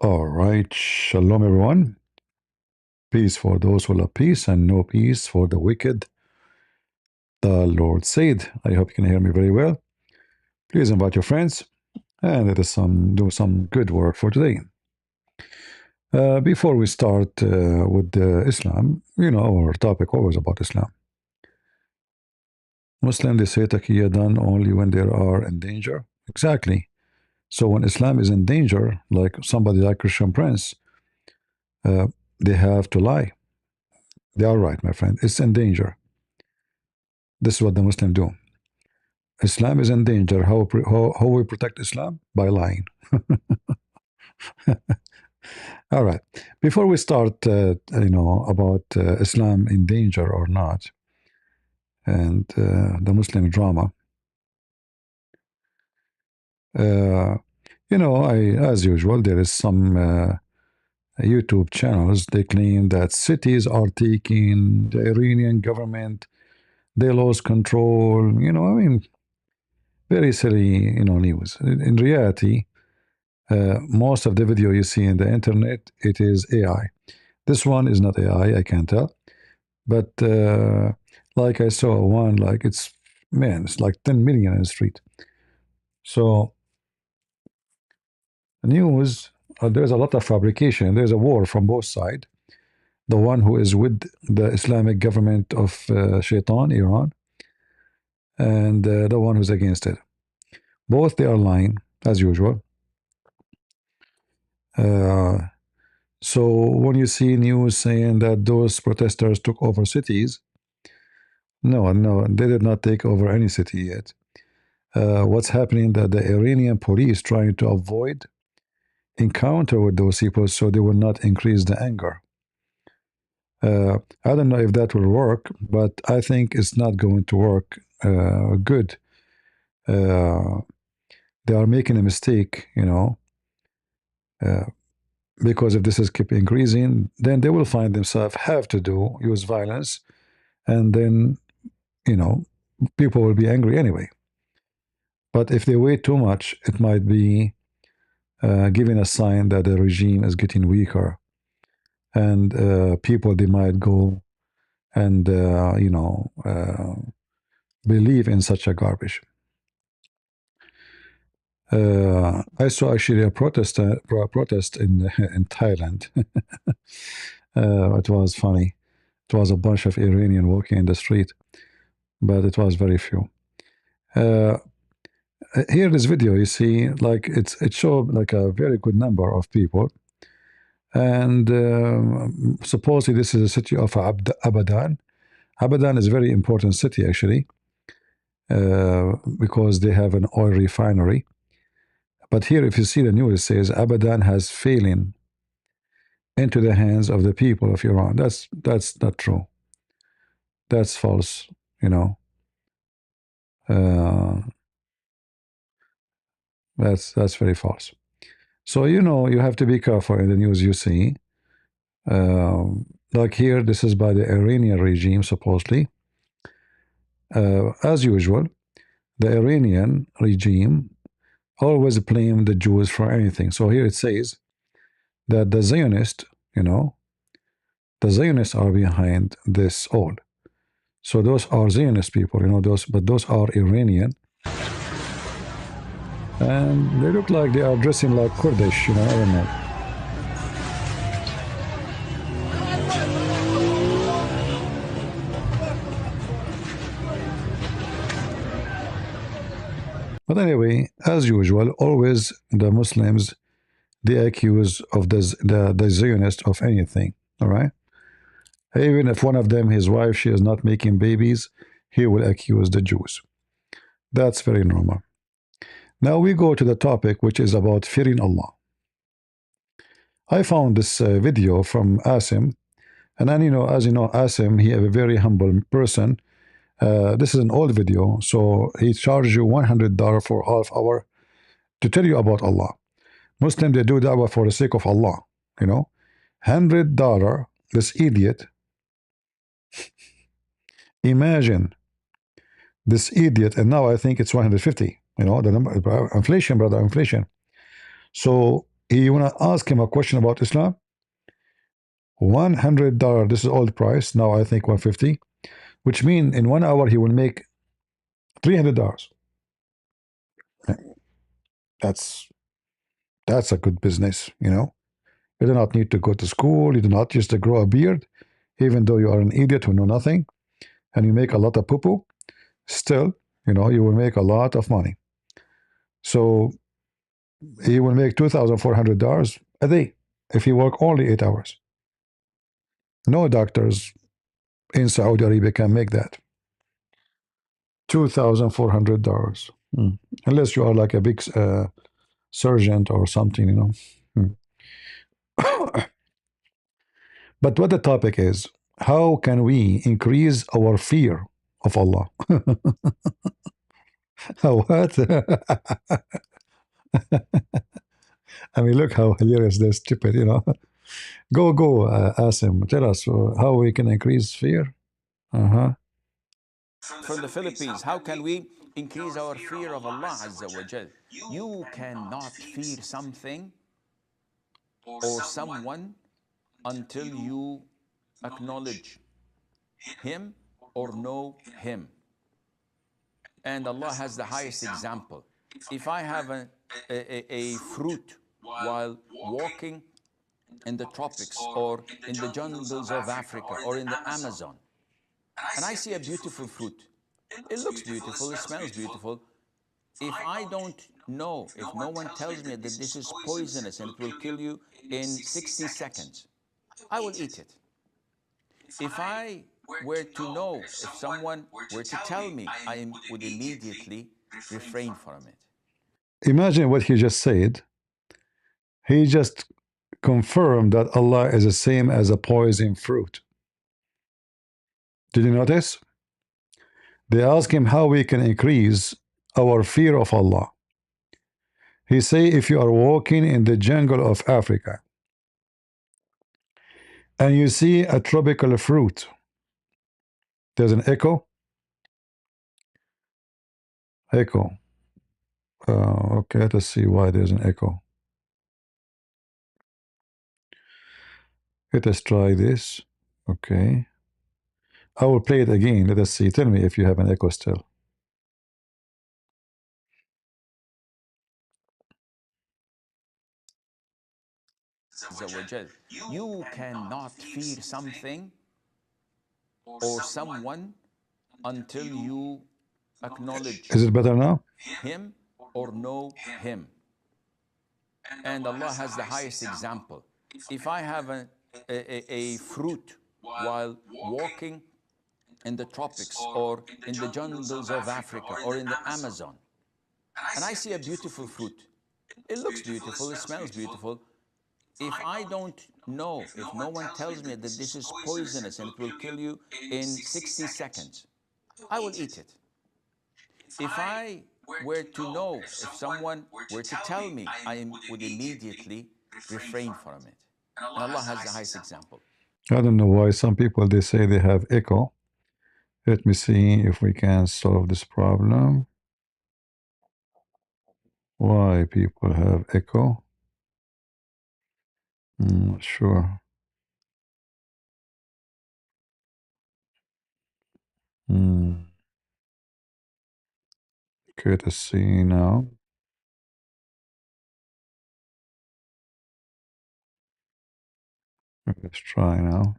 All right. Shalom, everyone. Peace for those who love peace and no peace for the wicked. The Lord said. I hope you can hear me very well. Please invite your friends and let us do some good work for today. Before we start with Islam, our topic always about Islam. Muslim, they say taqiyya done only when they are in danger. Exactly. So when Islam is in danger, like somebody like Christian Prince, uh, they have to lie. They are right, my friend. It's in danger. This is what the Muslim do. Islam is in danger. How we protect Islam? By lying. All right. Before we start, about Islam in danger or not, and the Muslim drama, uh, as usual, there is some YouTube channels. They claim that cities are taking the Iranian government. They lost control. Very silly, news. In reality, most of the video you see in the internet, it is AI. This one is not AI, I can't tell. But like I saw one, like it's like 10 million in the street. So news, there's a lot of fabrication. There's a war from both sides. The one who is with the Islamic government of Shaitan, Iran, and the one who's against it. Both they are lying, as usual. Uh, So when you see news saying that those protesters took over cities, no, they did not take over any city yet. What's happening that the Iranian police trying to avoid encounter with those people so they will not increase the anger. I don't know if that will work, but I think it's not going to work good. Uh, they are making a mistake, uh, because if this is keep increasing, then they will find themselves have to use violence, and then people will be angry anyway. But if they wait too much, it might be giving a sign that the regime is getting weaker, and people they might go and believe in such a garbage. I saw actually a protest in Thailand. It was funny. It was a bunch of Iranian walking in the street, but it was very few. Here, this video, you see, like it showed like a very good number of people, and supposedly this is a city of Abadan. Abadan is a very important city actually, because they have an oil refinery. But here, if you see the news, it says Abadan has fallen into the hands of the people of Iran. That's not true. That's false. Uh, that's very false. So you have to be careful in the news you see. Like here, this is by the Iranian regime, supposedly. As usual, the Iranian regime always blame the Jews for anything. So here it says that the Zionists, the Zionists are behind this all. So those are Zionist people, but those are Iranian. And they look like they are dressing like Kurdish, I don't know. But anyway, as usual, always the Muslims, they accuse of the Zionists of anything, all right? Even if one of them, his wife, she is not making babies, he will accuse the Jews. That's very normal. Now we go to the topic, which is about fearing Allah. I found this video from Asim, and then, as you know, Asim, he is a very humble person. This is an old video, so he charged you $100 for half hour to tell you about Allah. Muslim, they do da'wah for the sake of Allah, $100, this idiot. Imagine this idiot, and now I think it's 150, the number, inflation, brother, inflation. So You want to ask him a question about Islam? $100. This is old price. Now I think 150, which means in 1 hour he will make $300. That's that's a good business, you know. You do not need to go to school. You do not just to grow a beard, even though you are an idiot who know nothing, and you make a lot of poo poo. Still, you will make a lot of money. So he will make $2,400 a day if he work only 8 hours. No doctors in Saudi Arabia can make that. $2,400. Unless you are like a big surgeon or something. But what the topic is, how can we increase our fear of Allah? What? I mean, look how hilarious they're stupid. Go, Asim. Tell us how we can increase fear. Uh huh. From the Philippines, how can we increase our fear of Allah Azza wa Jal? You cannot fear something or someone until you acknowledge him or know him. And Allah has the highest example. If I have a fruit while walking in the tropics or in the jungles of Africa or in the Amazon, and I see a beautiful fruit, it looks beautiful, it smells beautiful. If I don't know, if no one tells me that this is poisonous and it will kill you in 60 seconds, I will eat it. If I were to know, if someone were to tell me, I would immediately refrain from it. Imagine what he just said. He just confirmed that Allah is the same as a poison fruit. Did you notice? They ask him how we can increase our fear of Allah. He say if you are walking in the jungle of Africa and you see a tropical fruit, there's an echo. Echo. Okay, let us see why there's an echo. Let us try this. Okay. I will play it again. Let us see. Tell me if you have an echo still. You cannot fear something or someone until you acknowledge Is it better now? him or know him. And Allah has the highest example. If I have a fruit while walking in the tropics or in the jungles of Africa or in the Amazon, and I see a beautiful fruit, it looks beautiful, it smells beautiful. If I don't know, if no one tells me that this is poisonous and it will kill you in 60 seconds, I will eat it. If I were to know, if someone were to tell me, I would immediately refrain from it. And Allah has the highest example. I don't know why some people they say they have echo. Let me see if we can solve this problem. Why people have echo? Not sure. Hmm. Okay, let's see now. Let's try now.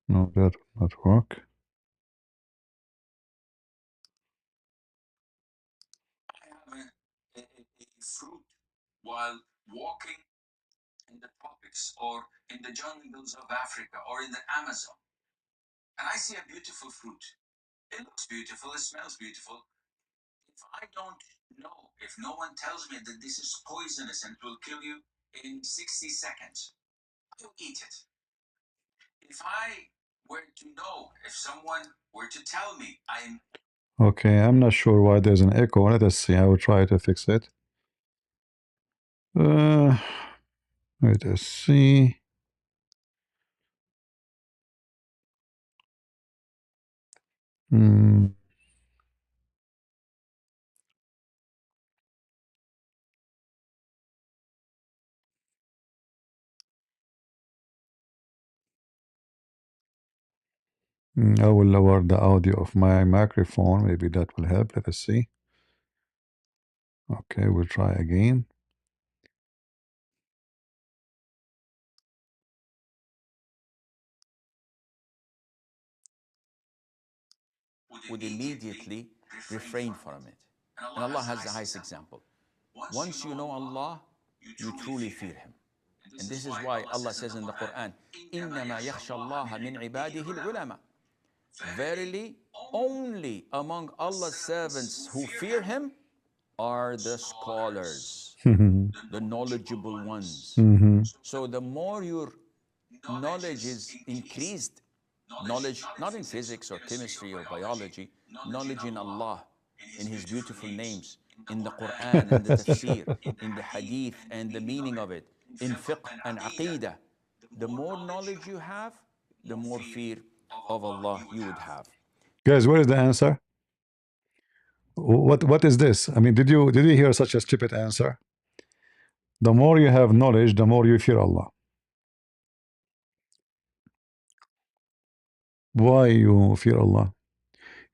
No, that will not work. Okay, I'm not sure why there's an echo. Let us see. I will try to fix it. Uh, Let us see. Mm, I will lower the audio of my microphone. Maybe that will help. Let us see. Okay, we'll try again. would immediately refrain from it. And Allah has the highest example. Once you know Allah, you truly fear Him. And this is why Allah says in the Quran, إِنَّمَا يَخْشَى اللَّهَ مِنْ عِبَادِهِ الْعُلَمَاء. Verily, only among Allah's servants who fear Him are the scholars, the knowledgeable ones. Mm-hmm. So the more your knowledge is increased, knowledge not in physics or chemistry or biology, knowledge in Allah, in His beautiful names, in the Quran and the tafsir, in the hadith and the meaning of it, in fiqh and aqidah. The more knowledge you have, the more fear of Allah you would have. Guys, what is the answer? What is this? I mean, did you hear such a stupid answer? The more you have knowledge, the more you fear Allah. Why you fear Allah?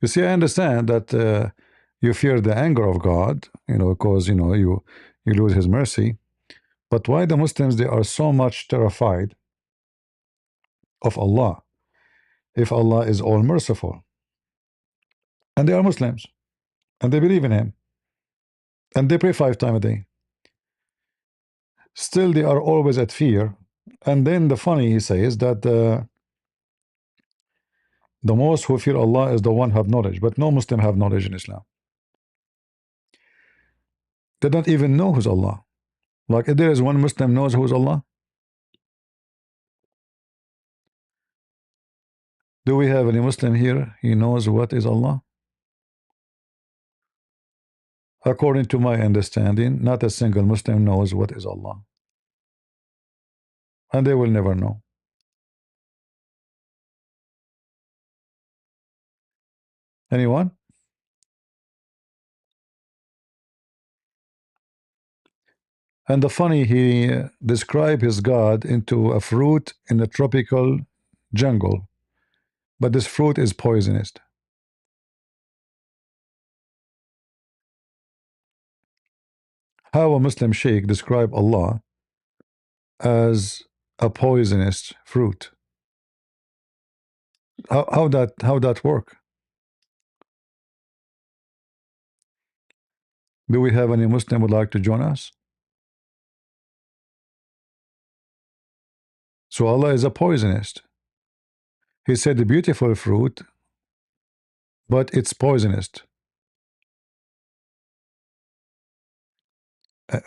You see, I understand that you fear the anger of God, because you lose His mercy. But why the Muslims they are so much terrified of Allah if Allah is all merciful and they are Muslims and they believe in Him and they pray 5 times a day? Still, they are always at fear. And then the funny he says that the most who fear Allah is the one who have knowledge, but no Muslim have knowledge in Islam. They don't even know who's Allah. Like if there is one Muslim knows who's Allah, do we have any Muslim here? He knows what is Allah? According to my understanding, not a single Muslim knows what is Allah, and they will never know. Anyone? And the funny, he described his God into a fruit in a tropical jungle, but this fruit is poisonous. How a Muslim sheikh describe Allah as a poisonous fruit? How that work? Do we have any Muslim would like to join us? So Allah is a poisonist. He said a beautiful fruit, but it's poisonous.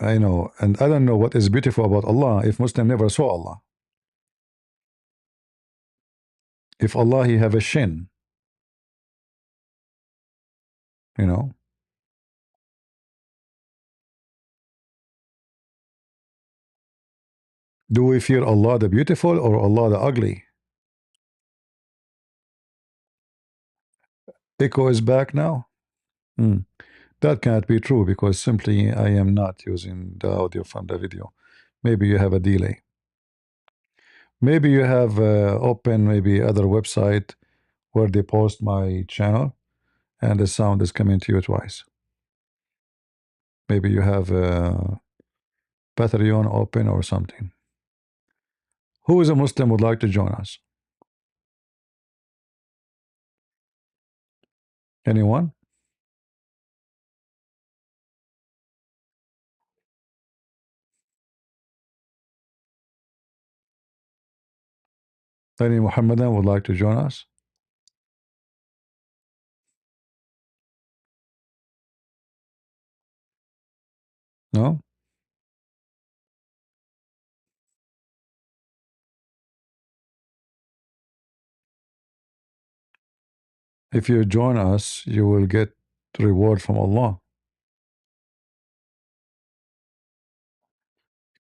I know, and I don't know what is beautiful about Allah if Muslim never saw Allah. If Allah he have a shin, you know, do we fear Allah the beautiful or Allah the ugly? Echo is back now. Hmm. That can't be true because simply I am not using the audio from the video. Maybe you have a delay. Maybe you have open maybe other website where they post my channel and the sound is coming to you twice. Maybe you have Patreon open or something. Who is a Muslim would like to join us? Anyone? Any Muhammadan would like to join us? No? If you join us, you will get reward from Allah.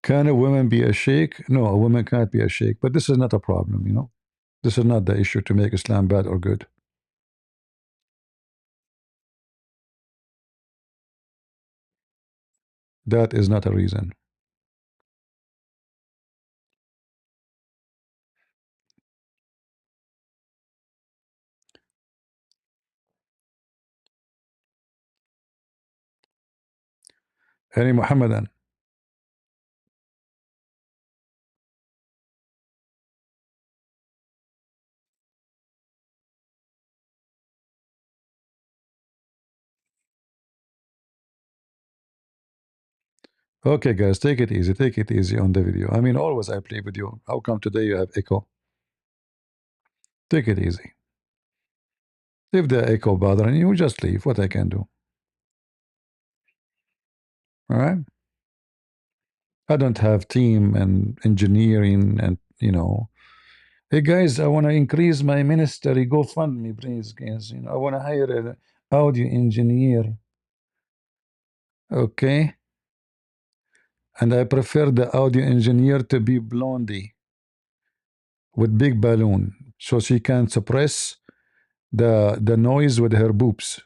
Can a woman be a sheikh? No, a woman can't be a sheikh, but this is not a problem. This is not the issue to make Islam bad or good. That is not a reason. Any Muhammadan. Okay, guys, take it easy. Take it easy on the video. I mean, always I play with you. How come today you have echo? Take it easy. If the echo bothering you, just leave. What I can do. All right. I don't have team and engineering and Hey guys, I want to increase my ministry. Go fund me, please, guys. I want to hire an audio engineer. Okay, and I prefer the audio engineer to be blondie with big balloon, so she can suppress the noise with her boobs.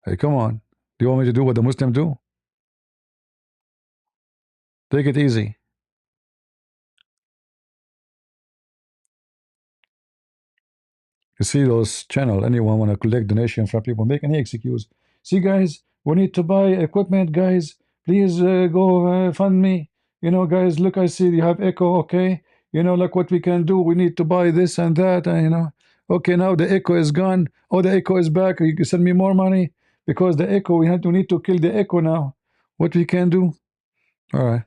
Hey, come on. Do you want me to do what the Muslim do? Take it easy. You see those channel, anyone want to collect donation from people, make any excuse. See, guys, we need to buy equipment, guys. Please go fund me. Guys, look, I see you have echo, okay? Like what we can do, we need to buy this and that, and. Okay, now the echo is gone. Oh, the echo is back. You can send me more money because the echo, we need to kill the echo now. What we can do? All right.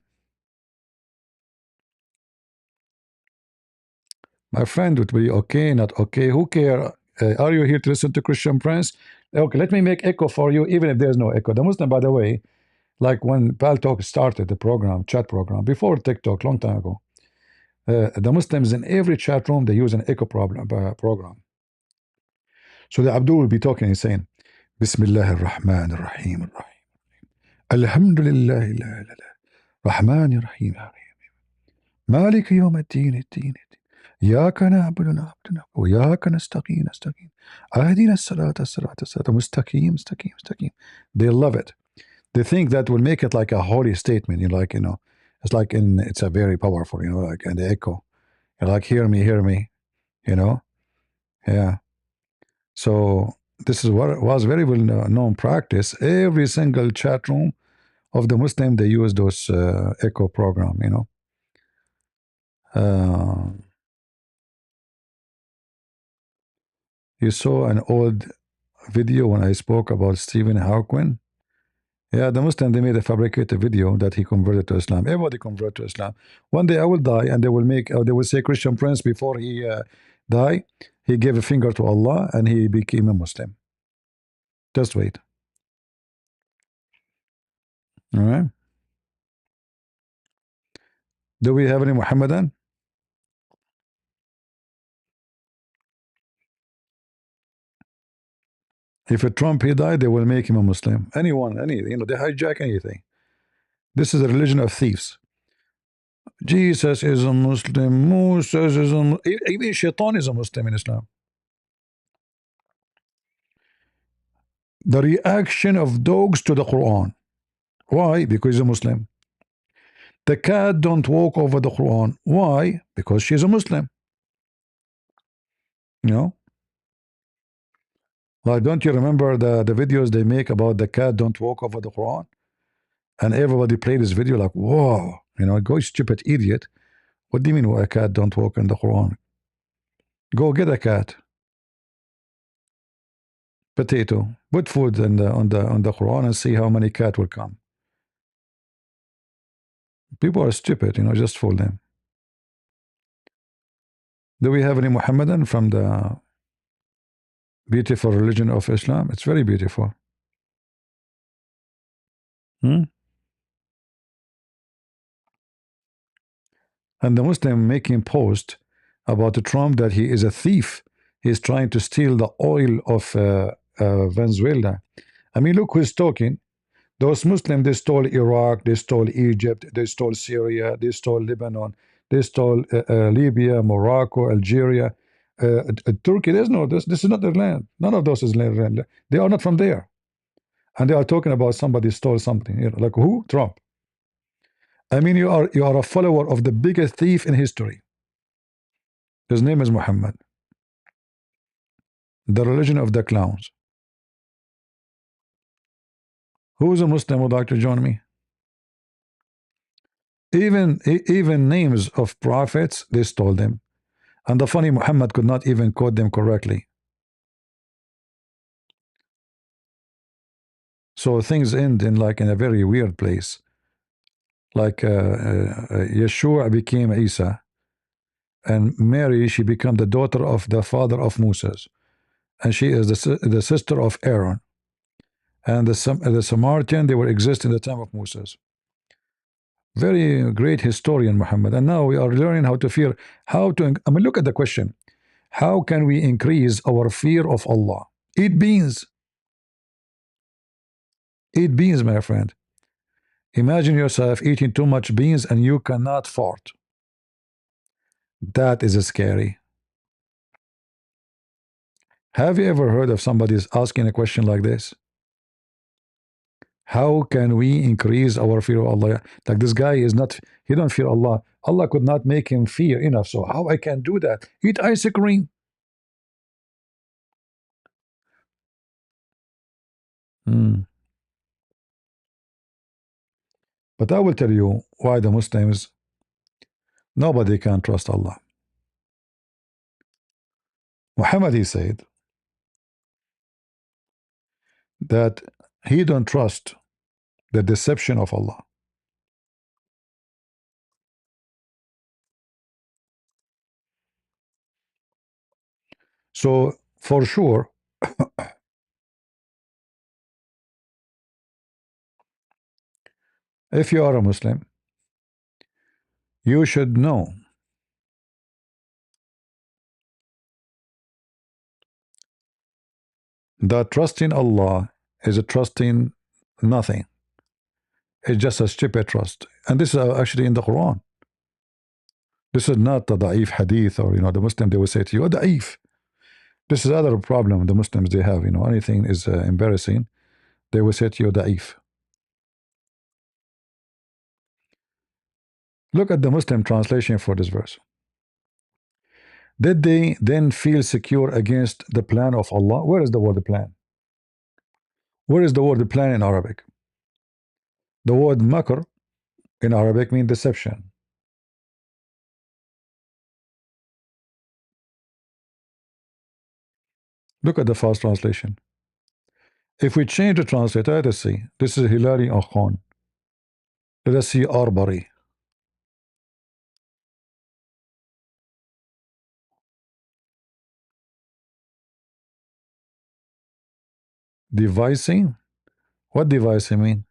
My friend would be okay, not okay. Who care? Are you here to listen to Christian Prince? Okay, let me make echo for you, even if there's no echo. The Muslim, by the way, like when Pal Talk started the program, chat program, before TikTok, long time ago, the Muslims in every chat room, they use an echo program. So the Abdul will be talking and saying, Bismillah ar-Rahman ar-Rahim ar-Rahim. Alhamdulillah Rahman ar-Rahim مالك يوم الدين الدين إياك نعبد ونعبد وإياك نستقيم أهدنا الصراط مستقيم. They love it. They think that will make it like a holy statement. It's like it's a very powerful, like in the echo. You're like, hear me, yeah. So this is what was very well known practice. Every single chat room of the Muslim, they use those echo program. Uh, you saw an old video when I spoke about Stephen Hawking. Yeah, the Muslim, they made a fabricated video that he converted to Islam. Everybody convert to Islam. One day I will die, and they will say Christian Prince before he die. He gave a finger to Allah, and he became a Muslim. Just wait. All right. Do we have any Muhammadan? If a Trump he died, they will make him a Muslim. Anyone, they hijack anything. This is a religion of thieves. Jesus is a Muslim. Moses is a Muslim. Even Shaitan is a Muslim in Islam. The reaction of dogs to the Quran. Why? Because he's a Muslim. The cat don't walk over the Quran. Why? Because she's a Muslim. You know? Like, don't you remember the videos they make about the cat don't walk over the Quran? And everybody played this video like, whoa, go stupid idiot. What do you mean a cat don't walk in the Quran? Go get a cat. Potato. Put food in on the Quran and see how many cat will come. People are stupid, just fool them. Do we have any Muhammadan from the beautiful religion of Islam? It's very beautiful. Hmm? And the Muslim making post about Trump that he is a thief. He's trying to steal the oil of Venezuela. I mean, look who's talking. Those Muslims, they stole Iraq, they stole Egypt, they stole Syria, they stole Lebanon, they stole Libya, Morocco, Algeria, Turkey. There's no this. This is not their land. None of those is their land. They are not from there. And they are talking about somebody stole something. Like who? Trump. I mean, you are a follower of the biggest thief in history. His name is Muhammad. The religion of the clowns. Who is a Muslim would like to join me? Even names of prophets they stole them. And the funny Muhammad could not even quote them correctly. So things end in a very weird place. Like Yeshua became Isa, and Mary she became the daughter of the father of Moses, and she is the sister of Aaron. And the Samaritan they will exist in the time of Moses. Very great historian Muhammad. And now we are learning how to fear. I mean, look at the question: how can we increase our fear of Allah? Eat beans. Eat beans, my friend. Imagine yourself eating too much beans and you cannot fart. That is scary. Have you ever heard of somebody asking a question like this? How can we increase our fear of Allah? Like this guy is not, he don't fear Allah. Allah could not make him fear enough. So how I can do that? Eat ice cream. Hmm. But I will tell you why the Muslims, nobody can trust Allah. Muhammad, he said that he don't trust the deception of Allah. So for sure, if you are a Muslim, you should know that trusting Allah is a trusting nothing. It's just a stupid trust. And this is actually in the Quran. This is not the da'if hadith or, the Muslim, they will say to you, da'if. This is other problem the Muslims, they have, anything is embarrassing, they will say to you, da'if. Look at the Muslim translation for this verse. Did they then feel secure against the plan of Allah? Where is the word plan? Where is the word plan in Arabic? The word makr in Arabic means deception. Look at the fast translation. If we change the translator, let us see. This is Hilali Akhon. Let us see Arbari. Devising? What devising mean?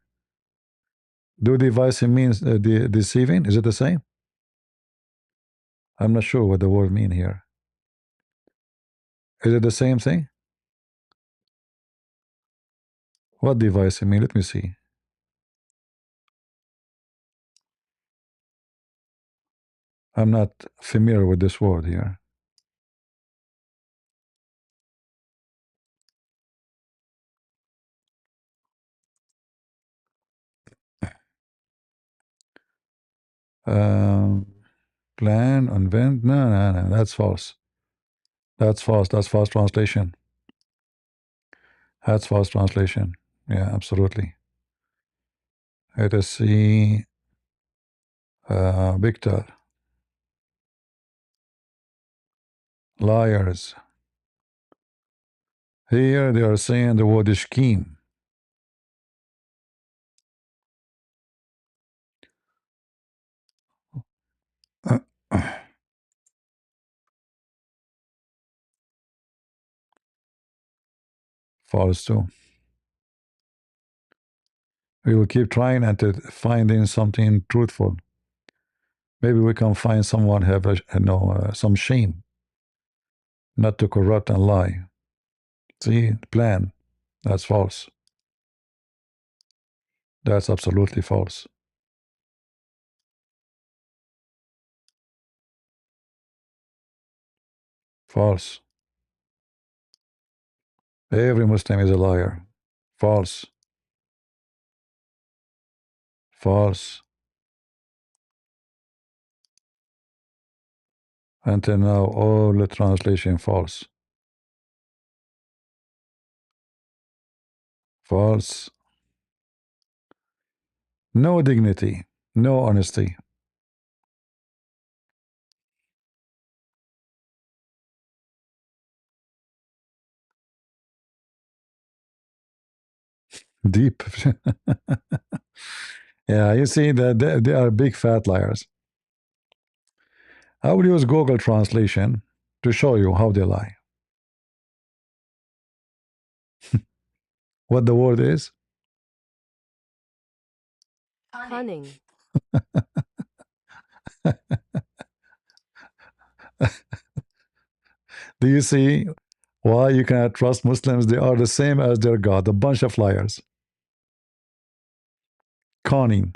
Do devising means deceiving? Is it the same? I'm not sure what the word mean here. Is it the same thing? What devising mean? Let me see. I'm not familiar with this word here. Um, plan, invent? No, no, no. That's false. That's false. That's false translation. That's false translation. Yeah, absolutely. Let us see. Victor. Liars. Here they are saying the word scheme. False too. We will keep trying until finding something truthful. Maybe we can find someone have some shame, not to corrupt and lie. See, plan. That's false. That's absolutely false. False. Every Muslim is a liar. False. False. Until now, all the translation false. False. No dignity. No honesty. Deep. Yeah, you see that they are big fat liars. I will use Google Translation to show you how they lie. What the word is? Cunning. Do you see why you cannot trust Muslims? They are the same as their God, a bunch of liars. Conning.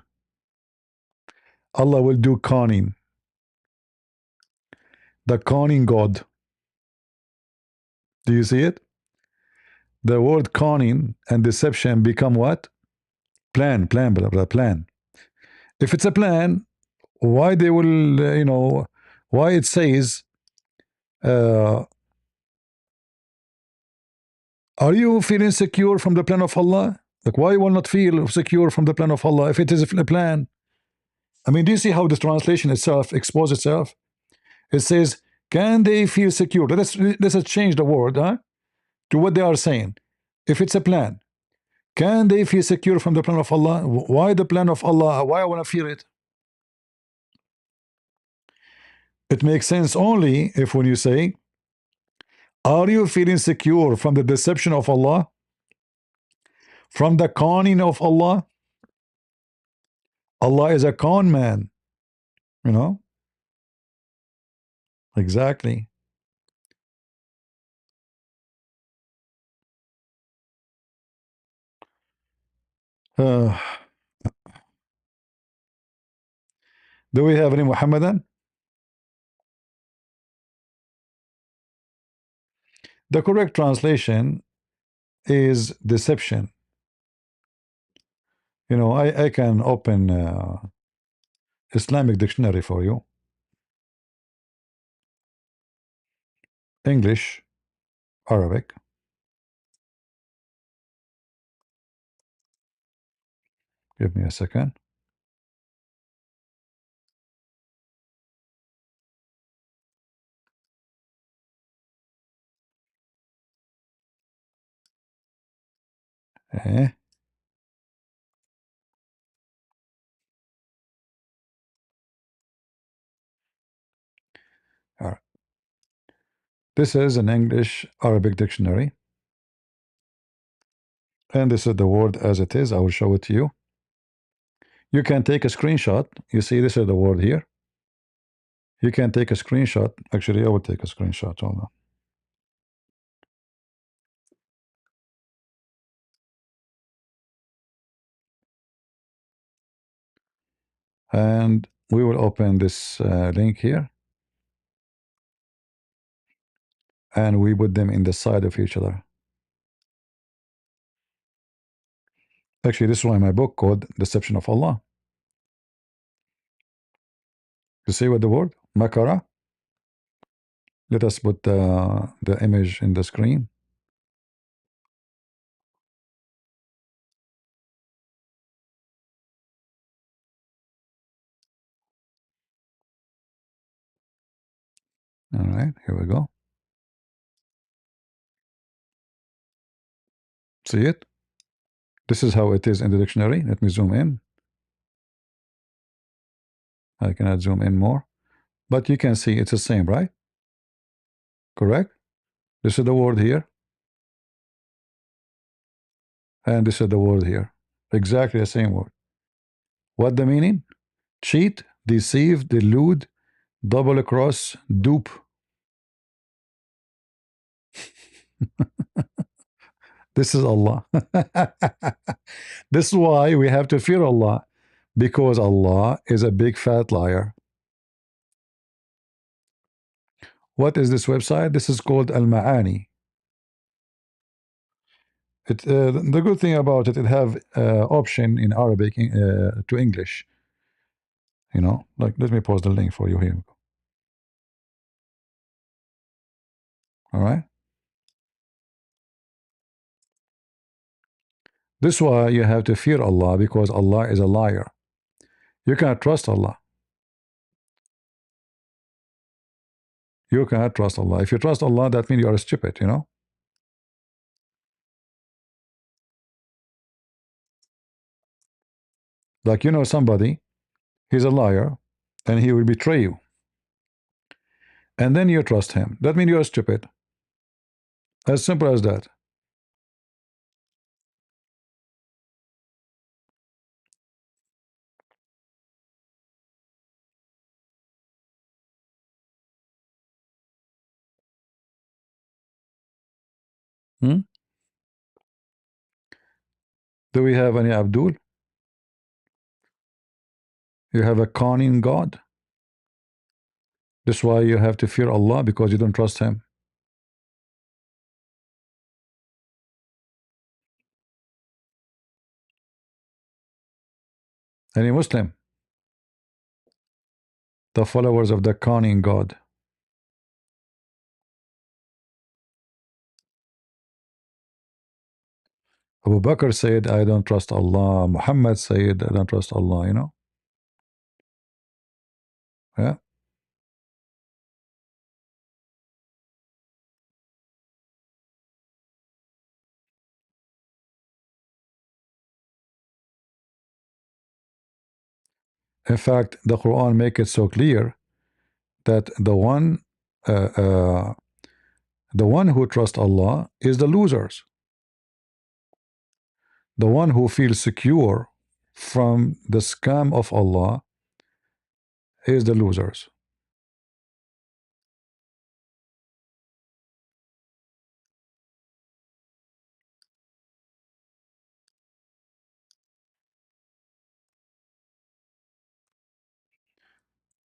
Allah will do conning. The conning God. Do you see it? The word conning and deception become what? Plan, plan, blah, blah, plan. If it's a plan, why they will, why it says, uh, are you feeling secure from the plan of Allah? Like, why you will not feel secure from the plan of Allah if it is a plan? I mean, do you see how the translation itself exposes itself? It says, can they feel secure? Let's change the word to what they are saying. If it's a plan, can they feel secure from the plan of Allah? Why the plan of Allah? Why I want to fear it? It makes sense only if when you say, are you feeling secure from the deception of Allah? From the conning of Allah? Allah is a con man, you know? Exactly. Uh, do we have any Muhammadan? The correct translation is deception. You know, I can open Islamic dictionary for you. English, Arabic. Give me a second. Eh? All right. This is an English Arabic dictionary. And this is the word as it is. I will show it to you. You can take a screenshot. You see, this is the word here. You can take a screenshot. Actually, I will take a screenshot. Hold on. And we will open this link here. And we put them in the side of each other. Actually, this is why my book called Deception of Allah. You see what the word? Makara. Let us put the image in the screen. All right, here we go. See it? This is how it is in the dictionary. Let me zoom in. I cannot zoom in more. But you can see it's the same, right? Correct? This is the word here. And this is the word here. Exactly the same word. What the meaning? Cheat, deceive, delude, double cross, dupe. This is Allah. This is why we have to fear Allah. Because Allah is a big fat liar. What is this website? This is called Al Ma'ani. The good thing about it, it have option in Arabic to English. You know, like let me post the link for you here. All right. This is why you have to fear Allah, because Allah is a liar. You cannot trust Allah. You cannot trust Allah. If you trust Allah, that means you are stupid, you know? Like, you know, somebody, he's a liar, and he will betray you. And then you trust him. That means you're stupid. As simple as that. Hmm? Do we have any Abdul? You have a conning God? That's why you have to fear Allah, because you don't trust him. Any Muslim, the followers of the conning God. Abu Bakr said, I don't trust Allah. Muhammad said, I don't trust Allah, you know? Yeah. In fact, the Quran make it so clear that uh, uh, the one who trusts Allah is the losers. The one who feels secure from the scam of Allah is the losers.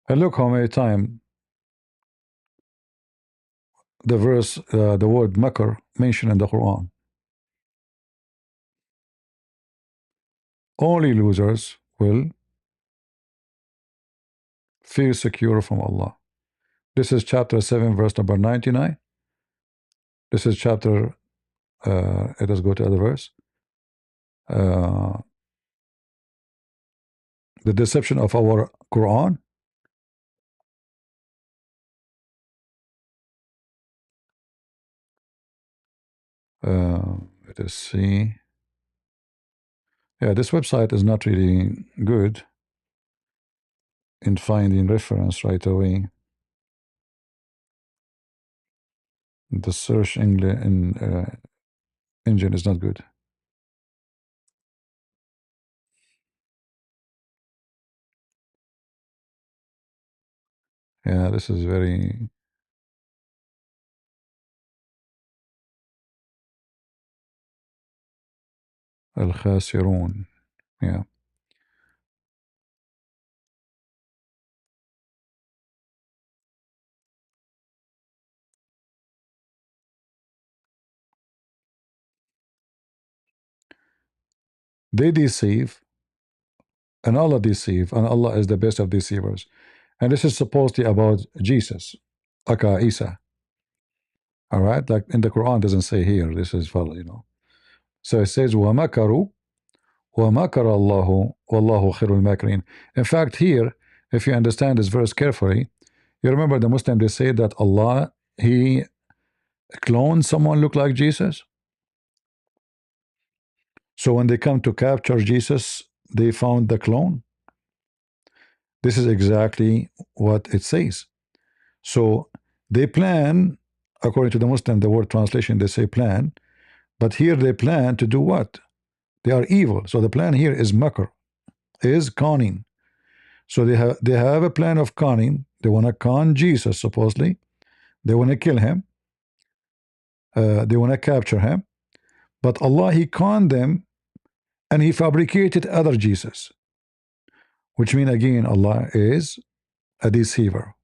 And look how many times the word makr mentioned in the Quran. Only losers will feel secure from Allah. This is chapter 7, verse number 99. This is chapter, let us go to other verse. Uh, the deception of our Quran. Let us see. Yeah, this website is not really good in finding reference right away. The search engine is not good. Yeah, this is very al-khasirun. Yeah. They deceive, and Allah deceive, and Allah is the best of deceivers. And this is supposedly about Jesus, aka Isa. All right, like in the Quran doesn't say here. This is for, you know. So it says وَمَكَرُوا وَمَكَرَ اللَّهُ وَاللَّهُ خَيْرُ الْمَاكِرِينَ. In fact, here, if you understand this verse carefully, you remember the Muslim, they say that Allah, he cloned someone look like Jesus. So when they come to capture Jesus, they found the clone. This is exactly what it says. So they plan, according to the Muslim, the word translation, they say plan, but here they plan to do what? They are evil. So the plan here is makr, is conning. So they have a plan of conning. They want to con Jesus, supposedly. They want to kill him. They want to capture him. But Allah, he conned them, and he fabricated other Jesus, which means again Allah is a deceiver,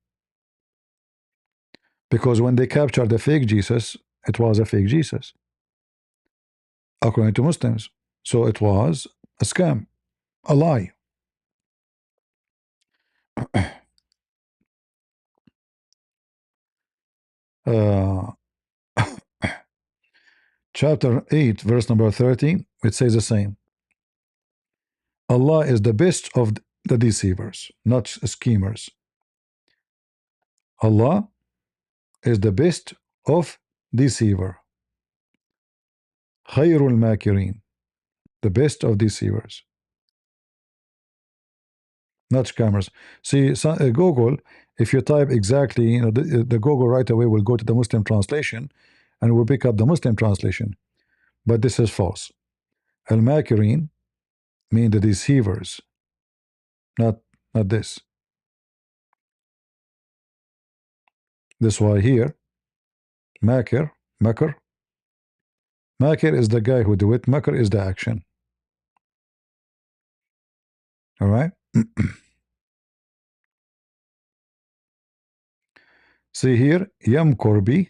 because when they captured the fake Jesus, it was a fake Jesus. according to Muslims. So it was a scam, a lie. Uh, chapter 8, verse number 30, it says the same. Allah is the best of the deceivers, not schemers. Allah is the best of deceiver. خير الماكرين, the best of deceivers, not scammers. See, Google, if you type exactly, the Google right away will go to the Muslim translation and will pick up the Muslim translation. But this is false. Al-Makirin mean the deceivers, not this. That's why here, Makir, Makr, Makir is the guy who do it, Makr is the action. All right? See here, Yam Korbi,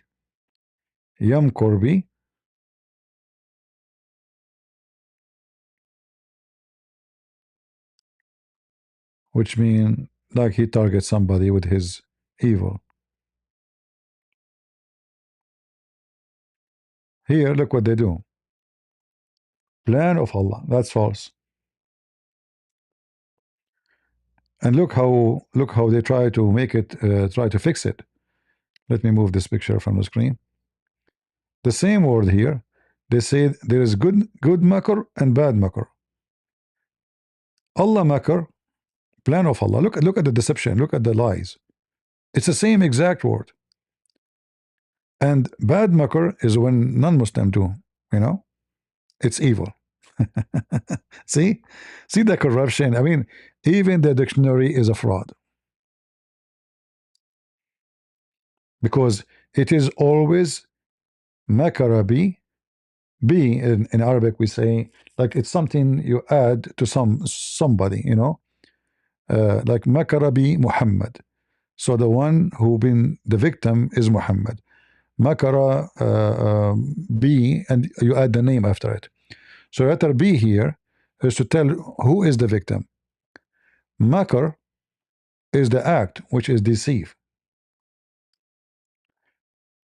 which mean like he targets somebody with his evil. Here, look what they do. Plan of Allah. That's false. And look how they try to make it, try to fix it. Let me move this picture from the screen. The same word here. They say there is good makr and bad makr. Allah makr, plan of Allah. Look at the deception. Look at the lies. It's the same exact word. And bad makr is when non-Muslim do. It's evil. See the corruption. I mean, even the dictionary is a fraud, because it is always makarabi. B in Arabic we say, like it's something you add to somebody, like makarabi Muhammad. So the one who been the victim is Muhammad. Makara B, and you add the name after it. So letter B here is to tell who is the victim. Makar is the act, which is deceive.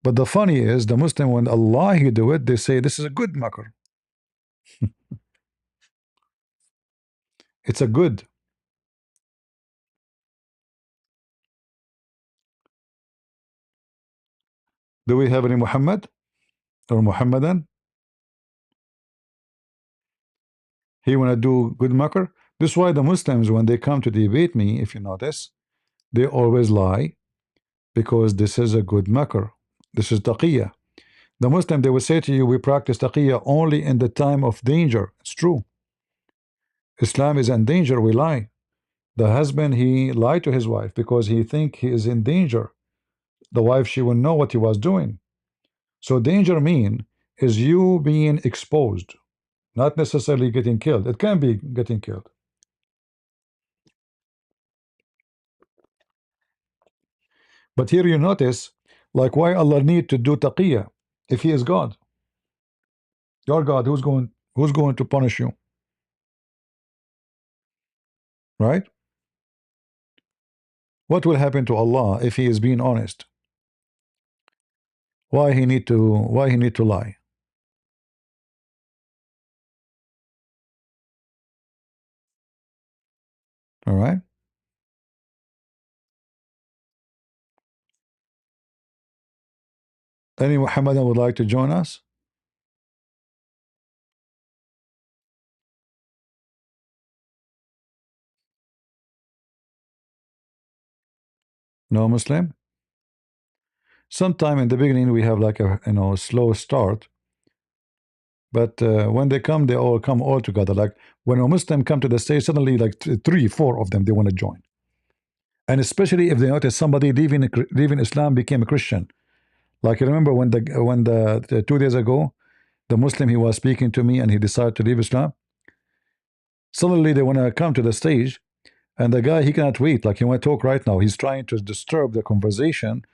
But the funny is, the Muslim, when Allah he do it, they say this is a good makar. It's a good. Do we have any Muhammad or Muhammadan? He wanna do good makar. This is why the Muslims, when they come to debate me, if you notice, they always lie, because this is a good makar. This is taqiyya. The Muslim, they will say to you, we practice taqiyya only in the time of danger. It's true. Islam is in danger, we lie. The husband, he lied to his wife because he think he is in danger. The wife, she will know what he was doing. So danger mean is you being exposed, not necessarily getting killed. It can be getting killed. But here you notice, like, why Allah need to do taqiyya if he is God? Your God, who's going to punish you? Right? What will happen to Allah if he is being honest? Why he need to lie? All right? Any Muhammadan would like to join us? No Muslim? Sometime in the beginning we have like a slow start, but when they come, they all come all together. Like when a Muslim come to the stage, suddenly like three, four of them, they want to join. And especially if they notice somebody leaving Islam became a Christian. Like you remember when the 2 days ago, the Muslim, he was speaking to me and he decided to leave Islam. Suddenly they want to come to the stage, and the guy, he cannot wait. Like he want to talk right now. He's trying to disturb the conversation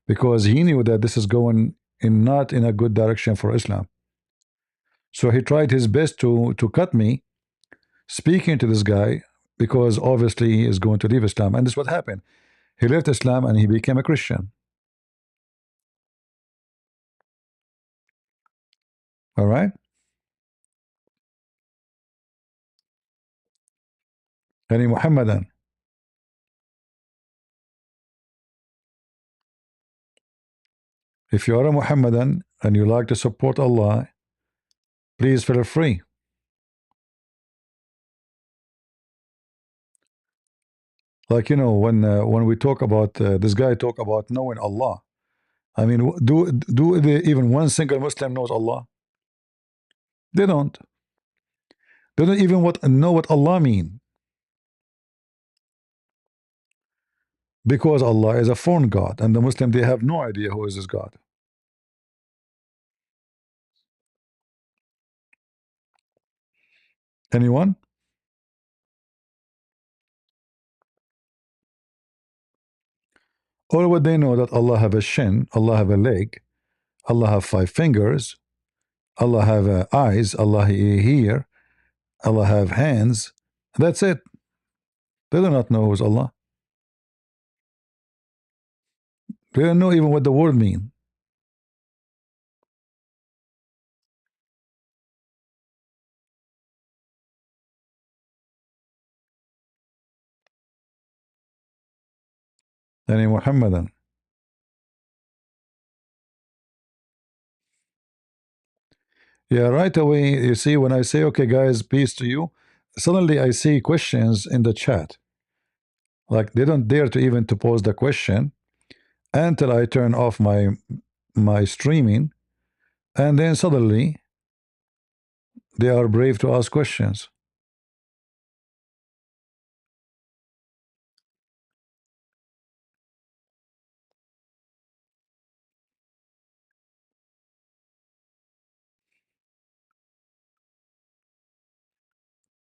because he knew that this is going not in a good direction for Islam. So he tried his best to cut me speaking to this guy because obviously he is going to leave Islam. And this is what happened. He left Islam and he became a Christian. All right. Yani Muhammadan. If you are a Muhammadan and you like to support Allah, please feel free. Like when we talk about this guy talk about knowing Allah. I mean, even one single Muslim knows Allah? They don't. They don't even know what Allah mean, because Allah is a foreign God, and the Muslim they have no idea who is this God. Anyone? Or would they know that Allah have a shin, Allah have a leg, Allah have 5 fingers, Allah have eyes, Allah hear, Allah have hands. That's it. They do not know who's Allah. They don't know even what the word mean. Yani Muhammadan. Yeah, right away, you see, when I say, okay, guys, peace to you, suddenly I see questions in the chat. Like they don't dare to even to pose the question until I turn off my streaming, and then suddenly they are brave to ask questions.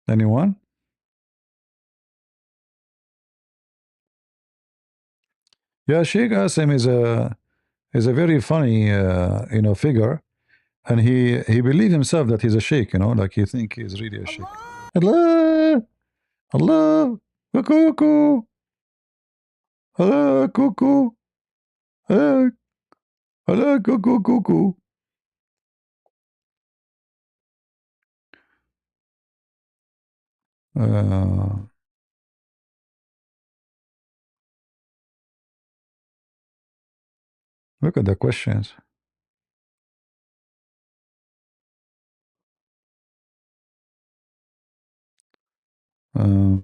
Anyone? Yeah, Sheikh Asim is a very funny figure, and he believes himself that he's a sheikh, like he think he's really a sheikh. Allah, Allah, cuckoo, Allah, cuckoo, Allah, Allah, cuckoo, cuckoo. Uh, Look at the questions. Uh,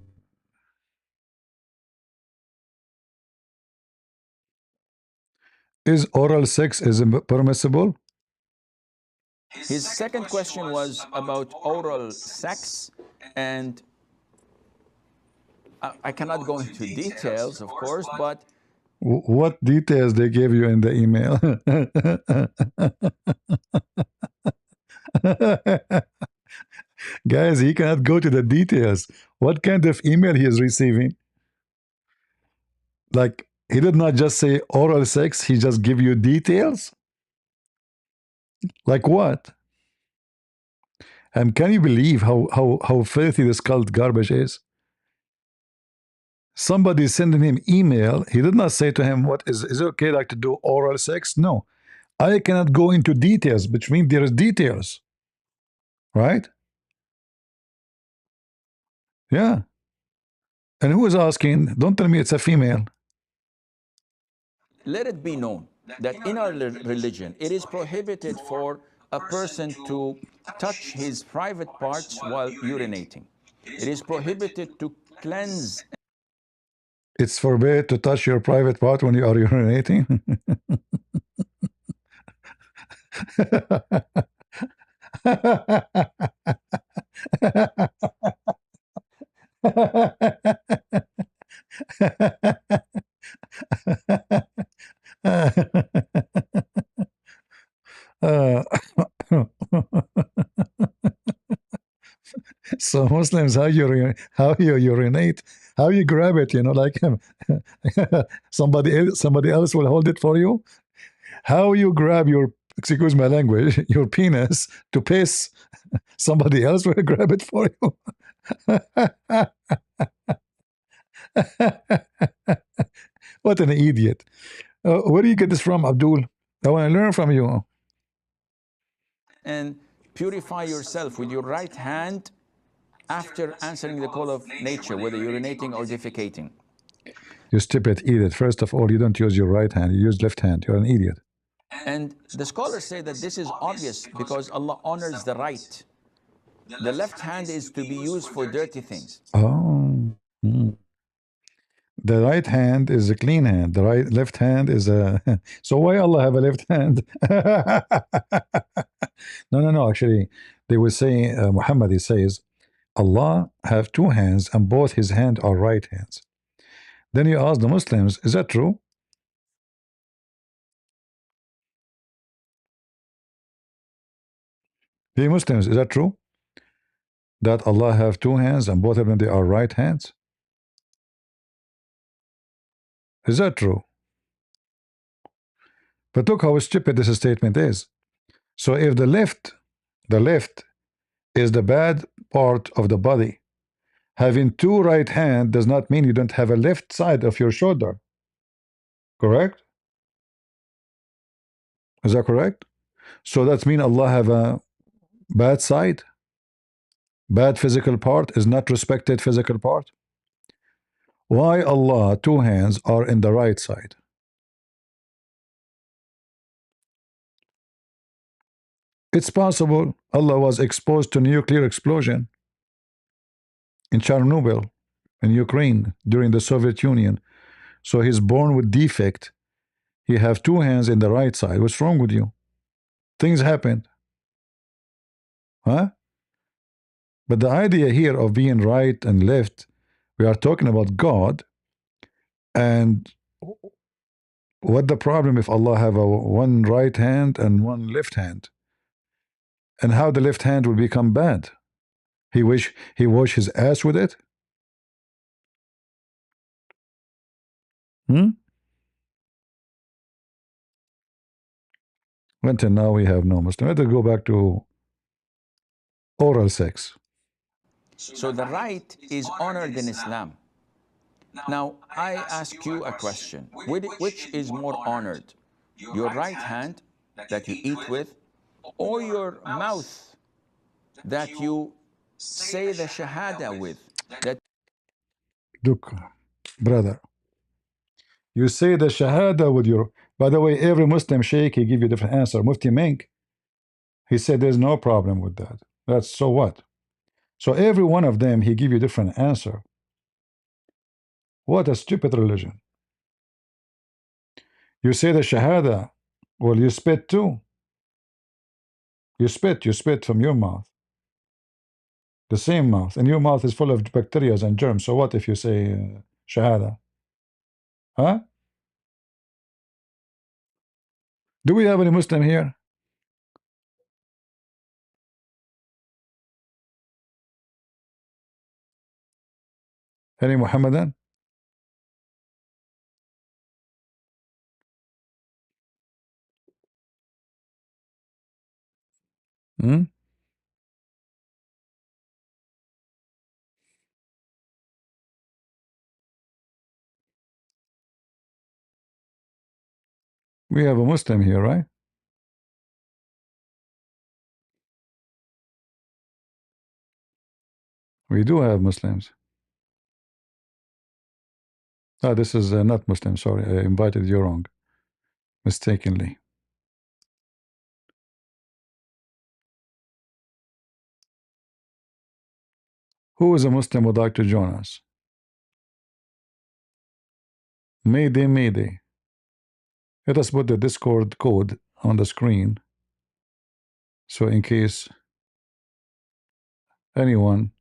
is oral sex is permissible? His second question was about oral sex, and I cannot go into details, of course, but What details they gave you in the email? Guys, he cannot go to the details. What kind of email he is receiving? Like, he did not just say oral sex, he just give you details? Like what? And can you believe how filthy this cult garbage is? Somebody sending him email, he did not say to him, what is it okay like to do oral sex? No. I cannot go into details, which means there is details. Right? Yeah. And who is asking? Don't tell me it's a female. let it be known that in our religion, it is prohibited for a person to touch his private parts while urinating. It is prohibited to cleanse. It's forbid to touch your private part when you are urinating. Uh, so Muslims, how you urinate, how you grab it, like somebody else will hold it for you. How you grab your, excuse my language, your penis to piss. Somebody else will grab it for you. What an idiot. Where do you get this from, Abdul? I want to learn from you. And purify yourself with your right hand after answering the call of nature, whether urinating or defecating. You stupid idiot. First of all, you don't use your right hand, you use left hand. You're an idiot. And the scholars say that this is obvious because Allah honors the right. The left hand is to be used for dirty things. Oh. Hmm. The right hand is a clean hand. The left hand is a. So why Allah have a left hand? No. Actually, they will say Muhammad. He says Allah have two hands and both his hand are right hands. Then you ask the Muslims, is that true? The Muslims, is that true? That Allah have two hands and both of them they are right hands? Is that true? But look how stupid this statement is. So if the left is the bad part of the body, having two right hand does not mean you don't have a left side of your shoulder. Correct? Is that correct? So that means Allah have a bad side? Bad physical part is not respected physical part? Why Allah two hands are in the right side? It's possible Allah was exposed to nuclear explosion in Chernobyl in Ukraine during the Soviet Union. So he's born with defect. He have two hands in the right side. What's wrong with you? Things happen. Huh? But the idea here of being right and left, we are talking about God. And what the problem if Allah have a one right hand and one left hand? And how the left hand will become bad? He wash his ass with it? Hmm? Until now we have no Muslim. Let's go back to oral sex. So the right is honored in Islam. Now, I ask you a question. Which is more honored? Your right hand that you eat with, or your mouth that you say the Shahada with? That Look, brother, you say the Shahada with your. By the way, every Muslim sheikh he give you different answer. Mufti Mink, he said there's no problem with that. That's so what? So every one of them he give you different answer. What a stupid religion. You say the Shahada, well you spit too. You spit from your mouth. The same mouth, and your mouth is full of bacteria and germs. So what if you say Shahada? Huh? Do we have any Muslim here? Any Muhammadan? Hmm? We have a Muslim here, right? We do have Muslims. Ah, this is not Muslim. Sorry, I invited you wrong, mistakenly. Who is a Muslim would like to join us? Mayday, Mayday. Let us put the Discord code on the screen. So in case anyone.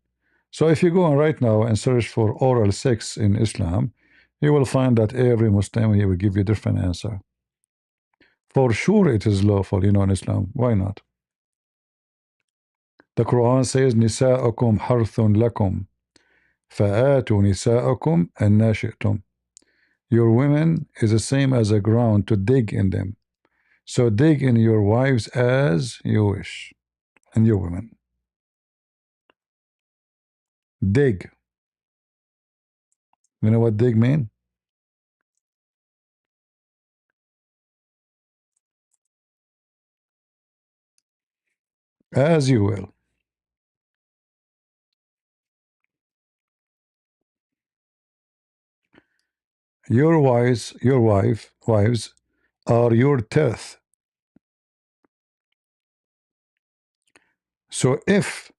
So if you go on right now and search for oral sex in Islam, you will find that every Muslim he will give you a different answer. For sure it is lawful, in Islam. Why not? The Quran says, Nisa'akum harthun lakum, fa'atu nisa'akum anna shi'tum. Your women is the same as a ground to dig in them. So dig in your wives as you wish, and your women. Dig. You know what dig mean? As you will. Wives are your teeth. So if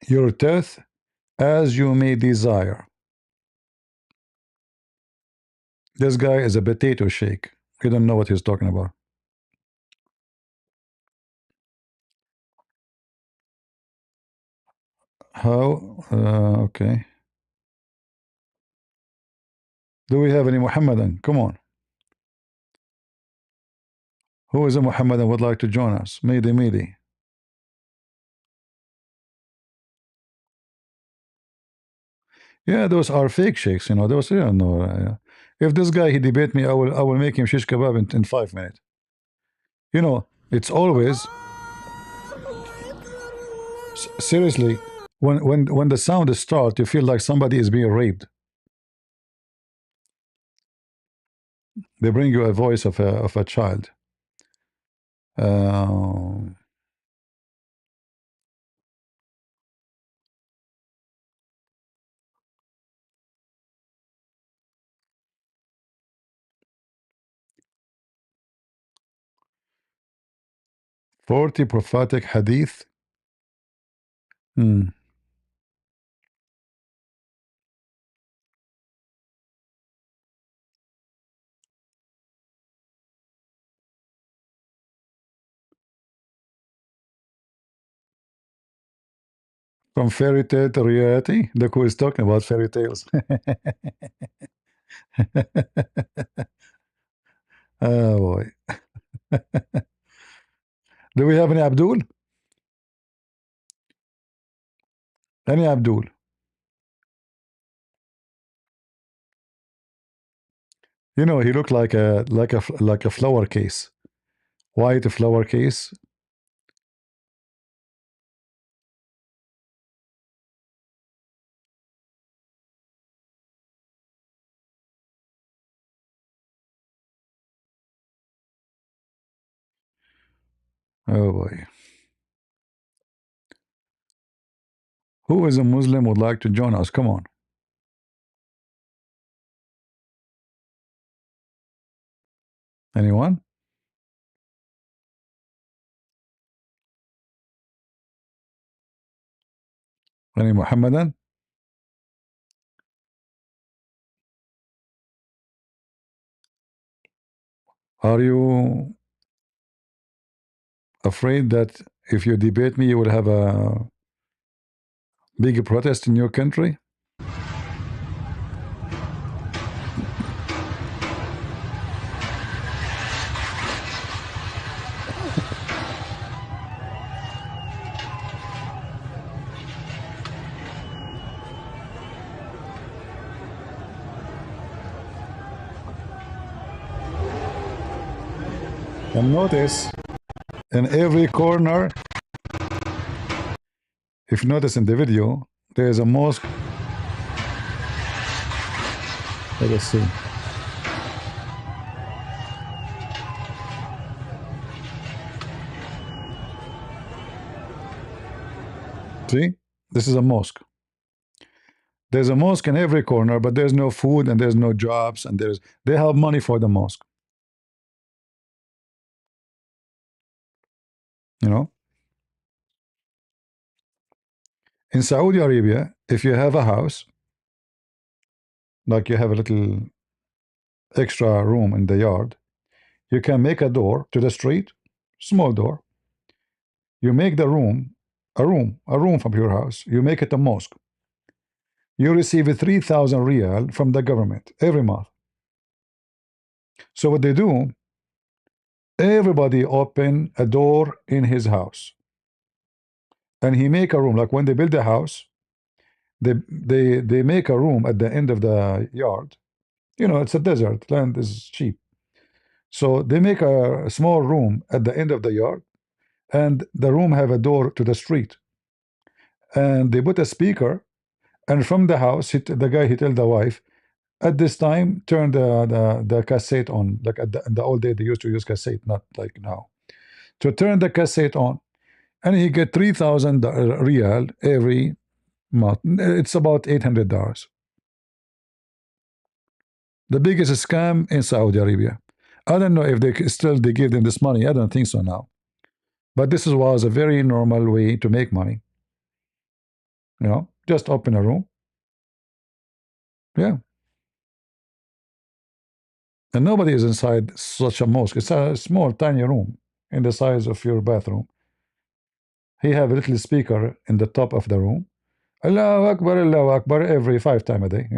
your teeth as you may desire. This guy is a potato shake. He don't know what he's talking about. How? Okay. Do we have any Muhammadan? Come on. Who is a Muhammadan would like to join us? Mayday, mayday. Yeah, those are fake sheikhs. You know, those. Yeah, no. If this guy he debate me, I will make him shish kebab in 5 minutes. You know, it's always seriously when the sound starts, you feel like somebody is being raped. They bring you a voice of a child. Uh, 40 prophetic hadith. Hmm. From fairy tale to reality. Look who is talking about fairy tales. Oh boy. Do we have any Abdul? Any Abdul? You know, he looked like a flower case. White flower case. Oh boy. Who is a Muslim would like to join us? Come on. Anyone? Any Muhammadan? Are you afraid that if you debate me, you will have a big protest in your country? And notice in every corner, if you notice in the video, there is a mosque. Let us see. See, this is a mosque. There's a mosque in every corner, but there's no food and there's no jobs, and they have money for the mosque. You know, in Saudi Arabia, if you have a house, like you have a little extra room in the yard, you can make a door to the street, small door. You make the room a room from your house. You make it a mosque. You receive 3,000 riyal from the government every month. So what they do, everybody open a door in his house, and he make a room. Like when they build a house, they make a room at the end of the yard. You know, it's a desert, land is cheap. So they make a small room at the end of the yard, and the room have a door to the street. and they put a speaker, and from the house, the guy, he tell the wife, at this time, turn the cassette on. Like in the old day, they used to use cassette, not like now. So turn the cassette on, and he get 3,000 real every month. It's about $800. The biggest scam in Saudi Arabia. I don't know if they give them this money. I don't think so now. But this was a very normal way to make money. Just open a room. Yeah. And nobody is inside such a mosque. It's a small, tiny room in the size of your bathroom. He have a little speaker in the top of the room. Allahu Akbar, every 5 times a day.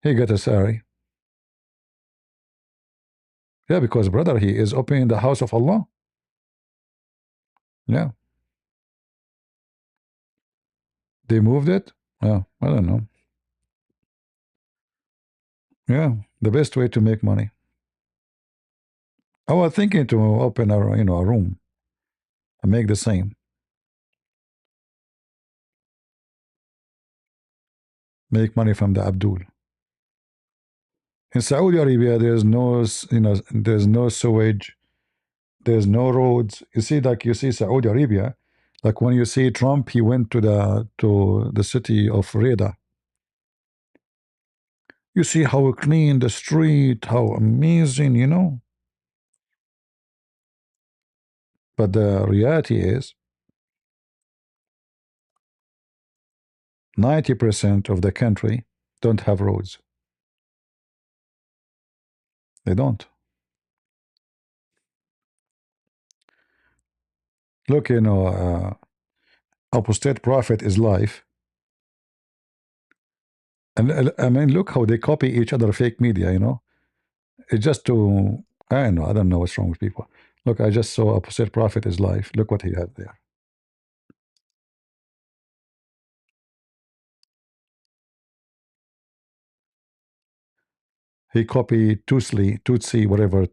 He get a salary. Yeah, because brother, he is opening the house of Allah. Yeah. They moved it? Yeah, I don't know. Yeah, the best way to make money. I was thinking to open a room and make the same. Make money from the Abdul. In Saudi Arabia, there's no sewage, there's no roads. You see, like you see Saudi Arabia, like when you see Trump, he went to the city of Riyadh. You see how clean the street, how amazing. But the reality is 90% of the country don't have roads. They don't. Look, apostate prophet is life. And I mean, look how they copy each other fake media. It's just to, I don't know what's wrong with people. Look, I just saw apostate prophet is life. Look what he had there. He copied Tutsi, whatever.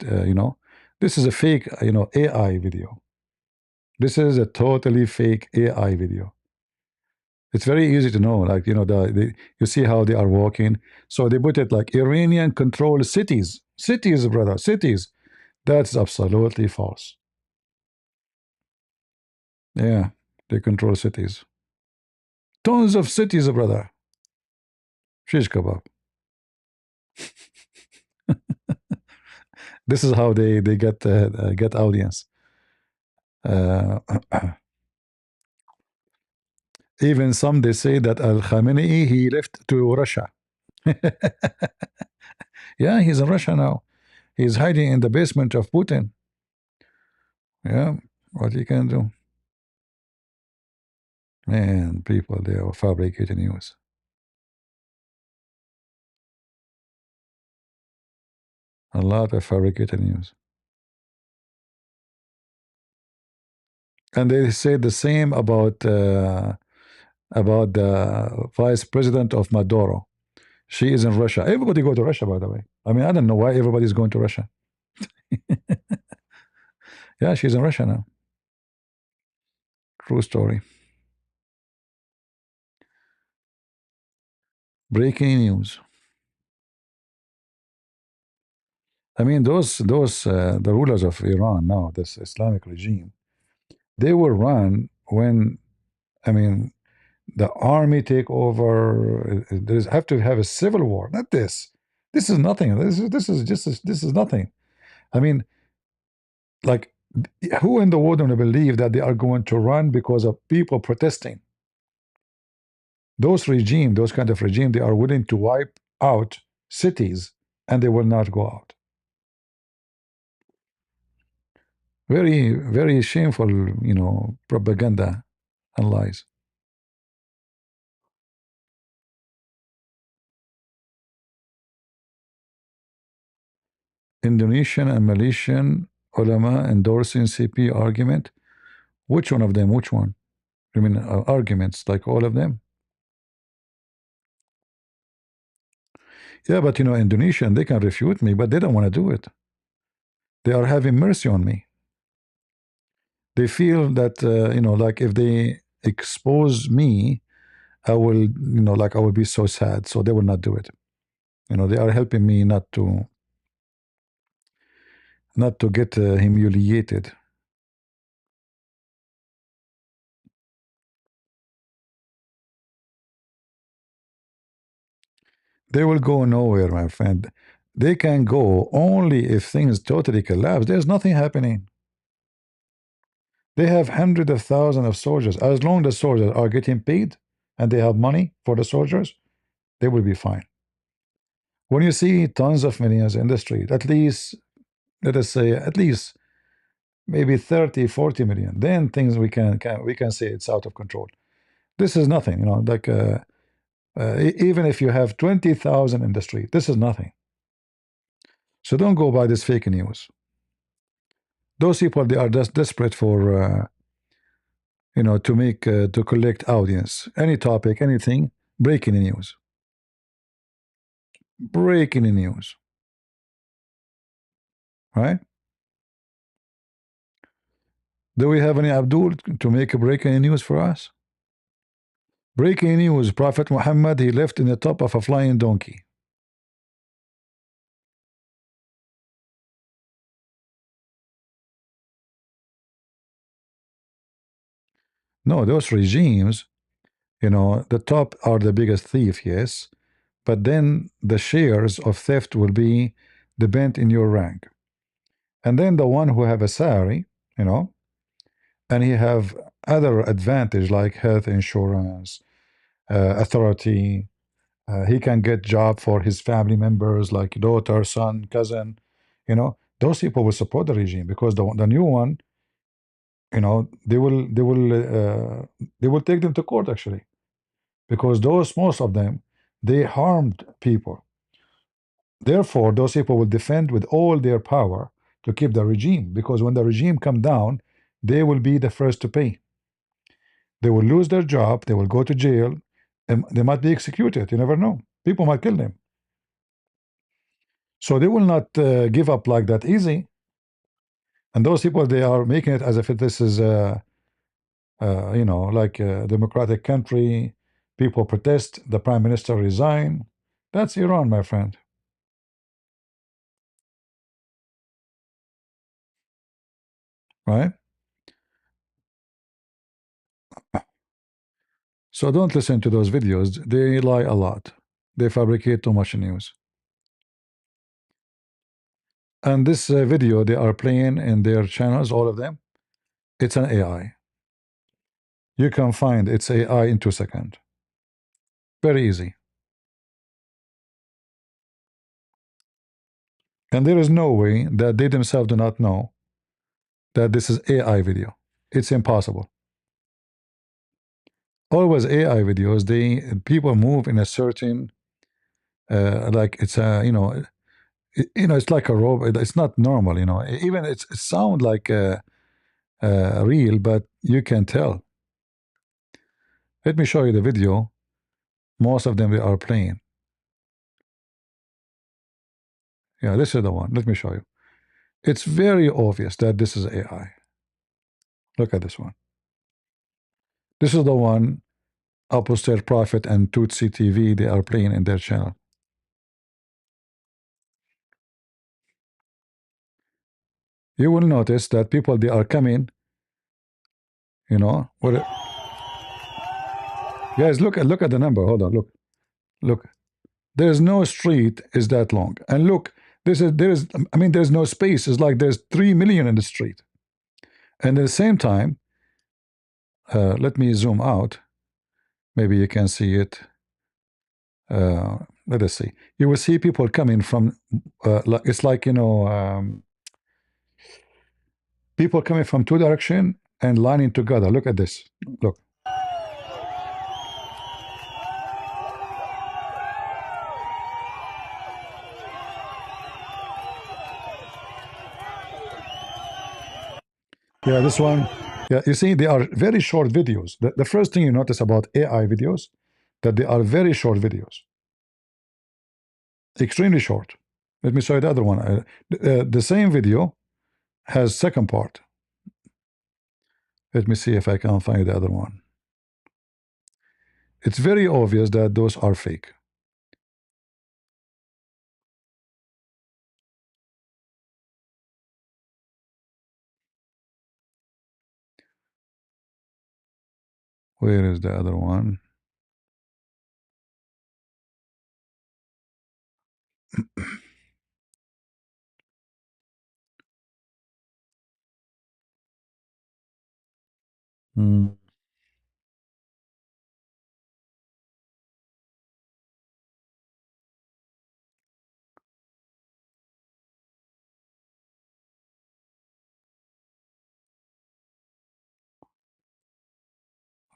This is a fake, AI video. This is a totally fake AI video. It's very easy to know, like, you see how they are walking. So they put it like Iranian controlled cities. Cities, brother, cities. That's absolutely false. Yeah, they control cities. Tons of cities, brother. Shish kebab. This is how they get audience. Uh, Even some they say that Al Khamenei he left to Russia. Yeah, he's in Russia now. He's hiding in the basement of Putin. Yeah, what he can do? Man, people they are fabricating news. A lot of fabricated news. And they say the same about the vice president of Maduro. She is in Russia. Everybody go to Russia, by the way. I mean, I don't know why everybody's going to Russia. Yeah, she's in Russia now. True story. Breaking news. I mean, those the rulers of Iran now, this Islamic regime, they will run when, I mean, the army take over. There's have to have a civil war. Not this. This is nothing. This is nothing. I mean, like, who in the world will believe that they are going to run because of people protesting? Those kind of regime, they are willing to wipe out cities and they will not go out. Very, very shameful, propaganda and lies. Indonesian and Malaysian ulama endorsing CP argument. Which one of them? Which one? I mean, arguments like all of them. Yeah, but Indonesian, they can refute me, but they don't want to do it. They are having mercy on me. They feel that like expose me, I will, like I will be so sad. So they will not do it. They are helping me not to get humiliated. They will go nowhere, my friend. They can go only if things totally collapse. There's nothing happening. They have hundreds of thousands of soldiers. As long as soldiers are getting paid and they have money for the soldiers, they will be fine. When you see tons of millions in the street, at least, let us say, at least maybe 30, 40 million, then things we can say it's out of control. This is nothing, like even if you have 20,000 in the street, this is nothing. So don't go by this fake news. Those people, they are just desperate for to collect audience. Any topic, anything, breaking news. Breaking news. Right? Do we have any Abdul to make a breaking news for us? Breaking news, Prophet Muhammad, he left in the top of a flying donkey. No, those regimes, the top are the biggest thief, yes, but then the shares of theft will be depend in your rank. And then the one who have a salary, and he have other advantage like health insurance, authority, he can get job for his family members like daughter, son, cousin, those people will support the regime because the new one, they will take them to court actually, because those most of them, they harmed people. Therefore those people will defend with all their power to keep the regime, because when the regime come down, they will be the first to pay. They will lose their job, they will go to jail, and they might be executed. You never know, people might kill them. So they will not give up like that easy. And those people, they are making it as if this is like a democratic country. People protest, the prime minister resign. That's Iran, my friend. Right? So don't listen to those videos. They lie a lot. They fabricate too much news. And this video they are playing in their channels, all of them, it's an AI. You can find it's AI in 2 seconds. Very easy. And there is no way that they themselves do not know that this is AI video. It's impossible. Always AI videos, people move in a certain like it's a it's like a robot. It's not normal. Even it sound like real, but you can tell. Let me show you the video. Most of them they are playing. Yeah, this is the one. Let me show you. It's very obvious that this is AI. Look at this one. This is the one Apostate Prophet and Tutsi TV they are playing in their channel. You will notice that people they are coming, what guys, look at the number. Hold on, look. There's no street is that long. And look, there's no space. It's like there's 3 million in the street. And at the same time, let me zoom out. Maybe you can see it. Let us see. You will see people coming from, it's like, people coming from 2 directions and lining together. Look at this. Look. Yeah, this one. Yeah, you see, they are very short videos. The first thing you notice about AI videos, that they are very short videos. Extremely short. Let me show you the other one. The same video has second part. Let me see if I can find the other one. It's very obvious that those are fake. Where is the other one? Hmm.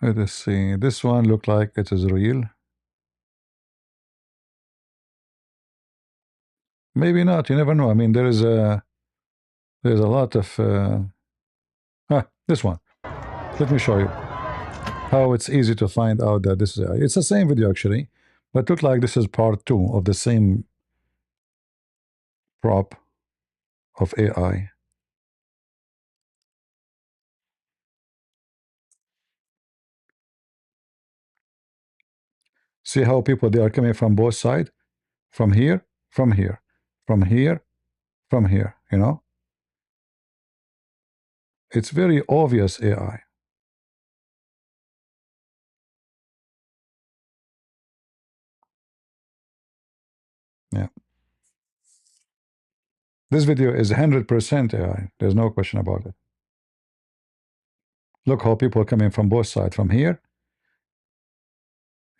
Let us see. This one look like it is real. Maybe not. You never know. I mean, there's a lot of this one. Let me show you how it's easy to find out that this is AI. It's the same video actually, but look like this is part 2 of the same prop of AI. See how people they are coming from both sides, from here, from here, from here, from here. You know, it's very obvious AI. Yeah, this video is 100% AI. There's no question about it. Look how people are coming from both sides, from here,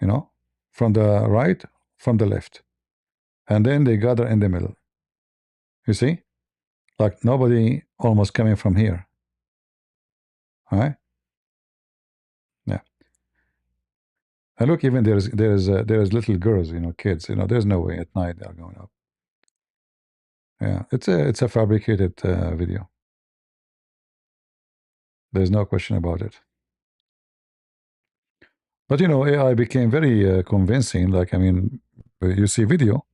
you know, from the right, from the left, and then they gather in the middle. You see, like nobody almost coming from here. All right? Yeah. And look, even there's little girls, you know, kids. You know, there's no way at night they're going up. Yeah, it's a fabricated video. There's no question about it. But you know, AI became very convincing. Like, I mean, you see video,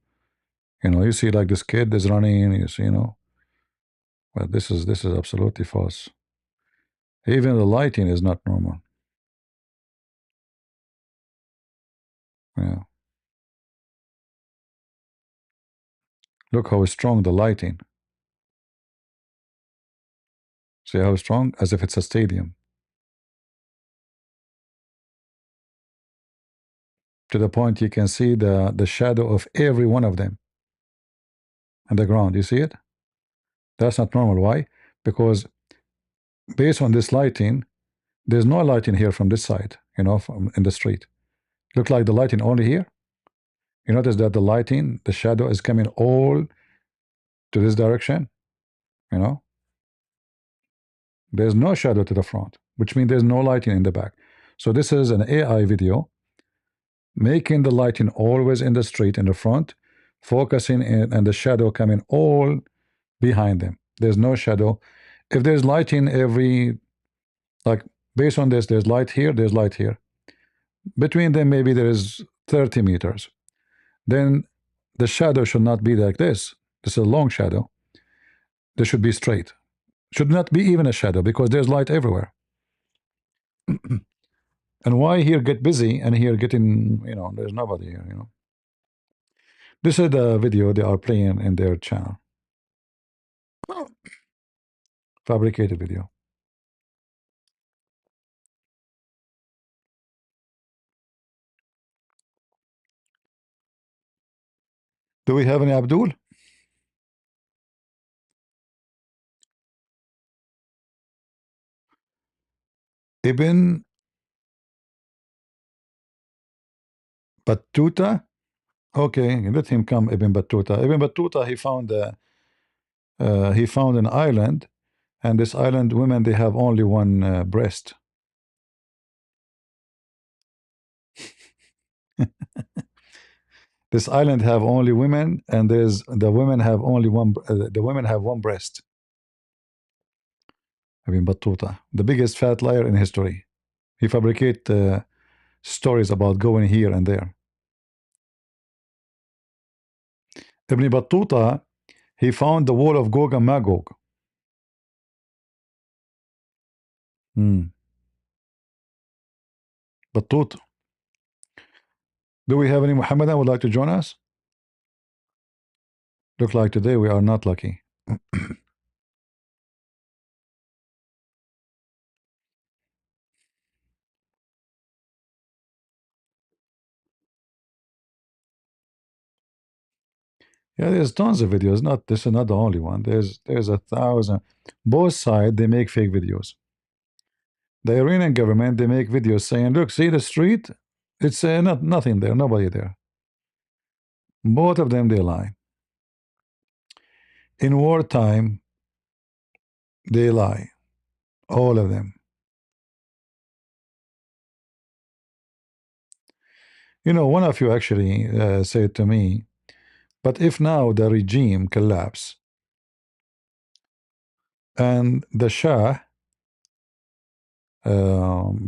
you know, you see like this kid is running, you see, you know, but this is absolutely false. Even the lighting is not normal. Yeah. Look how strong the lighting. See how strong? As if it's a stadium. To the point you can see the shadow of every one of them on the ground. You see it? That's not normal. Why? Because based on this lighting, there's no lighting here from this side, you know, from in the street. Look like the lighting only here. You notice that the lighting, the shadow is coming all to this direction, you know. There's no shadow to the front, which means there's no lighting in the back. So this is an AI video making the lighting always in the street in the front, focusing in, and the shadow coming all behind them. There's no shadow. If there's lighting every, like, based on this, there's light here, there's light here. Between them, maybe there is 30 meters. Then the shadow should not be like this. This is a long shadow. This should be straight. Should not be even a shadow because there's light everywhere. And why here get busy and here getting, you know, there's nobody here, you know. This is the video they are playing in their channel. Fabricated video. Do we have any Abdul? Ibn Battuta? Okay, let him come, Ibn Battuta. Ibn Battuta, he found an island, and this island women they have only one breast. This island have only women, and there's the women have only one. The women have one breast. Ibn Battuta, the biggest fat liar in history. He fabricate stories about going here and there. Ibn Battuta, he found the wall of Gog and Magog. Hmm. Battuta. Do we have any Muhammadan would like to join us? Look like today we are not lucky. Yeah, there's tons of videos. Not this is not the only one. There's a thousand. Both sides they make fake videos. The Iranian government they make videos saying, "Look, see the street? It's not nothing there, nobody there." Both of them they lie. In wartime they lie, all of them. You know, one of you actually said to me, "But if now the regime collapse and the Shah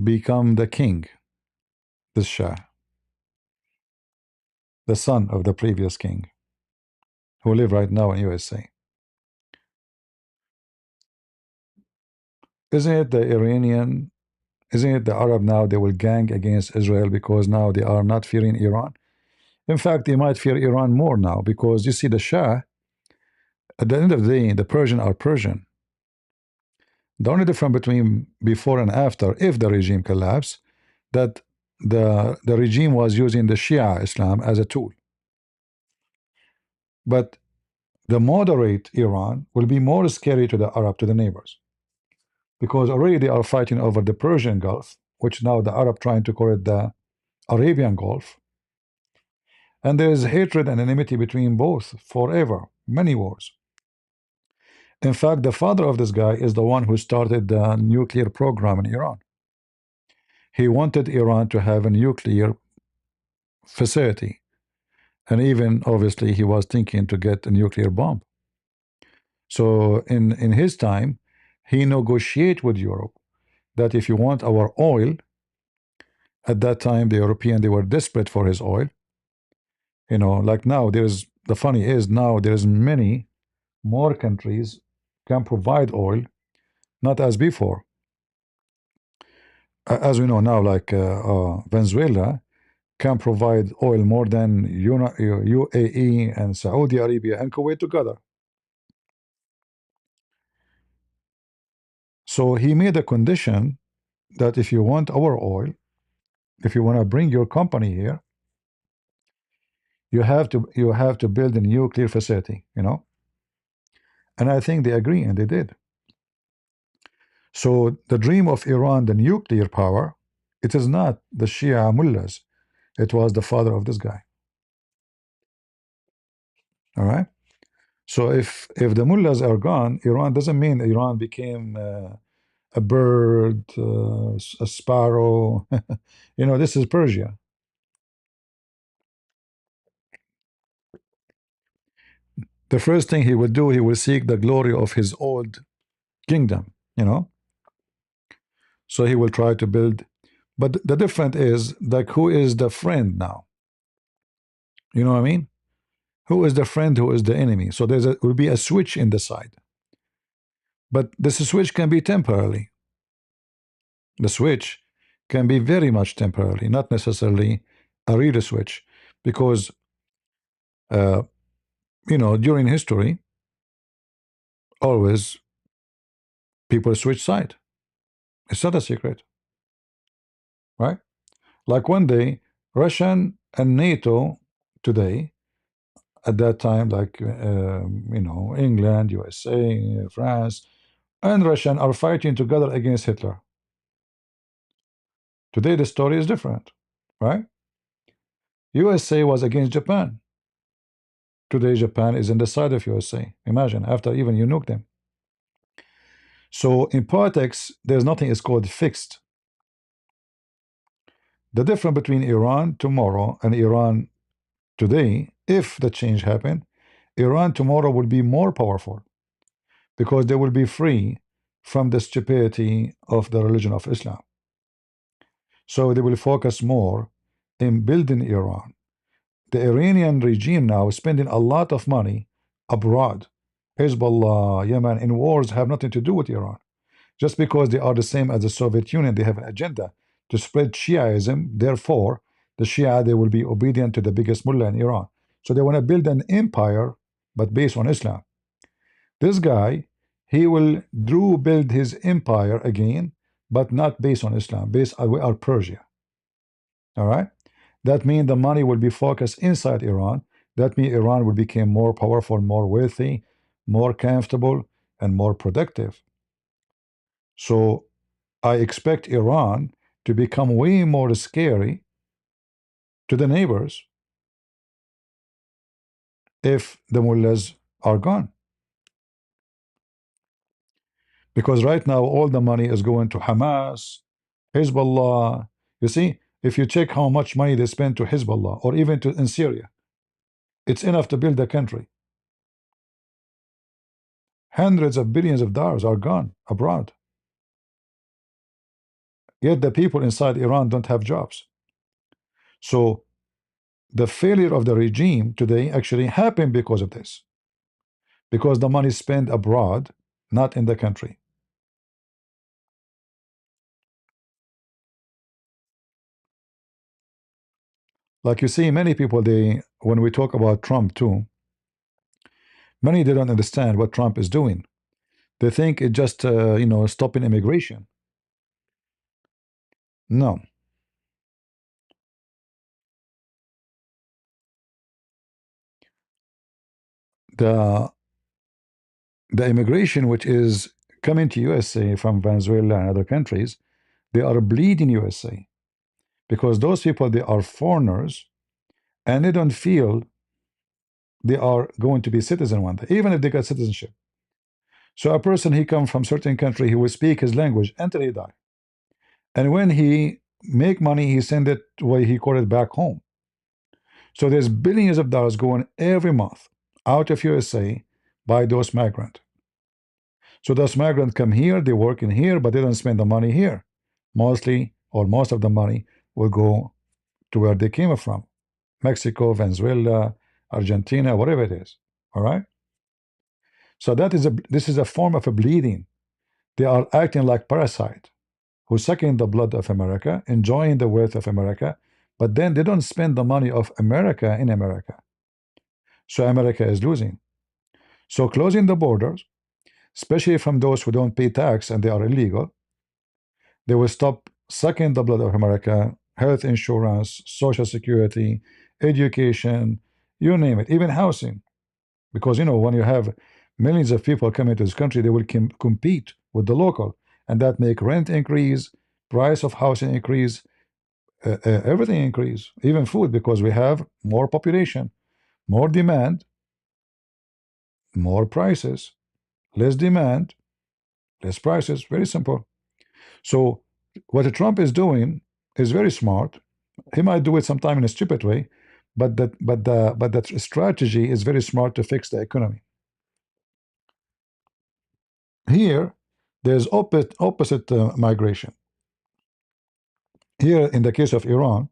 become the king, this Shah, the son of the previous king, who live right now in USA, isn't it the Iranian? Isn't it the Arab now? They will gang against Israel because now they are not fearing Iran. In fact, they might fear Iran more now because you see the Shah. At the end of the day, the Persian are Persian. The only difference between before and after, if the regime collapsed, that the regime was using the Shia Islam as a tool. But the moderate Iran will be more scary to the Arab, to the neighbors, because already they are fighting over the Persian Gulf, which now the Arab trying to call it the Arabian Gulf, and there is hatred and enmity between both forever, many wars. In fact, the father of this guy is the one who started the nuclear program in Iran. He wanted Iran to have a nuclear facility, and even obviously he was thinking to get a nuclear bomb. So in his time, he negotiated with Europe that if you want our oil, at that time the European they were desperate for his oil. You know, like now there's the funny is now there's many more countries can provide oil, not as before. As we know now, like Venezuela can provide oil more than UAE and Saudi Arabia and Kuwait together. So he made a condition that if you want our oil, if you want to bring your company here, you have to build a nuclear facility, you know. And I think they agree, and they did. So the dream of Iran, the nuclear power, it is not the Shia mullahs. It was the father of this guy. All right. So if the mullahs are gone, Iran doesn't mean Iran became a bird, a sparrow. You know, this is Persia. The first thing he will do, he will seek the glory of his old kingdom. You know, so he will try to build. But the difference is like who is the friend now? You know what I mean? Who is the friend? Who is the enemy? So will be a switch in the side. But this switch can be temporarily. The switch can be very much temporarily, not necessarily a real switch, because uh, you know during history, always people switch side. It's not a secret, right? Like one day, Russian and NATO today, at that time, like you know, England, USA, France, and Russian are fighting together against Hitler. Today, the story is different, right? USA was against Japan. Today, Japan is in the side of USA. Imagine, after even you nuke them. So in politics, there's nothing is called fixed. The difference between Iran tomorrow and Iran today, if the change happen, Iran tomorrow will be more powerful because they will be free from the stupidity of the religion of Islam. So they will focus more in building Iran. The Iranian regime now is spending a lot of money abroad. Hezbollah, Yemen, in wars have nothing to do with Iran. Just because they are the same as the Soviet Union, they have an agenda to spread Shiaism. Therefore, the Shia, they will be obedient to the biggest mullah in Iran. So they want to build an empire, but based on Islam. This guy, he will build his empire again, but not based on Islam, based on Persia. All right. That means the money will be focused inside Iran. That means Iran will become more powerful, more wealthy, more comfortable, and more productive. So I expect Iran to become way more scary to the neighbors if the mullahs are gone. Because right now all the money is going to Hamas, Hezbollah. You see, if you check how much money they spend to Hezbollah or even to in Syria, it's enough to build a country. Hundreds of billions of dollars are gone abroad. Yet the people inside Iran don't have jobs. So the failure of the regime today actually happened because of this. Because the money is spent abroad, not in the country. Like you see, many people, when we talk about Trump too, many they don't understand what Trump is doing. They think it just stopping immigration. No, the immigration which is coming to USA from Venezuela and other countries, they are bleeding USA because those people, they are foreigners and they don't feel they are going to be citizen one day, even if they got citizenship. So a person, he come from certain country, he will speak his language until he die, and when he make money, he send it where he call it back home. So there's billions of dollars going every month out of USA by those migrants. So those migrants come here, they work in here, but they don't spend the money here. Mostly, or most of the money will go to where they came from. Mexico, Venezuela, Argentina, whatever it is. All right? So this is a form of a bleeding. They are acting like parasite who sucking the blood of America, enjoying the wealth of America, but then they don't spend the money of America in America. So America is losing. So closing the borders, especially from those who don't pay tax and they are illegal, they will stop sucking the blood of America, health insurance, social security, education, you name it, even housing. Because, when you have millions of people coming to this country, they will compete with the local, and that make rent increase, price of housing increase, everything increase, even food, because we have more population, more demand, more prices, less demand, less prices. Very simple. So what Trump is doing is very smart. He might do it sometime in a stupid way, but that strategy is very smart to fix the economy. Here, there's opposite migration. Here, in the case of Iran,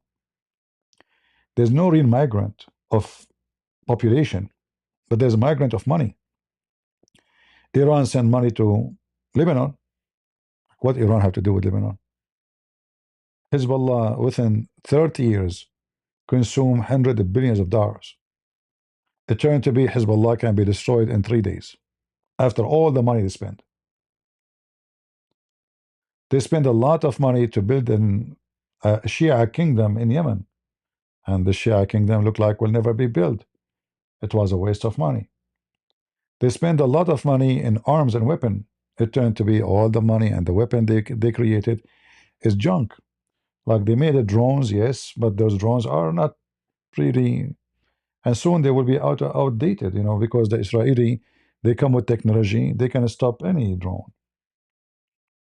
there's no real migrant of population, but there's a migrant of money. Iran send money to Lebanon. What Iran have to do with Lebanon? Hezbollah, within 30 years, consume hundreds of billions of dollars. It turned to be Hezbollah can be destroyed in 3 days after all the money they spend. They spend a lot of money to build a Shia kingdom in Yemen, and the Shia kingdom looked like will never be built. It was a waste of money. They spend a lot of money in arms and weapon. It turned to be all the money and the weapon they created is junk. Like they made drones, yes, but those drones are not really, and soon they will be outdated, because the Israeli, they come with technology, they can stop any drone.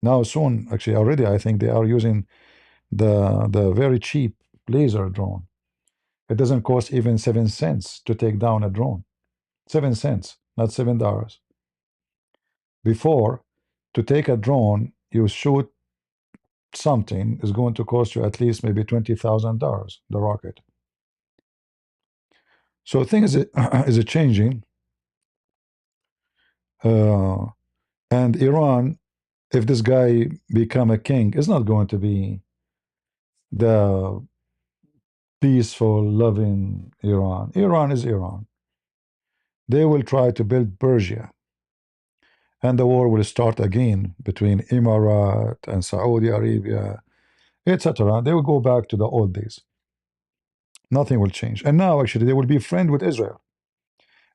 Now soon, actually already, I think they are using the very cheap laser drone. It doesn't cost even 7 cents to take down a drone. 7 cents, not $7. Before, to take a drone, you shoot something is going to cost you at least maybe $20,000, the rocket. So things is changing, uh, and Iran, if this guy become a king, is not going to be the peaceful, loving Iran. Iran is Iran. They will try to build Persia, and the war will start again between Emirat and Saudi Arabia, etc. They will go back to the old days. Nothing will change. And now, actually, they will be friend with Israel,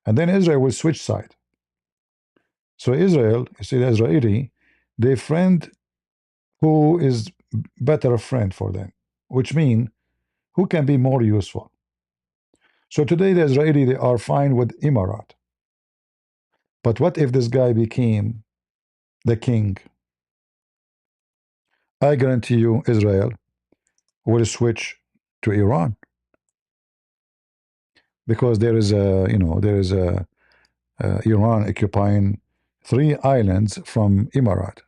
and then Israel will switch side. So Israel, you see, the Israeli, they friend who is better friend for them, which mean who can be more useful. So today, the Israeli, they are fine with Emirat. But what if this guy became the king? I guarantee you, Israel will switch to Iran because there is a, there is a Iran occupying 3 islands from Emirat.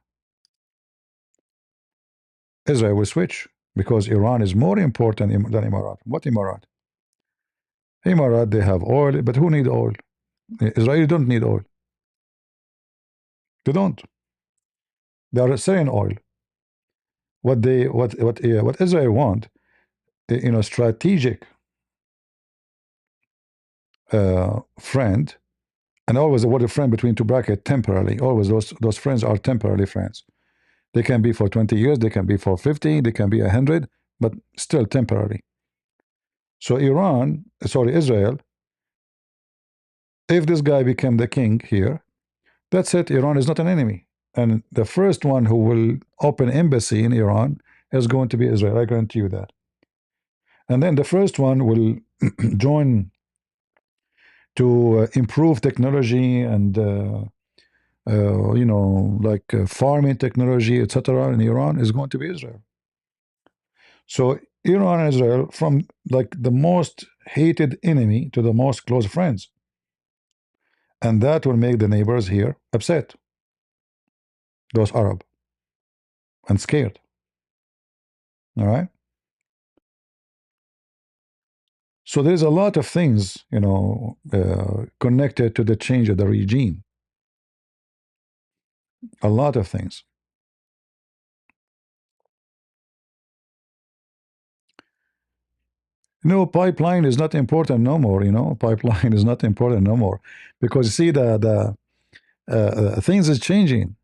Israel will switch because Iran is more important than Emirat. What Emirat? Emirat, they have oil, but who need oil? Israel don't need oil. They don't. They are selling oil. What Israel want, strategic friend, and always the word of friend between two brackets, temporarily. Always those friends are temporarily friends. They can be for 20 years, they can be for 50, they can be 100, but still temporary. So Israel, if this guy became the king here, that's it. Iran is not an enemy. And the first one who will open embassy in Iran is going to be Israel. I guarantee you that. And then the first one will join to improve technology and like farming technology, etc. in Iran is going to be Israel. So Iran and Israel, from like the most hated enemy to the most close friends, and that will make the neighbors here upset, those Arab, and scared. All right. So there's a lot of things, connected to the change of the regime. A lot of things. No, pipeline is not important no more. Pipeline is not important no more because you see the things is changing.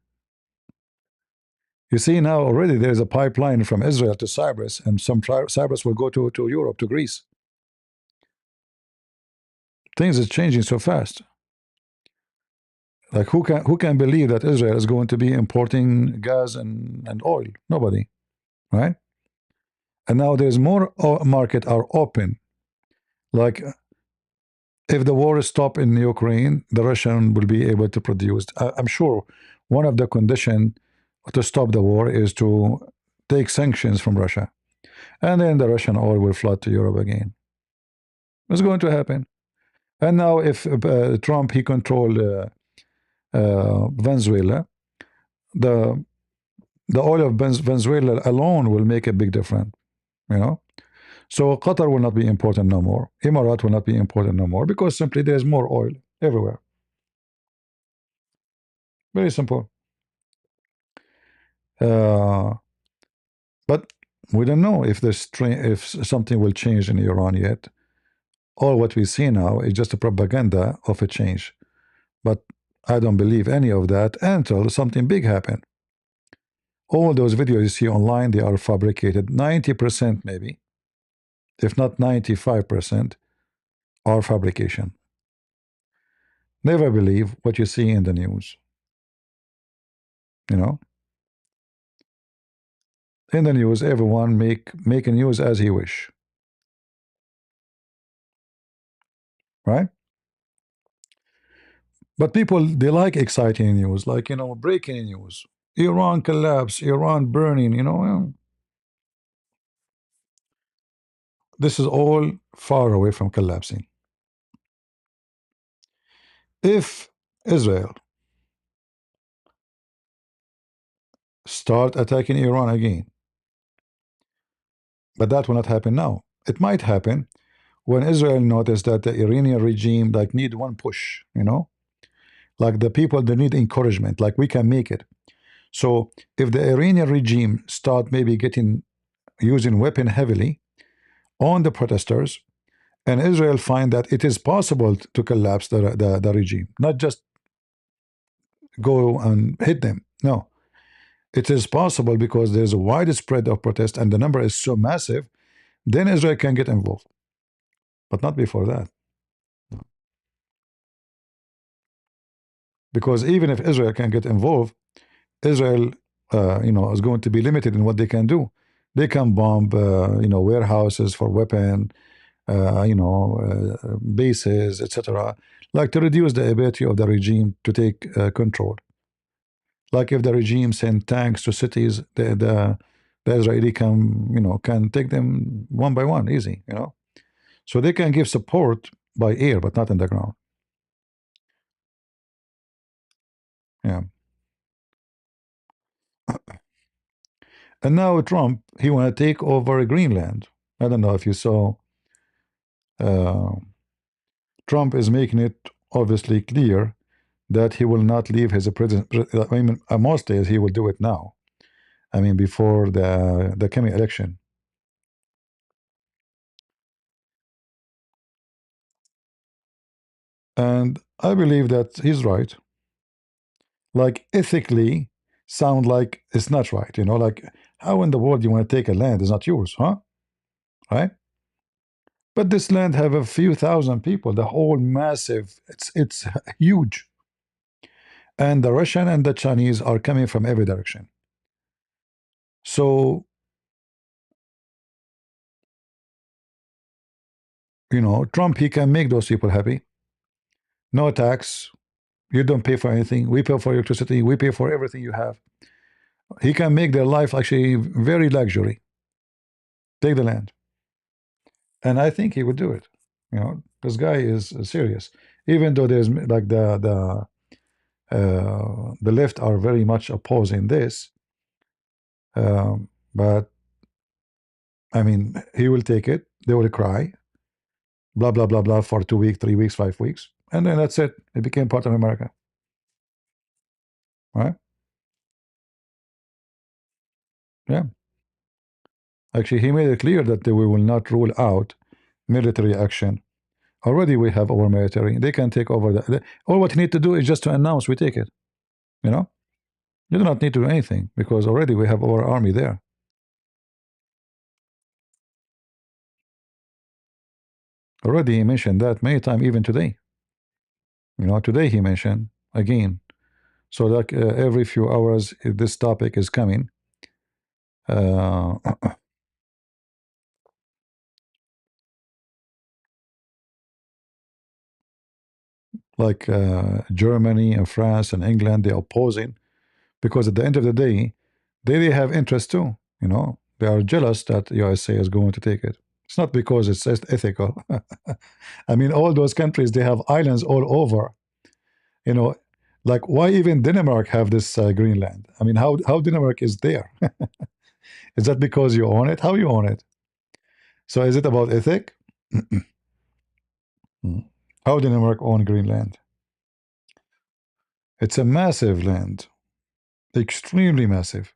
You see now already there is a pipeline from Israel to Cyprus, and some Cyprus will go to Europe, to Greece. Things is changing so fast. Like who can believe that Israel is going to be importing gas and oil? Nobody, right? And now there's more market are open. Like if the war is stopped in Ukraine, the Russian will be able to produce. I'm sure one of the condition to stop the war is to take sanctions from Russia, and then the Russian oil will flood to Europe again. It's going to happen. And now, if Trump he controlled Venezuela, the the oil of Venezuela alone will make a big difference. You know, so Qatar will not be important no more. Emirat will not be important no more because simply there's more oil everywhere. Very simple. Uh, but we don't know if something will change in Iran yet. All what we see now is just a propaganda of a change. But I don't believe any of that until something big happen. All those videos you see online, they are fabricated. 90% maybe, if not 95%, are fabrication. Never believe what you see in the news. You know, in the news, everyone make a news as he wish, right? But people they like exciting news, like breaking news, Iran collapse, Iran burning. This is all far away from collapsing. If Israel start attacking Iran again, but that will not happen now. It might happen when Israel noticed that the Iranian regime like need one push, like the people they need encouragement, like we can make it. So if the Iranian regime start maybe getting using weapon heavily, on the protesters, and Israel find that it is possible to collapse the regime, not just go and hit them. No, it is possible because there's a widespread of protest and the number is so massive, then Israel can get involved, but not before that. Because even if Israel can get involved, Israel, is going to be limited in what they can do. They can bomb, warehouses for weapon, bases, etc., like to reduce the ability of the regime to take control. Like if the regime send tanks to cities, the Israeli can take them one by one, easy, So they can give support by air, but not in the ground. Yeah. And now Trump, he want to take over Greenland. I don't know if you saw. Uh, Trump is making it obviously clear that he will not leave his president. I mean, most days he will do it now. I mean, before the coming election. And I believe that he's right. Like ethically, sound like it's not right. Like how in the world you want to take a land is not yours, huh? Right? But this land have a few thousand people. The whole massive. It's huge. And the Russian and the Chinese are coming from every direction. So Trump, he can make those people happy. No tax. You don't pay for anything. We pay for electricity. We pay for everything you have. He can make their life actually very luxury. Take the land. And I think he would do it. This guy is serious. Even though there's like the left are very much opposing this, but I mean, he will take it. They will cry, blah blah blah blah for 2 weeks, 3 weeks, 5 weeks, and then that's it. It became part of America, right? Yeah. Actually, he made it clear that we will not rule out military action. Already we have our military. They can take over all what you need to do is just to announce we take it. You know? You do not need to do anything because already we have our army there. Already he mentioned that many times, even today. Today he mentioned again. So like every few hours, this topic is coming. Uh, like Germany and France and England, they're opposing because at the end of the day, they have interest too. They are jealous that USA is going to take it. It's not because it's ethical. I mean, all those countries, they have islands all over. You know, like why even Denmark have this Greenland? I mean, how Denmark is there? Is that because you own it? How you own it? So is it about ethic? How Denmark own Greenland? It's a massive land, extremely massive.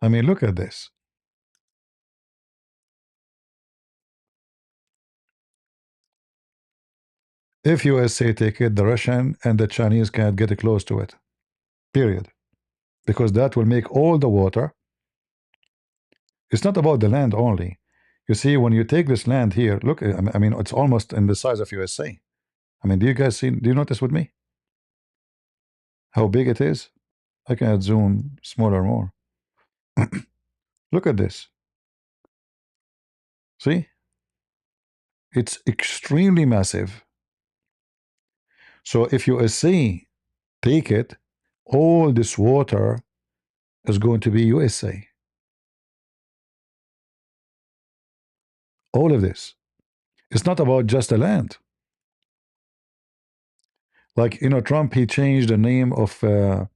I mean, look at this. If USA take it, the Russian and the Chinese can't get close to it. Period. Because that will make all the water. It's not about the land only. You see, when you take this land here, look, I mean, it's almost in the size of USA. I mean, do you guys see, do you notice with me how big it is? I can zoom smaller more. Look at this. See? It's extremely massive. So if USA take it, all this water is going to be USA. All of this. It's not about just the land. Like, Trump, he changed the name of uh,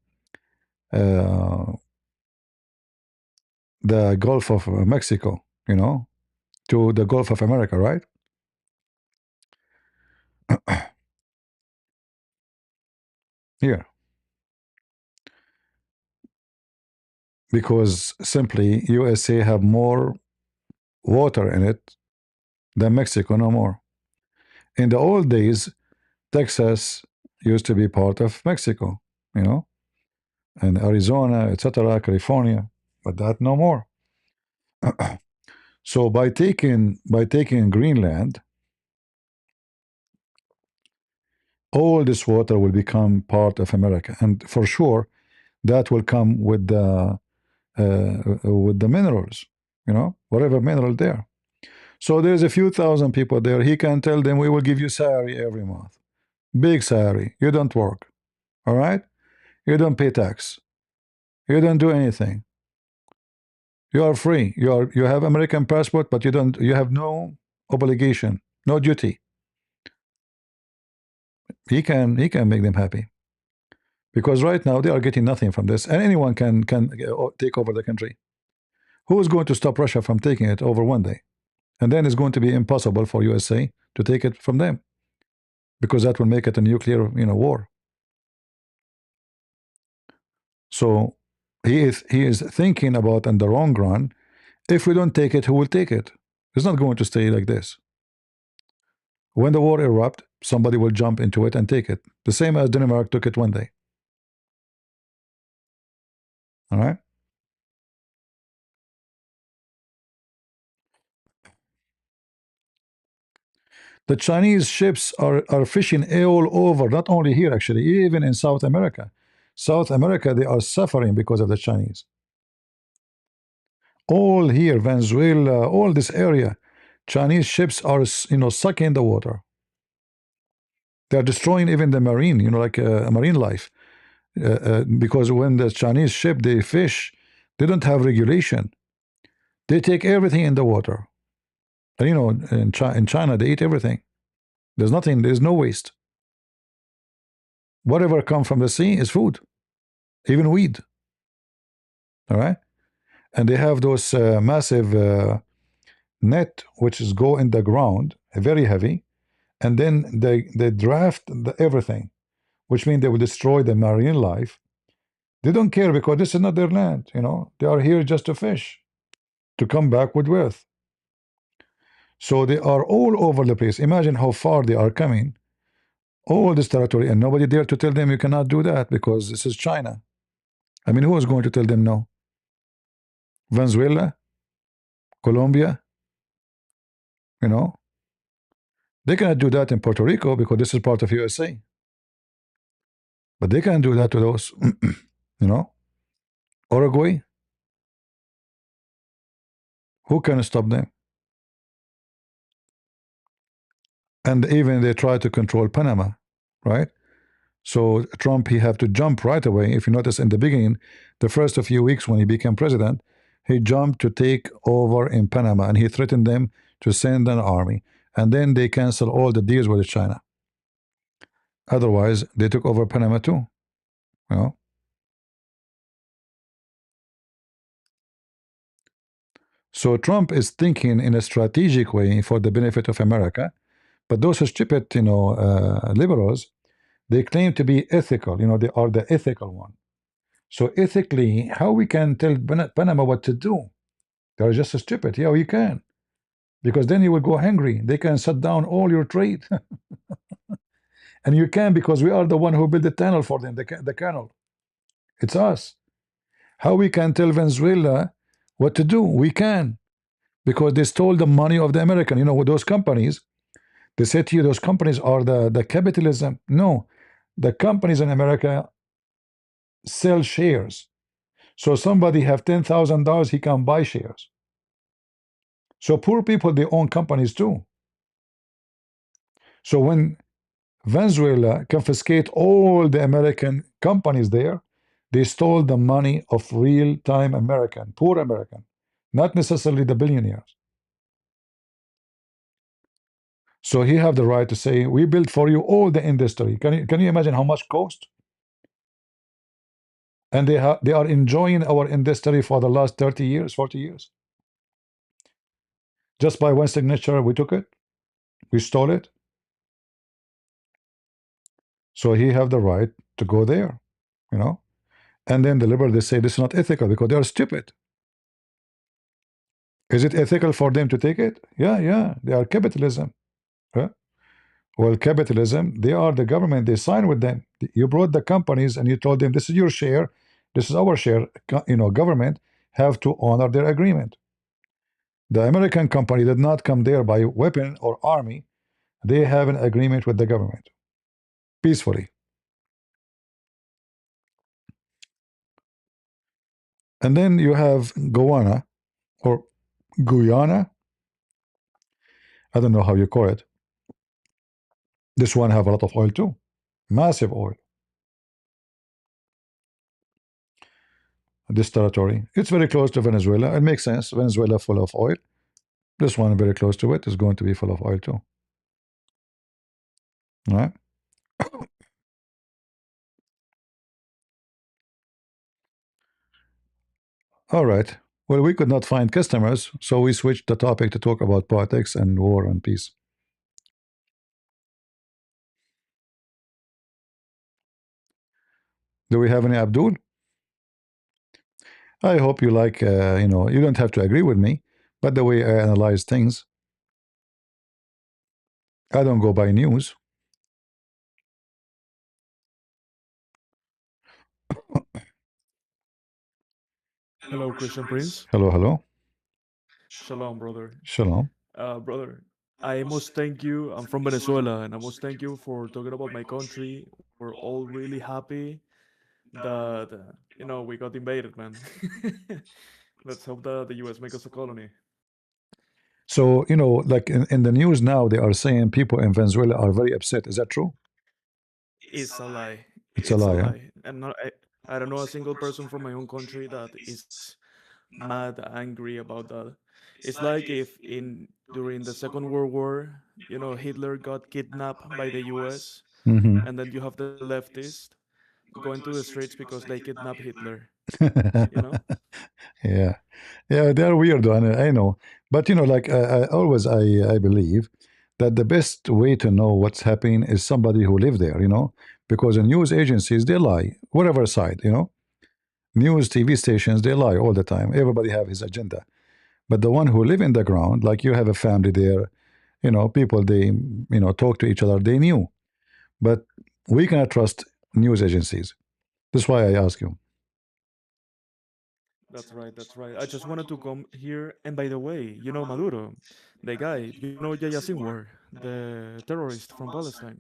the Gulf of Mexico, to the Gulf of America, right? Here. Because simply USA have more water in it than Mexico, no more. In the old days, Texas used to be part of Mexico, you know, and Arizona, etc., California, but that no more. So by taking Greenland, all this water will become part of America, and for sure, that will come with the minerals, whatever mineral there. So there's a few thousand people there. He can tell them, we will give you salary every month, big salary. You don't work, all right? You don't pay tax. You don't do anything. You are free. You have American passport, but you have no obligation, no duty. He can make them happy because right now they are getting nothing from this, and anyone can take over the country. Who is going to stop Russia from taking it over one day? And then it's going to be impossible for USA to take it from them because that will make it a nuclear, war. So he is thinking about in the long run. If we don't take it, who will take it? It's not going to stay like this. When the war erupts, somebody will jump into it and take it. The same as Denmark took it one day. All right. The Chinese ships are fishing all over, not only here, actually, even in South America. South America, they are suffering because of the Chinese. All here, Venezuela, all this area, Chinese ships are, sucking the water. They're destroying even the marine, like marine life. Because when the Chinese ship, they fish, they don't have regulation. They take everything in the water. And, in China, they eat everything. There's nothing, there's no waste. Whatever comes from the sea is food, even weed. All right. And they have those massive net, which is go in the ground, very heavy, and then they draft everything, which means they will destroy the marine life. They don't care because this is not their land. They are here just to fish, to come back with wealth. So they are all over the place. Imagine how far they are coming, all this territory, and nobody dare to tell them you cannot do that because this is China. I mean, who is going to tell them no? Venezuela, Colombia, you know, they cannot do that in Puerto Rico because this is part of USA. But they can do that to those, Uruguay. Who can stop them? And even they try to control Panama, right? So Trump, he have to jump right away. If you notice in the beginning, the first few weeks when he became president, he jumped to take over in Panama and he threatened them to send an army. And then they cancel all the deals with China. Otherwise, they took over Panama too. You know? So Trump is thinking in a strategic way for the benefit of America. But those stupid, liberals, they claim to be ethical. They are the ethical one. So ethically, how we can tell Panama what to do? They're just stupid. Yeah, you can. Because then you will go hungry. They can shut down all your trade. And you can because we are the one who built the tunnel for them, the canal. It's us. How we can tell Venezuela what to do? We can. Because they stole the money of the American. With those companies, they said to you those companies are the capitalism. No. The companies in America sell shares. So somebody have $10,000, he can buy shares. So poor people, they own companies too. So when Venezuela confiscate all the American companies there, they stole the money of real-time American, poor American, not necessarily the billionaires. So he have the right to say, we built for you all the industry. Can you imagine how much cost? And they are enjoying our industry for the last 30 years, 40 years. Just by one signature, we took it, we stole it. So he have the right to go there, And then the liberals, they say this is not ethical because they are stupid. Is it ethical for them to take it? Yeah, yeah. They are capitalism. Huh? Well, capitalism, they are the government. They sign with them. You brought the companies and you told them, this is your share, this is our share. Government have to honor their agreement. The American company did not come there by weapon or army. They have an agreement with the government peacefully. And then you have Guyana or Guyana. I don't know how you call it. This one have a lot of oil too, massive oil. This territory, it's very close to Venezuela. It makes sense. Venezuela full of oil. This one very close to it is going to be full of oil too. All right. All right. Well, we could not find customers, so we switched the topic to talk about politics and war and peace. Do we have any Abdul? I hope you like, you don't have to agree with me, but the way I analyze things, I don't go by news. Hello, Christian Prince. Hello, hello. Shalom, brother. Shalom. Brother, I must thank you. I'm from Venezuela, and I must thank you for talking about my country. We're all really happy that we got invaded, man. Let's hope that the U.S. make us a colony. So, like in the news now, they are saying people in Venezuela are very upset. Is that true? It's a lie. It's a It's a lie, huh? lie. And not, I don't know a single person from my own country that is mad, angry about that. It's like if in during the Second World War, Hitler got kidnapped by the US, Hmm. and then you have the leftists going to the streets because they kidnapped Hitler, you know? Yeah, yeah, they are weird. I know, but like I believe that the best way to know what's happening is somebody who live there. Because the news agencies they lie, whatever side. News TV stations they lie all the time. Everybody have his agenda, but the one who live in the ground, like you have a family there, people they talk to each other. They knew, but we cannot trust news agencies. That's why I ask you. That's right, that's right. I just wanted to come here, and by the way, Maduro, the guy, Yahya Sinwar, the terrorist from Palestine.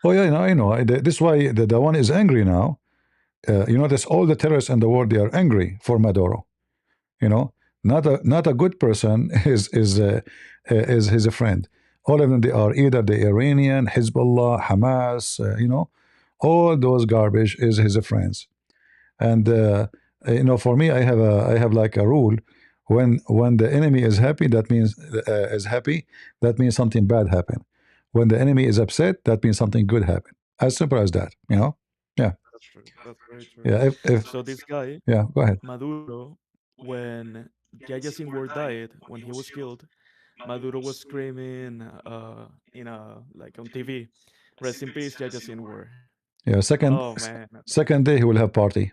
Oh yeah, I know. This is why the one is angry now. You notice all the terrorists in the world they are angry for Maduro. You know, not a good person is his friend. All of them they are either the Iranian, Hezbollah, Hamas. All those garbage is his friends. And for me, I have like a rule. When the enemy is happy, that means is happy. That means something bad happened. When the enemy is upset, that means something good happened. As simple as that. Yeah, That's true. That's very true. yeah. If So this guy, yeah, go ahead. Maduro, when Yahya Sinwar died, when he was killed, Maduro was screaming in a like on TV, "Rest in peace, Yahya Sinwar." Yeah, Oh man, second day he will have party.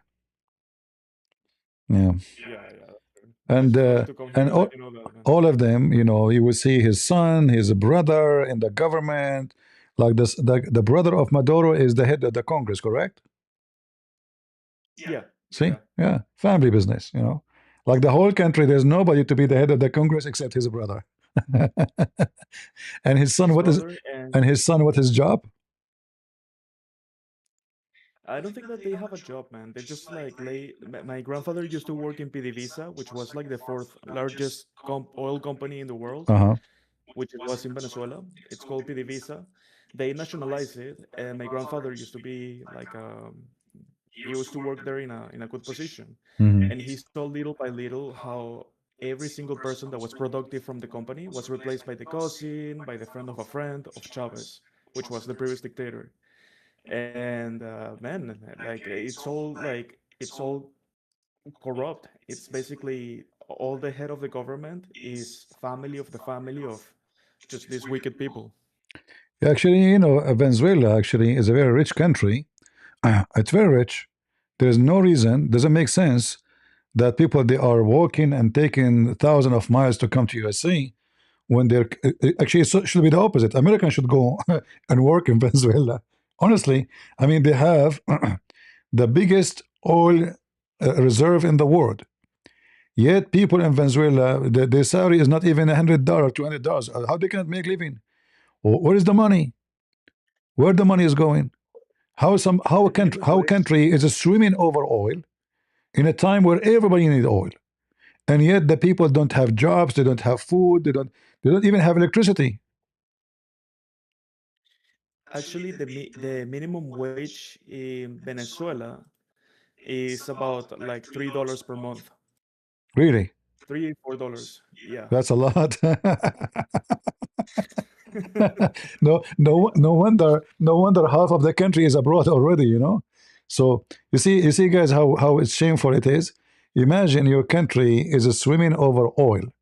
Yeah, yeah. That's true. I and just wanted to come here and and let all, you know that, man. all of them, you will see his son, his brother in the government. Like this, the brother of Maduro is the head of the Congress, correct? Yeah, See, yeah. yeah, family business. Like the whole country, there's nobody to be the head of the Congress except his brother. And his son, His what is? brother and And his son, what his job? I don't think that they have a job, man. They just like lay. My grandfather used to work in PDVSA, which was like the fourth largest oil company in the world, Uh huh. which it was in Venezuela. It's called PDVSA. They nationalized it, and my grandfather used to be like he used to work there in a good position, Hmm. and he saw little by little how every single person that was productive from the company was replaced by the cousin, by the friend of a friend of Chavez, which was the previous dictator. And man, like it's all corrupt. It's basically all the head of the government is family of the family of just these wicked people. Actually, Venezuela actually is a very rich country. It's very rich. There's no reason, doesn't make sense that people they are walking and taking thousands of miles to come to USA when they're actually it should be the opposite. Americans should go and work in Venezuela. Honestly, I mean they have the biggest oil reserve in the world. Yet people in Venezuela, their salary is not even $100, $200. How they can make living? Where is the money? Where the money is going? The minimum How a wage. country is swimming over oil in a time where everybody needs oil, and yet the people don't have jobs, they don't have food, they don't even have electricity. Actually, the minimum wage in Venezuela is about like $3 per month. Really, $3, $4. Yeah. that's a lot. No wonder half of the country is abroad already. So you see, guys, how it's shameful it is. Imagine your country is swimming over oil.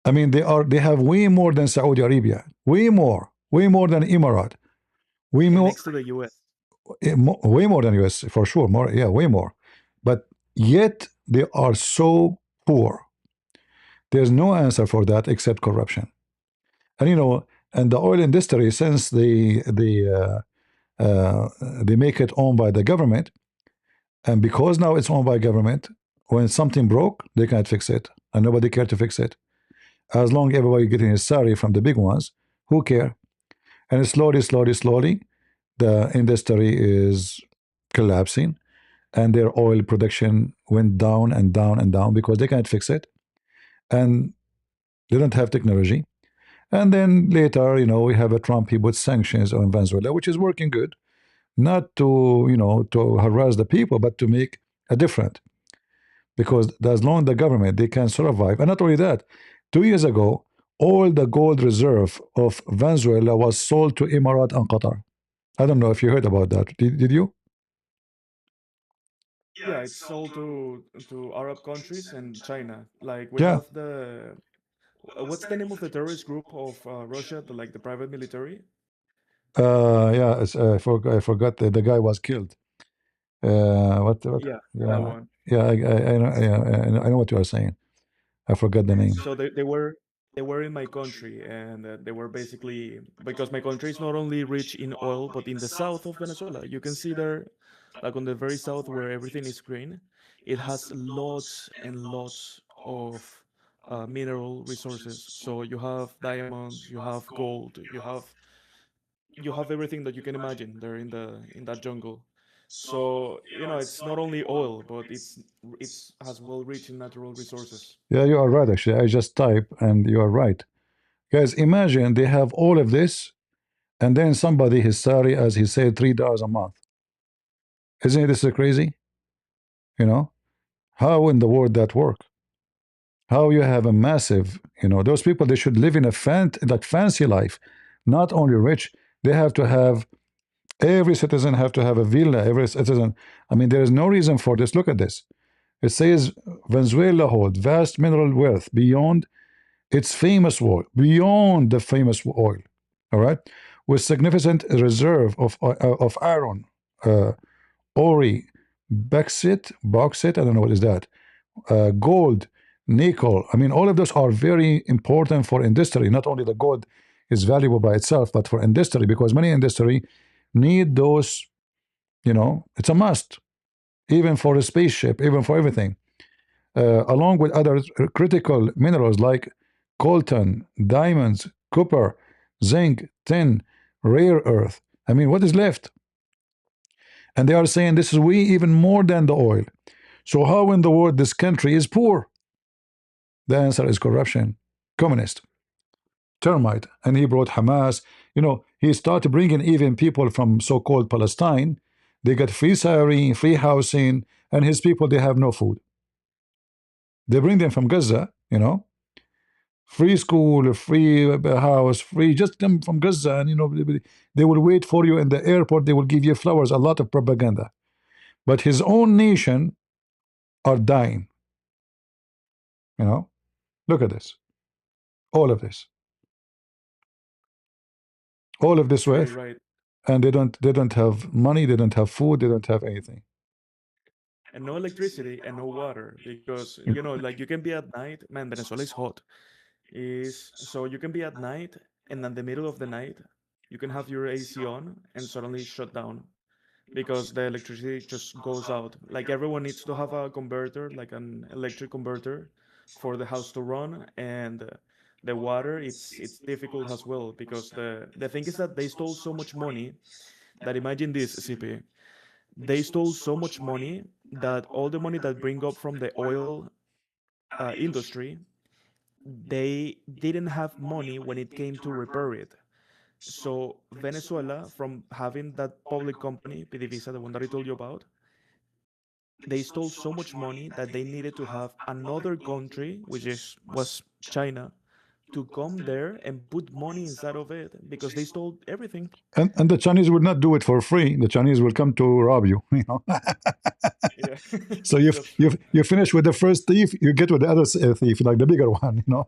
I mean, they have way more than Saudi Arabia, way more than Emirat, way And more, next to the US. way more than US for sure. More, yeah, way more. But yet they are so poor. There's no answer for that except corruption. And and the oil industry, since they make it owned by the government, and because now it's owned by government, when something broke, they can't fix it, and nobody care to fix it. As long as everybody getting his salary from the big ones, who care? And slowly, the industry is collapsing, and their oil production went down and down and down because they can't fix it, and they don't have technology. And then later, we have a Trump, he put sanctions on Venezuela, which is working good, not to, to harass the people, but to make a difference. Because as long as the government, they can survive. And not only that, 2 years ago, all the gold reserve of Venezuela was sold to Emirat and Qatar. I don't know if you heard about that. Did you? Yeah, it's sold to Arab countries and China. Like we Yeah. have what's the name of the terrorist group of Russia, like the private military? Yeah, I forgot the guy was killed. What? Yeah, that Yeah, one. yeah, I know, yeah, I know what you are saying. I forgot the name. So they were in my country, and they were basically, because my country is not only rich in oil, but in the south of Venezuela, you can see there, like on the very south where everything is green, it has lots and lots of mineral resources. So you have diamonds, you have gold, you have everything that you can imagine there in that jungle. So it's not only oil, but it's as well rich in natural resources. Yeah, you are right. Actually, I just type, and you are right, guys. Imagine they have all of this, and then somebody his salary, as he said, $3 a month. Isn't this crazy? You know how in the world that work? How you have a massive, those people they should live in a that fancy life, not only rich. They have to have every citizen have to have a villa. Every citizen. I mean, there is no reason for this. Look at this. It says Venezuela hold vast mineral wealth beyond its famous oil, beyond the famous oil. All right, with significant reserve of iron, uh, ore, bauxite. I don't know what is that. Gold, nickel. I mean, all of those are very important for industry. Not only the gold is valuable by itself, but for industry because many industry need those. It's a must, even for a spaceship, even for everything. Along with other critical minerals like coltan, diamonds, copper, zinc, tin, rare earth. I mean, what is left? And they are saying this is way even more than the oil. So how in the world this country is poor? The answer is corruption, communist, termite, and he brought Hamas. He started bringing even people from so-called Palestine. They get free salary, free housing, and his people they have no food. They bring them from Gaza, free school, free house, free. Just come from Gaza, and they will wait for you in the airport. They will give you flowers. A lot of propaganda, but his own nation are dying. You know, look at this. All of this, all of this Right, wealth, right. and they don't have money. They don't have food. They don't have anything. and no electricity and no water because like you can be at night. Man, Venezuela is hot. Is so you can be at night and in the middle of the night you can have your AC on and suddenly shut down because the electricity just goes out. Like everyone needs to have a converter, like an electric converter, for the house to run, and the water it's difficult as well because the thing is that they stole so much money that imagine this, CP. They stole so much money that all the money that bring up from the oil industry, they didn't have money when it came to repair it. So Venezuela, from having that public company, PDVSA, the one that I told you about, they stole so much money that they needed to have another country, which is was China, to come there and put money inside of it because they stole everything. And the Chinese will not do it for free. The Chinese will come to rob you. You know. Yeah, So you that's true. you finish with the first thief, you get with the other thief, like the bigger one. You know.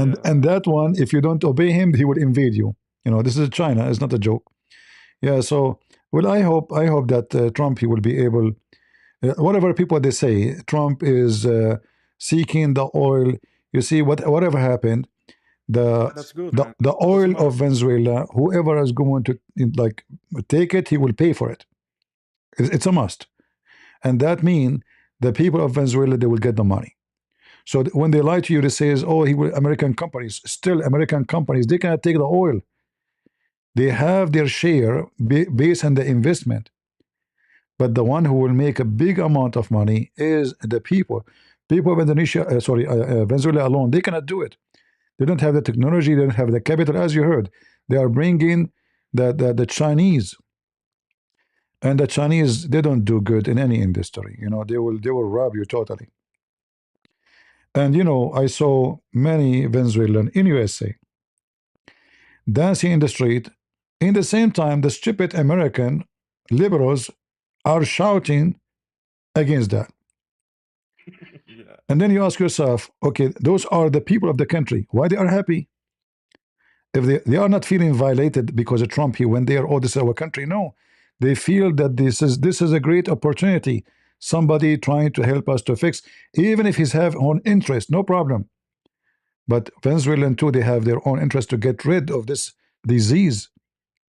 Yeah, And that one, if you don't obey him, he will invade you. You know, this is China. It's not a joke. Yeah. So well, I hope that Trump he will be able. Whatever people they say, Trump is seeking the oil. You see, whatever happened, the that's good, the man. the Doesn't oil of matter. Venezuela, whoever is going to like take it, he will pay for it. It's a must, and that means the people of Venezuela they will get the money. So when they lie to you, they say, "Oh, he will." American companies, still American companies, they cannot take the oil. They have their share based on the investment, but the one who will make a big amount of money is the people. People of Indonesia, Venezuela alone, they cannot do it. They don't have the technology. They don't have the capital. As you heard, they are bringing the Chinese, and the Chinese they don't do good in any industry. You know, they will rob you totally. And you know, I saw many Venezuelan in USA dancing in the street. In the same time, the stupid American liberals are shouting against that. Yeah, And then you ask yourself, okay, those are the people of the country. Why they are happy? If they are not feeling violated because of Trump he went there, oh, this is our country. No. They feel that this is a great opportunity. Somebody trying to help us to fix, even if he's have own interest, no problem. But Venezuelan too, they have their own interest to get rid of this disease,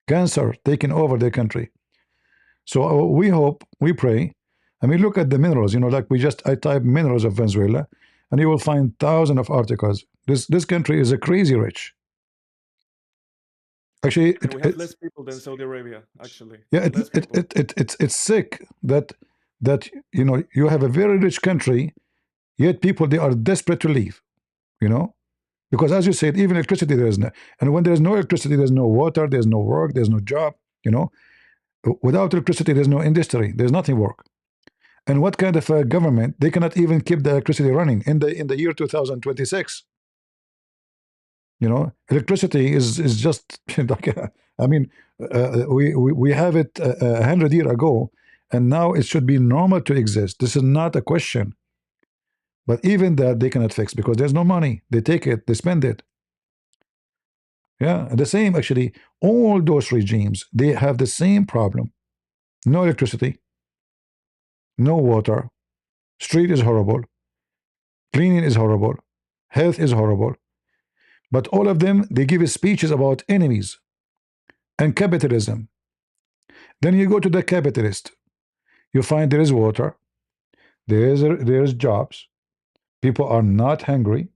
cancer taking over their country. So we hope, we pray. I mean, look at the minerals. You know, like I type minerals of Venezuela, and you will find thousands of articles. This country is a crazy rich. Actually, and we have less people than Saudi Arabia, actually. yeah, Less people. it's sick that you know you have a very rich country, yet people they are desperate to leave. You know, because as you said, even electricity there is no, and when there is no electricity, there's no water, there's no work, there's no job. You know, without electricity, there's no industry, there's nothing work. And what kind of a government they cannot even keep the electricity running in the year 2026? You know, electricity is just like I mean, we have it 100 years ago, and now it should be normal to exist. This is not a question. But even that they cannot fix because there's no money. They take it, they spend it. Yeah, and the same actually. All those regimes they have the same problem. No electricity, no water. Street is horrible. Cleaning is horrible. Health is horrible. But all of them they give speeches about enemies and capitalism. Then you go to the capitalist. You find there is water, there is jobs. People are not hungry.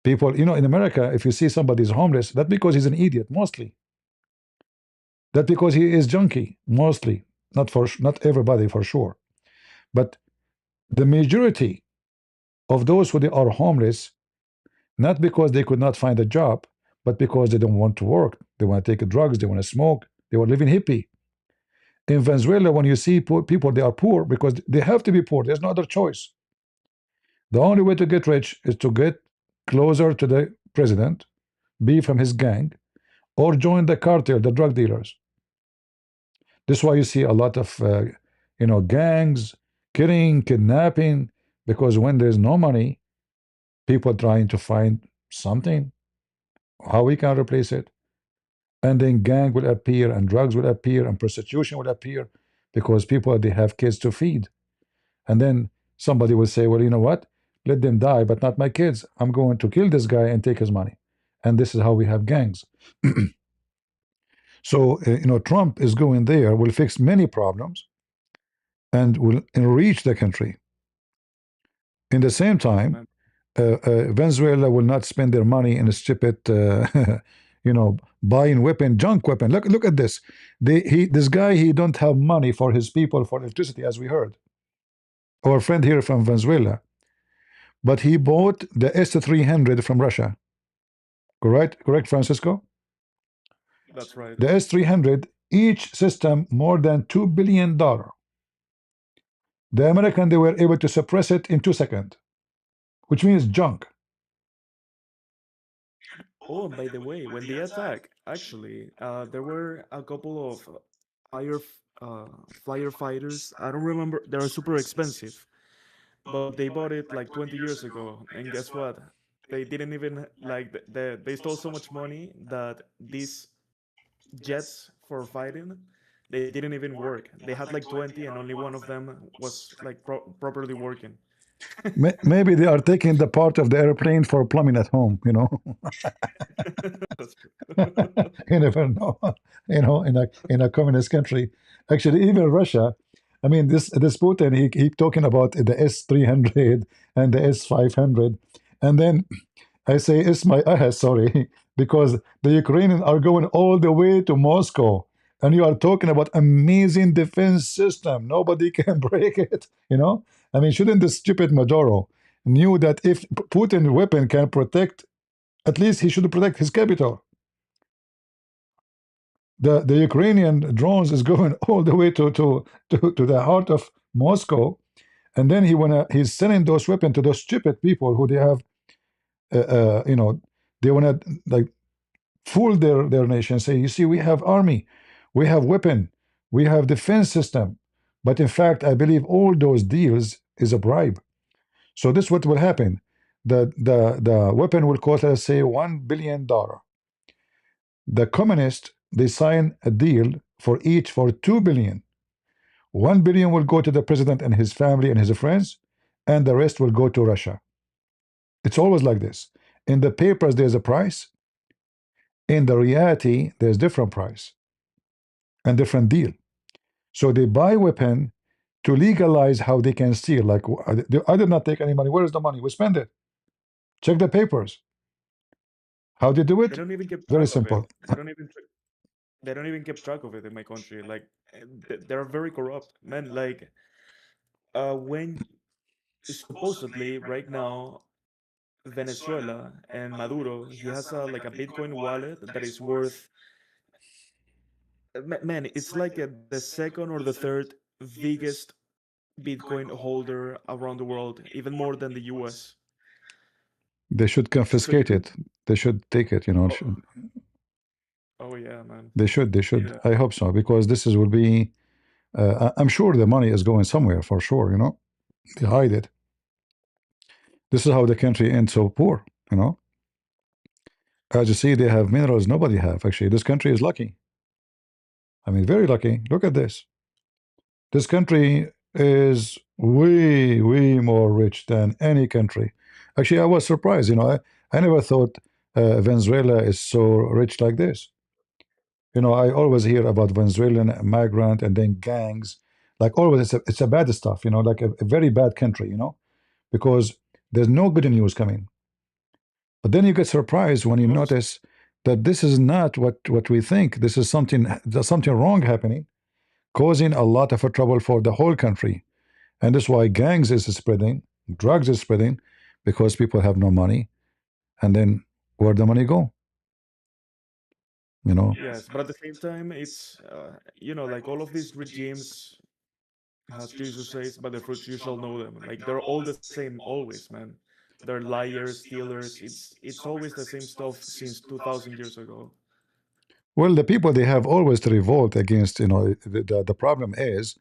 People, you know, in America, if you see somebody is homeless, that's because he's an idiot, mostly. That because he is junkie, mostly. Not everybody for sure, but the majority of those who they are homeless, not because they could not find a job, but because they don't want to work. They want to take drugs. They want to smoke. They want to live in hippie. In Venezuela, when you see poor people, they are poor because they have to be poor. There's no other choice. The only way to get rich is to get closer to the president, be from his gang, or join the cartel, the drug dealers. This is why you see a lot of, gangs, killing, kidnapping, because when there's no money, people trying to find something, how we can replace it. And then gang will appear, and drugs will appear, and prostitution will appear, because people, they have kids to feed. And then somebody will say, well, you know what? Let them die, but not my kids. I'm going to kill this guy and take his money. And this is how we have gangs. So, Trump is going there, will fix many problems, and will enrich the country. In the same Yeah, time, man. Venezuela will not spend their money in a stupid, buying weapon, junk weapon. Look at this. This guy, he don't have money for his people for electricity, as we heard. Our friend here from Venezuela, but he bought the S-300 from Russia. Correct, Francisco? That's right. The S-300, each system more than $2 billion. The American, they were able to suppress it in 2 seconds, which means junk. Oh, and by the way, when they attack, actually, there were a couple of fire firefighters. I don't remember. They are super expensive, but they bought it like 20 years ago. And guess what? They didn't even like they stole so much money that these jets for fighting, they didn't even work. They had like 20, and only one of them was like properly working. Maybe they are taking the part of the airplane for plumbing at home. That's true. You never know. In a communist country, actually, even Russia. I mean, this Putin, he keep talking about the S-300 and the S-500, and then I say it's my sorry, because the Ukrainians are going all the way to Moscow, and you are talking about amazing defense system. Nobody can break it. I mean, shouldn't the stupid Maduro knew that if Putin weapon can protect, at least he should protect his capital. The Ukrainian drones is going all the way to the heart of Moscow, and then he's sending those weapons to those stupid people who they have, they wanna like fool their nation. Say, you see, we have army, we have weapon, we have defense system, but in fact, I believe all those deals is a bribe. So this what will happen. The weapon will cost, let's say, $1 billion. The communists, they sign a deal for each for 2 billion. 1 billion will go to the president and his family and his friends, and the rest will go to Russia. It's always like this. In the papers, there's a price. In the reality, there's different price and different deal. So they buy weapon to legalize how they can steal. Like, I did not take any money. Where is the money? We spend it. Check the papers. How they do They it? don't even keep Very track of it. simple. They don't even keep track of it in my country. Like they're very corrupt, man. Like when supposedly right now Venezuela and Maduro, he has a like a Bitcoin wallet that is worth, man, it's like the second or the third biggest Bitcoin holder around the world, even more than the US. They should So you confiscate can, it. They should take it. oh, oh yeah, man. They should. They should. Yeah. I hope so, because this will be. I'm sure the money is going somewhere for sure. They hide it. This is how the country ends so poor. As you see, they have minerals nobody have. Actually, this country is lucky. I mean, very lucky. Look at this. This country is way, way more rich than any country. Actually, I was surprised. I never thought Venezuela is so rich like this. I always hear about Venezuelan migrant and then gangs. Like always, it's a bad stuff. Like a very bad country. Because there's no good news coming. But then you get surprised when you Most, notice that this is not what we think. This is there's something wrong happening, causing a lot of trouble for the whole country. And that's why gangs is spreading, drugs is spreading, because people have no money. And then where the money go? You know, yes, but at the same time, it's like all of these regimes, as Jesus says, by the fruits you shall know them. Like they're all the same, always, man. They're liars, stealers. It's always the same stuff since 2,000 years ago. well, the people, they have always to revolt against. The problem is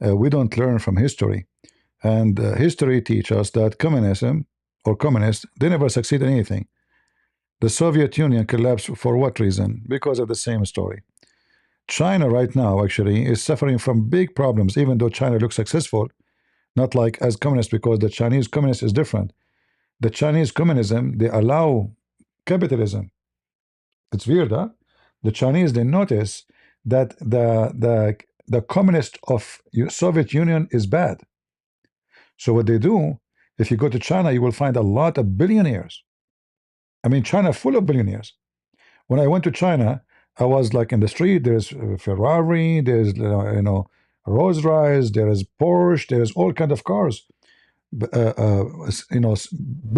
we don't learn from history, and history teaches us that communism or communists, they never succeed in anything. The Soviet Union collapsed for what reason? Because of the same story. China right now actually is suffering from big problems, even though China looks successful. not like as communists, because the Chinese communist is different. The Chinese communism, they allow capitalism. It's weird, huh? The Chinese, they notice that the communist of Soviet Union is bad. So what they do, if you go to China, you will find a lot of billionaires. I mean, China full of billionaires. When I went to China, I was like in the street. There's Ferrari, there's Rolls Royce, there is Porsche, there's all kind of cars.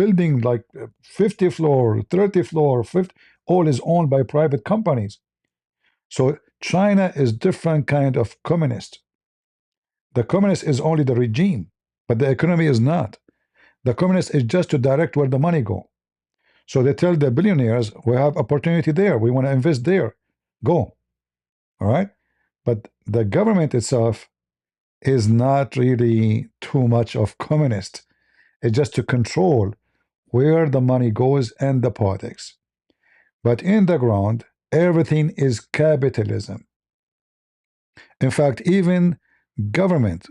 Building like 50 floor, 30 floor, 50, all is owned by private companies. So China is different kind of communist. The communist is only the regime, but the economy is not. The communist is just to direct where the money go. So they tell the billionaires, we have opportunity there. We want to invest there. Go. All right. But the government itself is not really too much of communist. It's just to control where the money goes and the politics. But in the ground, everything is capitalism. In fact, even government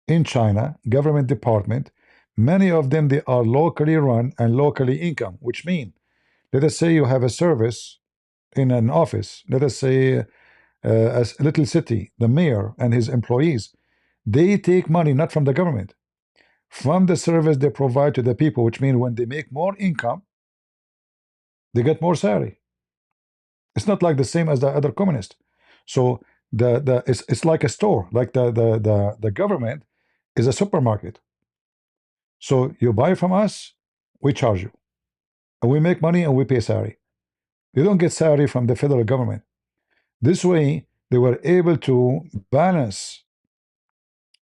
in China, government department, many of them, they are locally run and locally income, which mean, let us say you have a service in an office, let us say a little city, the mayor and his employees, they take money not from the government, from the service they provide to the people, which means when they make more income, they get more salary. It's not like the same as the other communist. So it's like a store, like the government is a supermarket. So you buy from us, we charge you, and we make money and we pay salary. You don't get salary from the federal government. This way, they were able to balance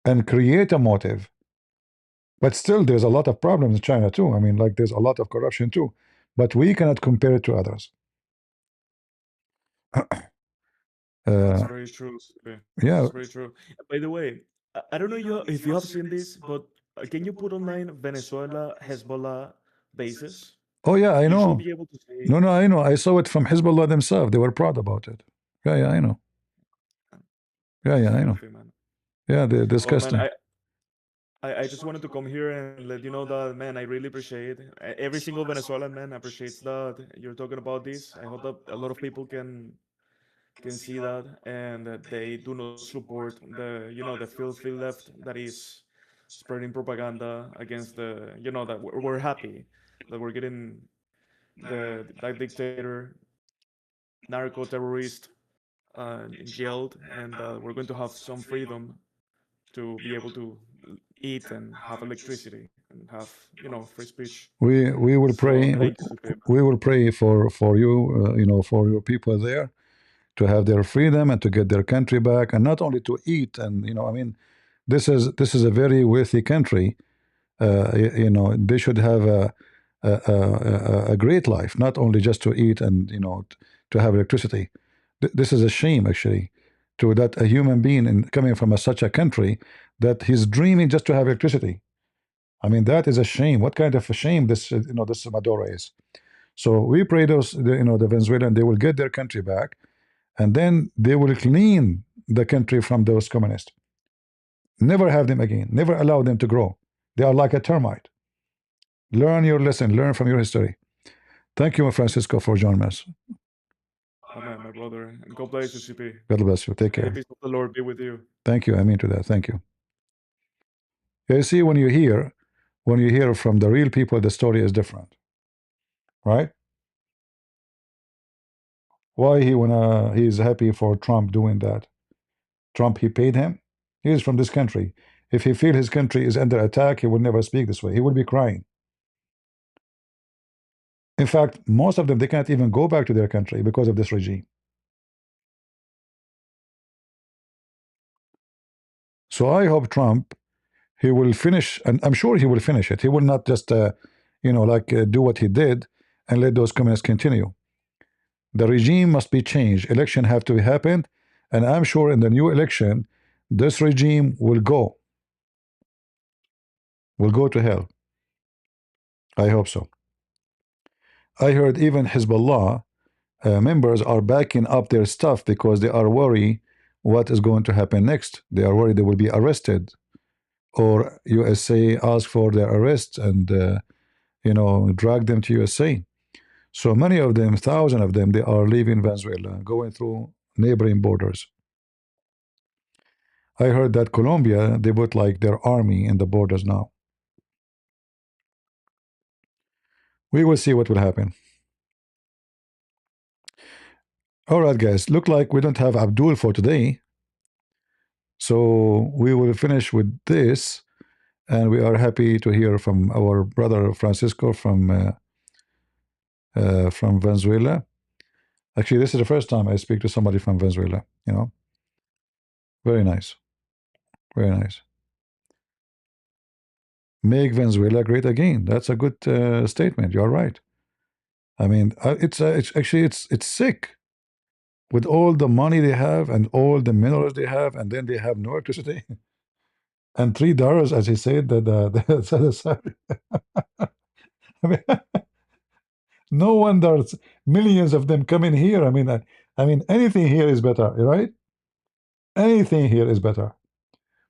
and create a motive. But still, there's a lot of problems in China too. I mean, like there's a lot of corruption too. But we cannot compare it to others. That's Uh, very true, Sipe. yeah. That's very true. By the way, I don't know if you have seen this, but can you put online Venezuela Hezbollah bases? Oh, yeah, I You should know. be able to No, see. no, I know. I saw it from Hezbollah themselves. They were proud about it. Yeah, yeah, I know. Yeah, It's yeah, I know. filthy, man. Yeah, they're Well, man, disgusting. I just wanted to come here and let you know that, man, I really appreciate every single Venezuelan man appreciates that you're talking about this. I hope that a lot of people can see that and that they do not support the the filthy left that is spreading propaganda against that we're happy that we're getting that dictator narco terrorist jailed and we're going to have some freedom to be able to eat and have electricity and have free speech. We will So pray. thank you, Supreme. We will pray for you. For your people there to have their freedom and to get their country back, and not only to eat. And I mean, this is a very wealthy country. They should have a great life, not only just to eat and to have electricity. This is a shame, actually, to that a human being coming from such a country that he's dreaming just to have electricity. I mean, that is a shame. What kind of a shame this Maduro is. So we pray the Venezuelan, they will get their country back, and then they will clean the country from those communists. Never have them again. Never allow them to grow. They are like a termite. Learn your lesson. Learn from your history. Thank you, Francisco, for joining us. Amen, my brother. And God bless you, CP. God bless you. Take May the care. peace of the Lord be with you. Thank you. I mean to that. Thank you. You see, when you hear from the real people, the story is different, right? Why he's happy for Trump doing that? Trump, he paid him. He is from this country. If he feel his country is under attack, he would never speak this way. He would be crying. In fact, most of them, they can't even go back to their country because of this regime. So I hope Trump, he will finish, and I'm sure he will finish it. He will not just, do what he did and let those communists continue. The regime must be changed. Election have to happen, and I'm sure in the new election, this regime will go to hell. I hope so. I heard even Hezbollah members are backing up their stuff because they are worried what is going to happen next. They are worried they will be arrested or USA ask for their arrest and drag them to USA. So many of them, thousands of them, they are leaving Venezuela, going through neighboring borders. I heard that Colombia, they put like their army in the borders now. We will see what will happen. All right, guys. Look like we don't have Abdul for today. So we will finish with this. And we are happy to hear from our brother Francisco from Venezuela. Actually, this is the first time I speak to somebody from Venezuela. Very nice, very nice. Make Venezuela great again. That's a good statement. You're right. I mean, it's actually it's sick with all the money they have and all the minerals they have, and then they have no electricity. And $3, as he said, that I mean, no wonder millions of them coming here. I mean, anything here is better, right? Anything here is better.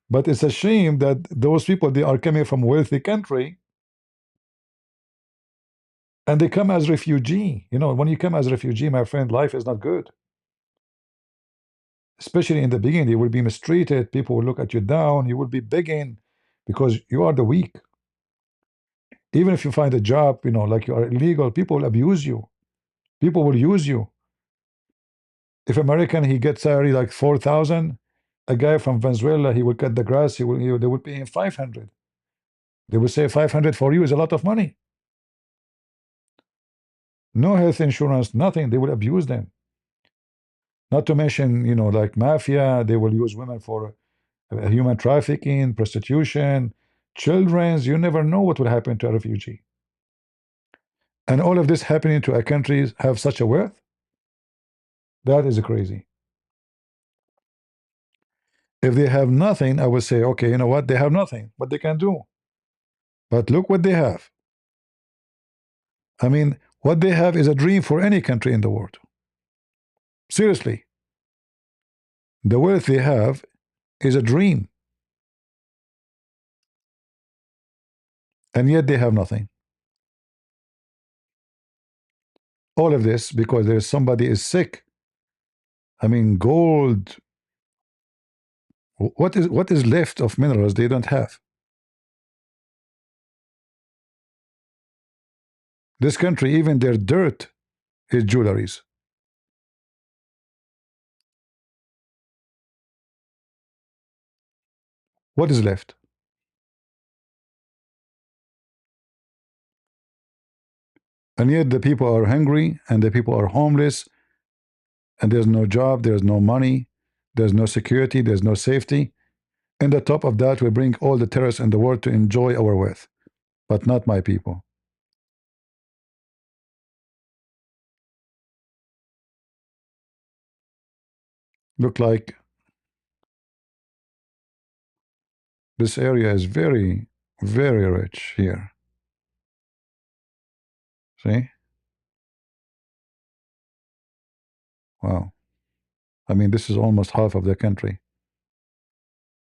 But it's a shame that those people, they are coming from wealthy country and they come as refugee. When you come as refugee, my friend, life is not good. Especially in the beginning, you will be mistreated. People will look at you down. You will be begging because you are the weak. Even if you find a job, like you are illegal, people will abuse you. People will use you. If American, he gets salary like 4,000, a guy from Venezuela, he will cut the grass. They will pay him 500. They will say 500 for you is a lot of money. No health insurance, nothing. They will abuse them. Not to mention, like mafia, they will use women for human trafficking, prostitution, children's. You never know what will happen to a refugee. And all of this happening to a country have such a wealth? That is crazy. If they have nothing, I would say, okay, you know what? They have nothing, what they can do. But look what they have. I mean, what they have is a dream for any country in the world. Seriously. The wealth they have is a dream. And yet they have nothing. All of this because there's somebody is sick. I mean, gold. What is left of minerals they don't have? This country, even their dirt is jewelries. What is left? And yet the people are hungry and the people are homeless and there's no job, there's no money, there's no security, there's no safety. And on top of that, we bring all the terrorists in the world to enjoy our wealth, but not my people. Look like this area is very, very rich here. See? Wow. I mean, this is almost half of the country.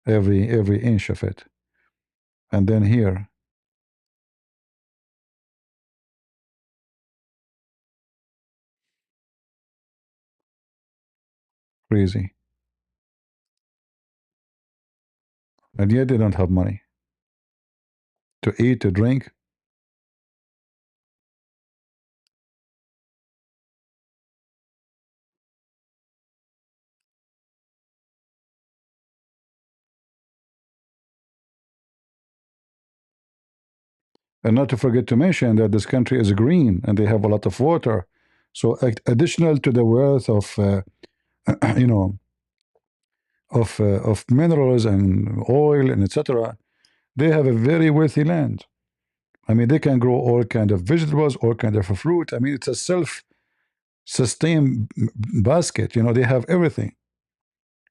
Every inch of it. And then here, crazy. And yet they don't have money to eat, to drink. And not to forget to mention that this country is green and they have a lot of water. So additional to the wealth of, you know, of minerals and oil and etc., they have a very wealthy land. I mean, they can grow all kind of vegetables, all kind of fruit. I mean, it's a self-sustained basket. They have everything: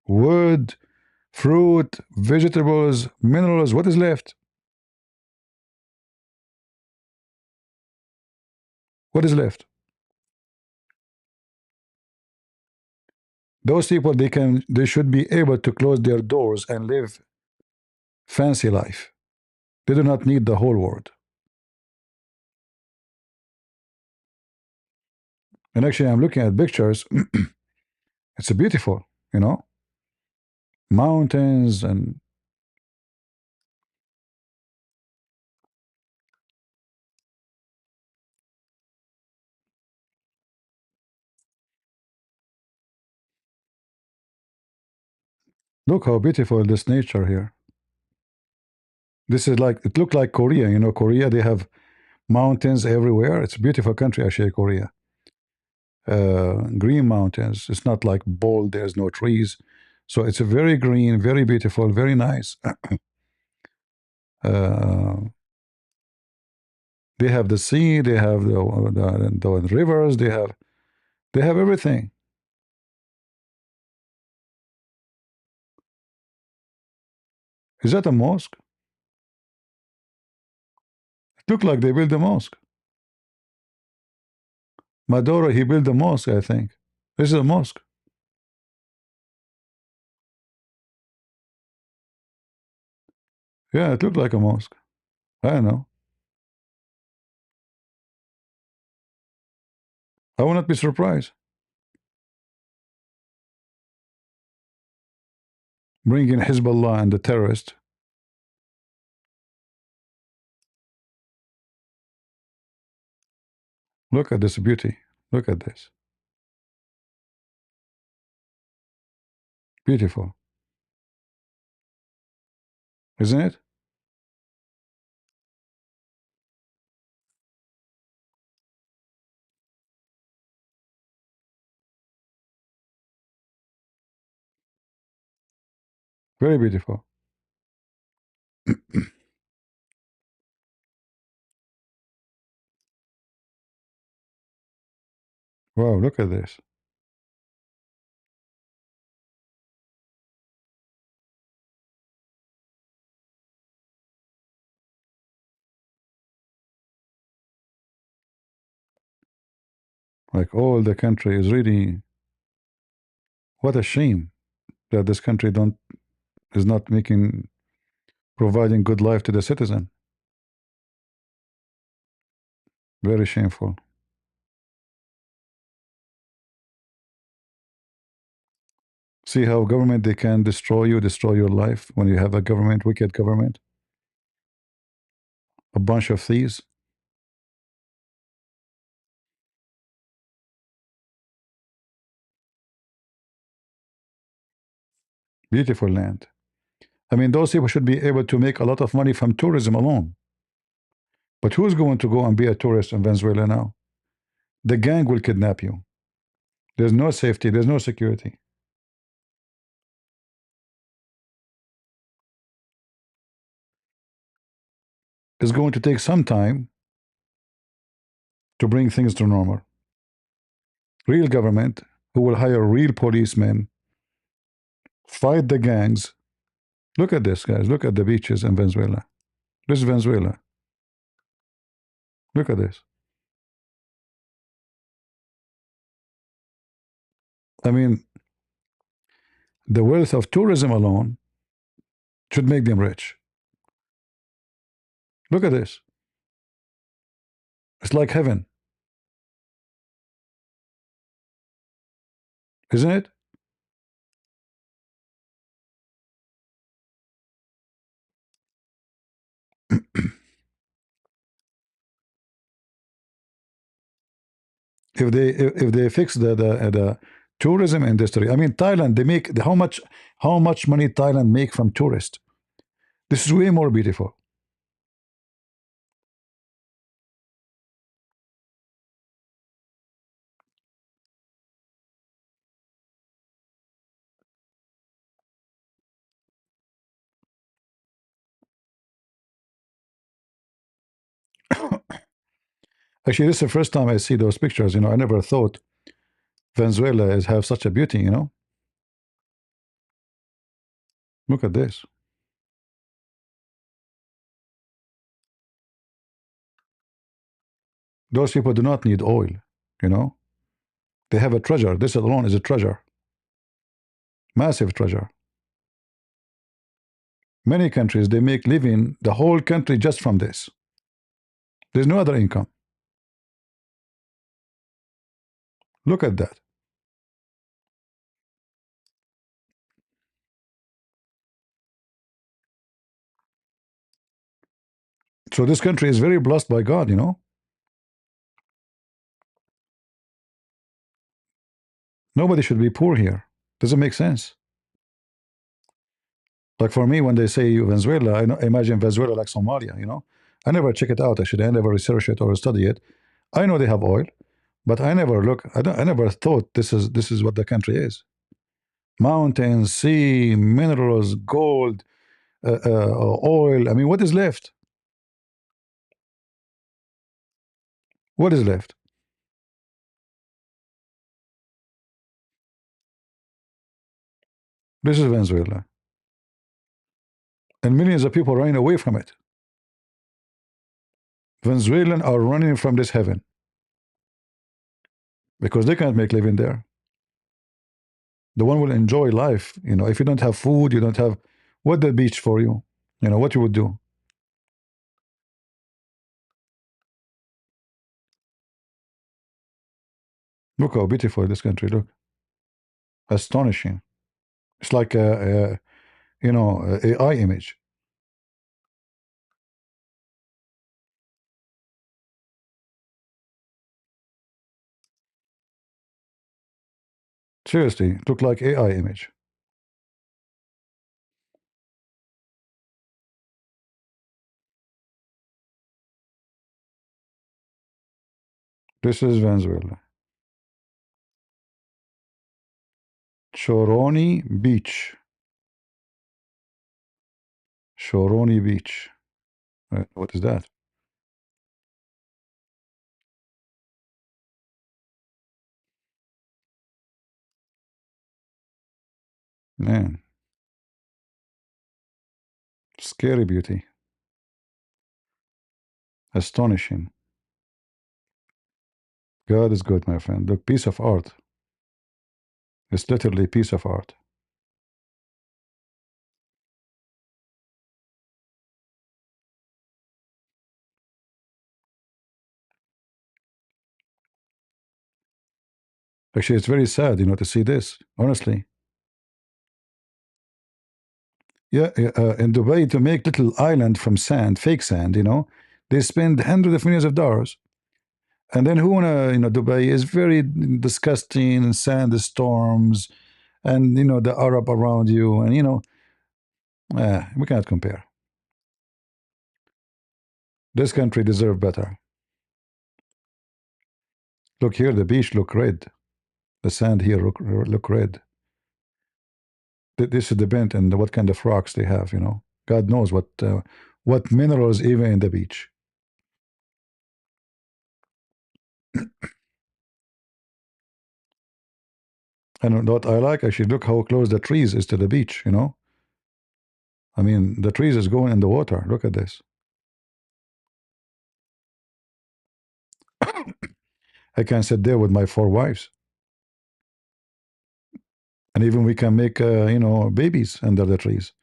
wood, fruit, vegetables, minerals. What is left? What is left? Those people, they should be able to close their doors and live fancy life. They do not need the whole world. And actually, I'm looking at pictures. It's beautiful, you know, mountains and look how beautiful this nature here. This is like it looked like Korea. You know, Korea they have mountains everywhere. It's a beautiful country, actually, Korea. Green mountains. It's not like bold. There's no trees, so it's a very green, very beautiful, very nice. uh, they have the sea. They have the rivers. They have everything. Is that a mosque? It looked like they built a mosque. Maduro, he built a mosque, I think. This is a mosque. Yeah, it looked like a mosque. I don't know. I will not be surprised. Bring in Hezbollah and the terrorists. Look at this beauty. Look at this. Beautiful. Isn't it? Very beautiful. Wow, look at this. Like all the country is really, what a shame that this country don't is not making providing good life to the citizen. Very shameful. See how government they can destroy you, destroy your life when you have a government, wicked government, a bunch of thieves. Beautiful land. I mean, those people should be able to make a lot of money from tourism alone. But who's going to go and be a tourist in Venezuela now? The gang will kidnap you. There's no safety, there's no security. It's going to take some time to bring things to normal. Real government who will hire real policemen, fight the gangs. Look at this, guys. Look at the beaches in Venezuela. This is Venezuela. Look at this. I mean, the wealth of tourism alone should make them rich. Look at this. It's like heaven, isn't it? If they fix the tourism industry, I mean Thailand, they make how much money Thailand make from tourists. This is way more beautiful. Actually, this is the first time I see those pictures. I never thought Venezuela is have such a beauty. Look at this. Those people do not need oil. You know, they have a treasure. This alone is a treasure, massive treasure. Many countries, they make living the whole country just from this. There's no other income. Look at that. So this country is very blessed by God, you know. Nobody should be poor here. Doesn't make sense. Like for me, when they say Venezuela, I imagine Venezuela like Somalia, you know. I never check it out, actually. I never research it or study it. I know they have oil, but I never look. I never thought this is what the country is. Mountains, sea, minerals, gold, oil. I mean, what is left? What is left? This is Venezuela, and millions of people running away from it. Venezuelans are running from this heaven because they can't make living there. The one will enjoy life. You know, if you don't have food, you don't have what the beach for you. You know what you would do. Look how beautiful this country. Look, astonishing. It's like a you know AI image. Seriously, look like AI image. This is Venezuela. Choroni Beach. Choroni Beach. What is that? Man, scary beauty. Astonishing. God is good, my friend. Look, piece of art. It's literally a piece of art. Actually, it's very sad, you know, to see this, honestly. Yeah, in Dubai, to make little island from sand, fake sand, you know, they spend hundreds of millions of dollars. And then who wanna, you know, Dubai is very disgusting, sandstorms, and you know the Arab around you, and you know, we cannot compare. This country deserve better. Look here, the beach look red. The sand here look red. This is depend on what kind of rocks they have. You know, God knows what minerals even in the beach. And what I like actually, look how close the trees is to the beach. You know, I mean, the trees is going in the water. Look at this. I can sit there with my 4 wives, and even we can make you know babies under the trees.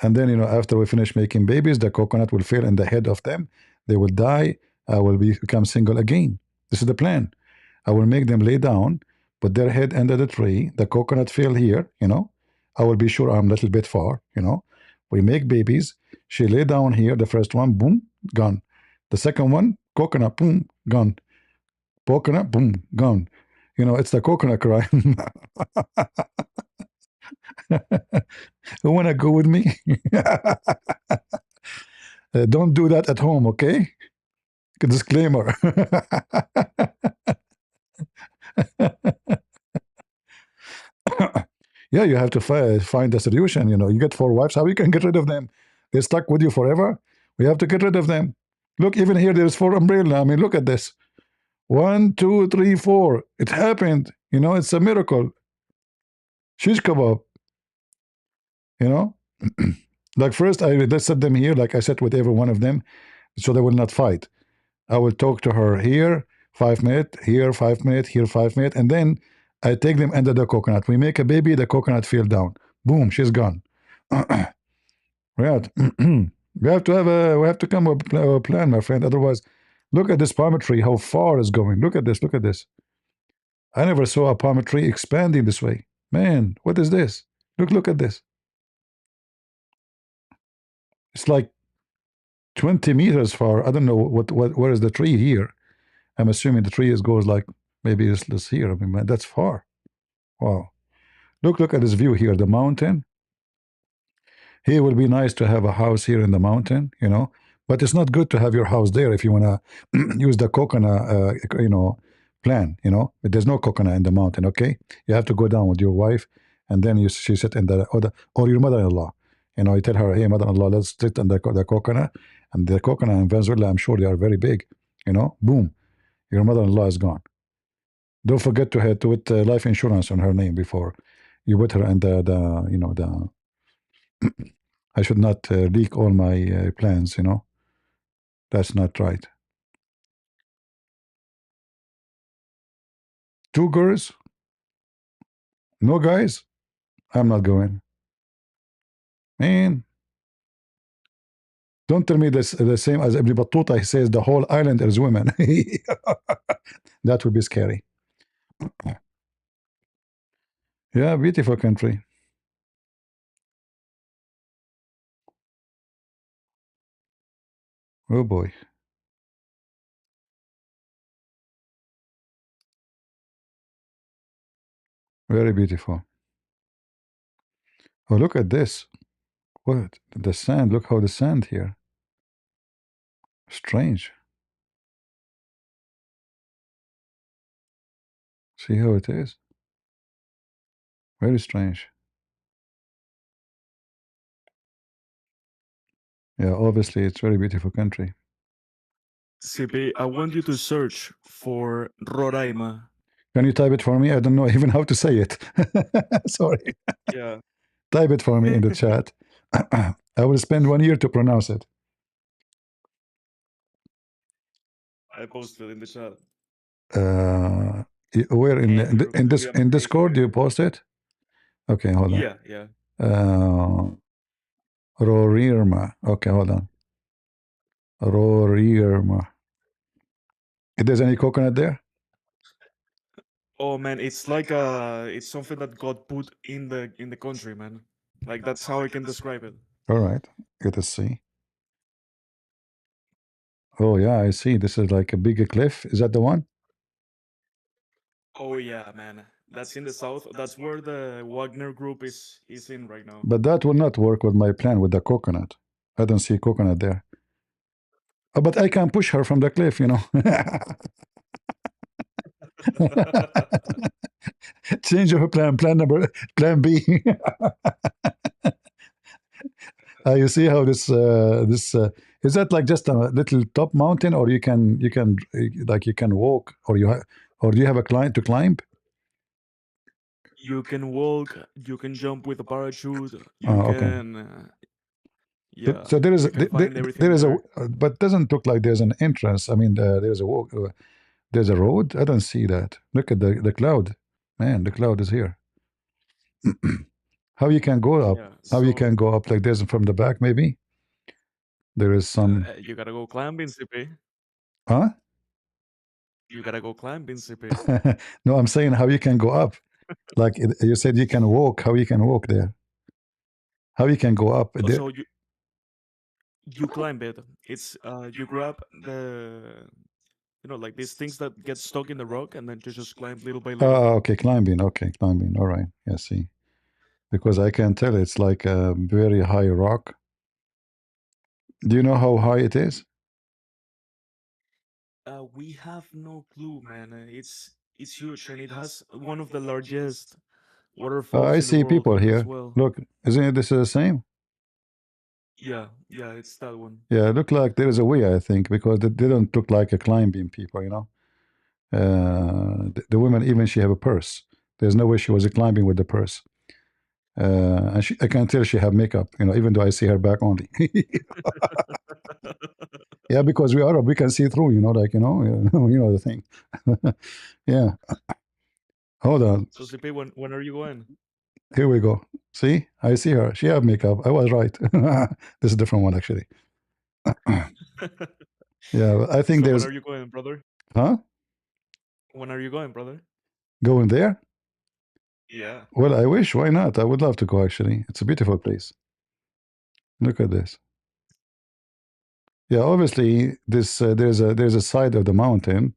And then you know after we finish making babies, the coconut will fall in the head of them. They will die. I will become single again. This is the plan. I will make them lay down, put their head under the tree. The coconut fell here. You know, I will be sure I'm a little bit far. You know, we make babies. She lay down here. The first one, boom, gone. The second one, coconut, boom, gone. Coconut, boom, gone. You know, it's the coconut cry. You want to go with me? Don't do that at home, okay? Disclaimer. Yeah, you have to find a solution. You know, you get 4 wives. How you can get rid of them? They're stuck with you forever. We have to get rid of them. Look, even here, there's 4 umbrella. I mean, look at this. 1, 2, 3, 4. It happened. You know, it's a miracle. Shish kebab. You know, like first, let's set them here. Like I said, with every one of them, so they will not fight. I will talk to her here, 5 minutes, here 5 minutes, here 5 minutes, and then I take them under the coconut. We make a baby, the coconut fell down. Boom, she's gone. Right. We have to come up with a plan, my friend. Otherwise, look at this palm tree, how far it's going. Look at this, look at this. I never saw a palm tree expanding this way. Man, what is this? Look at this. It's like 20 meters far. I don't know where is the tree here. I'm assuming the tree goes like maybe this here. I mean, man, that's far. Wow. Look at this view here. The mountain. Here would be nice to have a house here in the mountain, but it's not good to have your house there if you want to use the coconut, plan, But there's no coconut in the mountain, okay? You have to go down with your wife, and then she sit in or your mother-in-law. You tell her, hey, mother-in-law, let's sit on the coconut. And the coconut in Venezuela, I'm sure they are very big, boom, your mother-in-law is gone. Don't forget to put life insurance on her name before you put her in the I should not leak all my plans, That's not right. Two girls? No guys? I'm not going. Man, don't tell me this the same as Ibn Battuta. He says the whole island is women. That would be scary. Yeah, beautiful country. Oh boy. Very beautiful. Oh, look at this. What? The sand. Look how the sand here. Strange. See how it is? Very strange. Yeah, obviously it's very beautiful country. CP, I want you to search for Roraima. Can you type it for me? I don't know even how to say it. Sorry. Yeah. Type it for me in the chat. I will spend 1 year to pronounce it. I posted in the chat. Where in Andrew, in do this we have a in place Discord? for Do you you? post it? Okay, hold on. Yeah, yeah. Rorirma. Okay, hold on. Rorirma. If there's any coconut there? Oh man, it's like it's something that got put in the country, man. Like that's how I can describe it. All right. Good to see. Oh yeah, I see. This is like a big cliff. Is that the one? Oh yeah, man. That's in the south. That's where the Wagner group is in right now. But that will not work with my plan with the coconut. I don't see coconut there. Oh, but I can push her from the cliff, Change of plan. Plan B. You see how this is that like just a little top mountain, or you can like you can walk, or do you have a climb to climb? You can walk, you can jump with a parachute, you Oh, okay. can yeah, So there is you can find there everything is a there. but doesn't look like there's an entrance. I mean, there's a walk. There's a road. I don't see that. Look at the cloud. Man, the cloud is here. How you can go up? Yeah. How you So can go up like this from the back? Maybe there is some. you gotta go climbing, CP. Huh? You gotta go climbing, CP. No, I'm saying how you can go up. Like you said, you can walk. How you can walk there? How you can go up there? So you climb it. It's you grab the like these things that get stuck in the rock and then you just climb little by little. Okay, climbing. Okay, climbing. All right. Yeah, see, because I can tell it's like a very high rock. Do you know how high it is? We have no clue, man. It's huge and it has one of the largest I waterfalls in the see world people as here. well. Look, isn't it this is the same? Yeah, yeah, it's that one. Yeah, look like there is a way, I think, because they don't look like a climbing people. The woman, even she have a purse. There's no way she was climbing with the purse. And I can tell she have makeup, even though I see her back only. Yeah, because we Arab, we can see through, you know the thing. Yeah. Hold on. So CP, when are you going? Here we go. See, I see her. She have makeup. I was right. This is a different one actually. Yeah, I think So when there's. are you going, brother? Huh? When are you going, brother? Going there? Yeah. Well, I wish. Why not? I would love to go. Actually, it's a beautiful place. Look at this. Yeah, obviously, this there's a side of the mountain.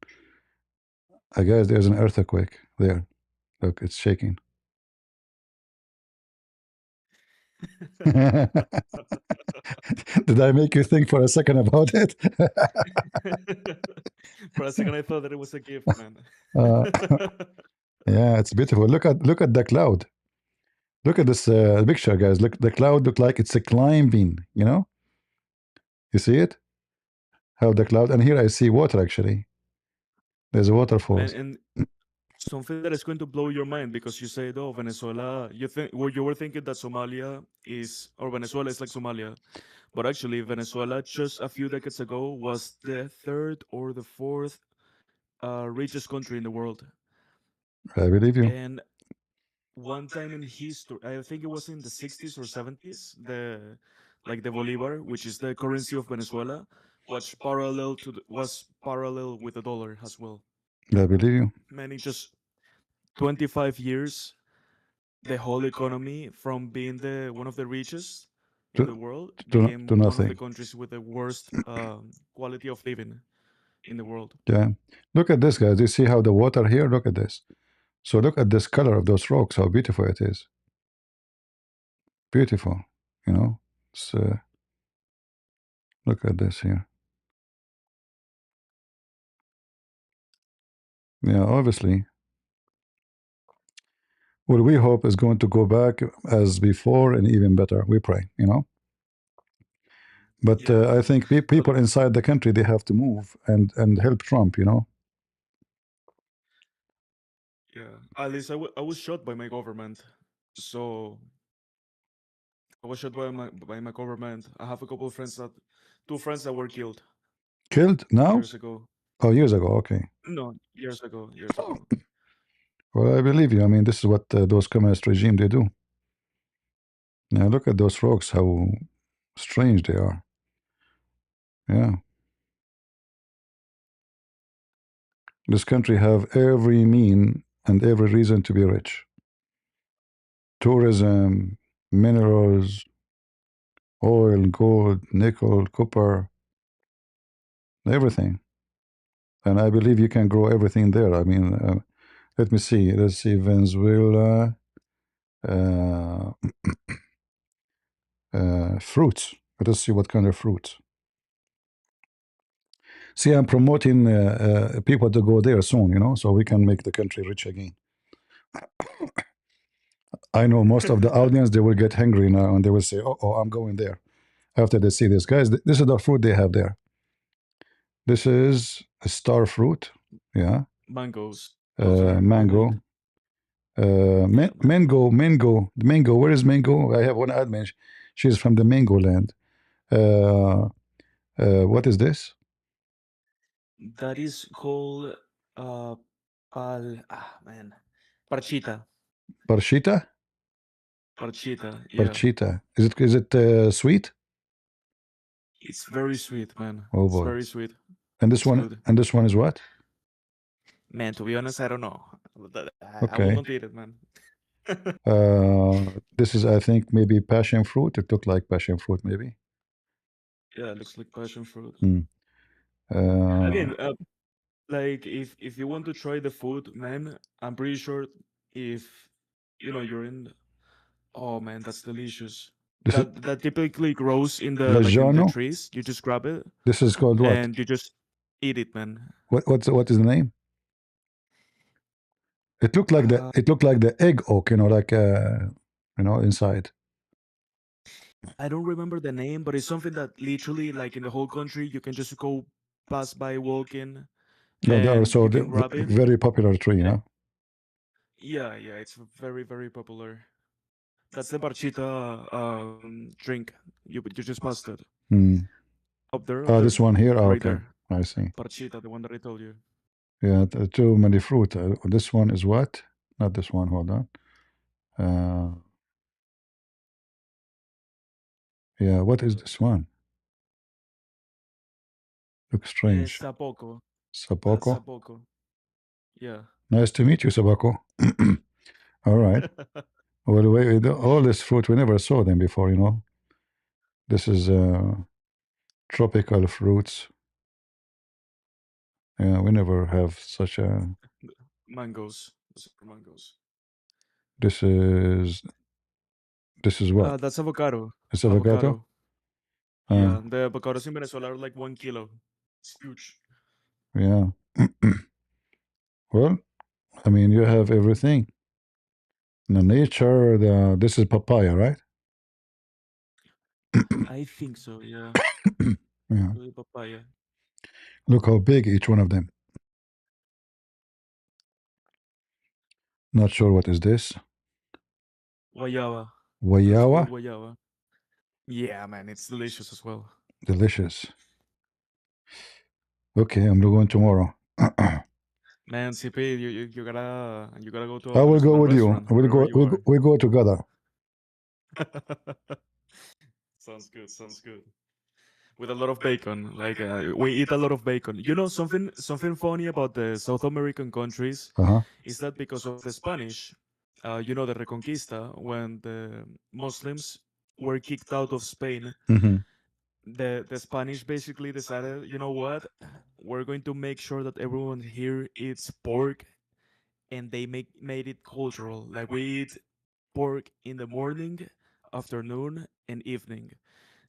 I guess there's an earthquake there. Look, it's shaking. Did I make you think for a second about it? For a second, I thought that it was a gift, man. uh, yeah, it's beautiful. Look at the cloud. Look at this picture, guys. Look, the cloud look like it's a climbing. You know, you see it? How the cloud, and here I see water actually. There's a Man, waterfalls. and something that is going to blow your mind because you said, "Oh, Venezuela." You think well, you were thinking that Somalia is or Venezuela is like Somalia, but actually, Venezuela just a few decades ago was the third or the fourth richest country in the world. I believe you. And one time in history, I think it was in the 60s or 70s, the like the bolivar, which is the currency of Venezuela, was parallel with the dollar as well. I believe you. Man, in just 25 years, the whole economy from being the one of the richest in the To, world to became one of the nothing. countries with the worst quality of living in the world. Yeah. Look at this, guys. You see how the water here? Look at this. So look at this color of those rocks. How beautiful it is. Beautiful. You know. It's, look at this here. Yeah. Obviously, what we hope is going to go back as before and even better. We pray. You know. But Yeah, I think but people inside the country they have to move and help Trump. You know. yeah, at least I was shot by my government, so I was shot by my government. I have a couple of friends that, two friends that were killed Killed now? years ago. Oh, years ago. Okay. No, years ago, years ago. Well, I believe you. I mean, this is what those communist regime they do. Now look at those rocks. How strange they are. Yeah. This country have every mean and every reason to be rich. Tourism, minerals, oil, gold, nickel, copper, everything. And I believe you can grow everything there. I mean, let me see. Let's see, Venezuela. Uh, fruits. Let us see what kind of fruits. See, I'm promoting people to go there soon, you know, so we can make the country rich again. I know most of the audience, they will get hungry now and they will say, oh, I'm going there. After they see this. Guys, this is the fruit they have there. This is a star fruit. Yeah. Mangoes. Those are really good. Mango. Yeah, Mango. Where is mango? I have one admin. She's from the mango land. Uh, what is this? that is called uh man, parchita. Parchita? Parchita. Yeah, Parchita. Is it sweet? it's very sweet, man. Oh It's boy. very sweet. And this It's one good. and this one is what? Man, to be honest, I don't know. I will Okay. not eat it, man. This is, I think, maybe passion fruit. It looked like passion fruit, maybe. Yeah, it looks like passion fruit. Hmm. Again, like if you want to try the food, man, I'm pretty sure if you're in. Oh man, that's delicious. This is That typically grows in the like in the Lejano. trees. You just grab it This is called what? and you just eat it, man. What is the name? Uh, It looked like the egg oak, inside. I don't remember the name, but it's something that literally, like in the whole country, you can just go pass by walking, No, they are and so you can grab it. very popular tree, eh, huh? Yeah, yeah, it's very very popular. That's the barchita drink. You just passed it Hmm. up This there, one here. right Okay, there. I see. Barchita, the one that I told you. Yeah, too many fruit. This one is what? Not this one. Hold on. Yeah, what is this one? Looks strange. Sapoco. Sabako. Sapoco. Yeah. Nice to meet you, Sabako. All right. Well, all this fruit, we never saw them before, you know. This is tropical fruits. Yeah, we never have such a. Mangoes. Those are mangoes. This is what? That's avocado. It's avocado. Avocado. Uh, Yeah, the avocados in Venezuela are like 1 kilo. It's huge. yeah. Well, I mean, you have everything. The nature. This is papaya, right? I think so, yeah. Yeah. Really papaya. Look how big each one of them. Not sure what is this. Guayaba. That's Guayaba. called guayaba. Yeah, man, it's delicious as well. Delicious. Okay, I'm going tomorrow. I Man, CP, you gotta go to a will go Venezuelan with you. restaurant wherever you are. We go together. Sounds good. Sounds good. With a lot of bacon, like we eat a lot of bacon. You know something funny about the South American countries Uh huh. is that because of the Spanish, you know, the Reconquista, when the Muslims were kicked out of Spain, Mm-hmm. the Spanish basically decided, you know what, we're going to make sure that everyone here eats pork, and they made it cultural. Like we eat pork in the morning, afternoon, and evening.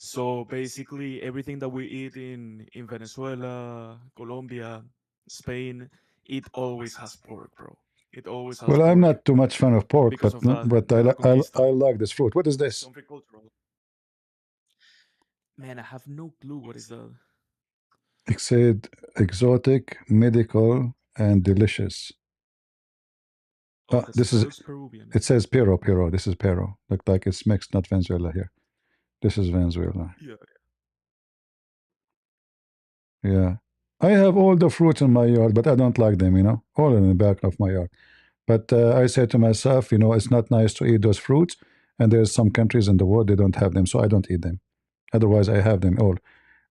So basically, everything that we eat in Venezuela, Colombia, Spain, it always has pork, bro. It always has Well, I'm pork not too much fan of pork, because of that, but the Reconquista. I like this fruit. What is this? Something cultural. Man, I have no clue what is that. It said exotic, medical, and delicious. Oh, This that is. looks Peruvian. It says Pero. Pero. This is Pero. Look like it's mixed, not Venezuela here. This is Venezuela. Yeah. Yeah. I have all the fruits in my yard, but I don't like them, you know, all in the back of my yard. But I say to myself, you know, it's not nice to eat those fruits. And there's some countries in the world they don't have them, so I don't eat them. Otherwise, I have them all.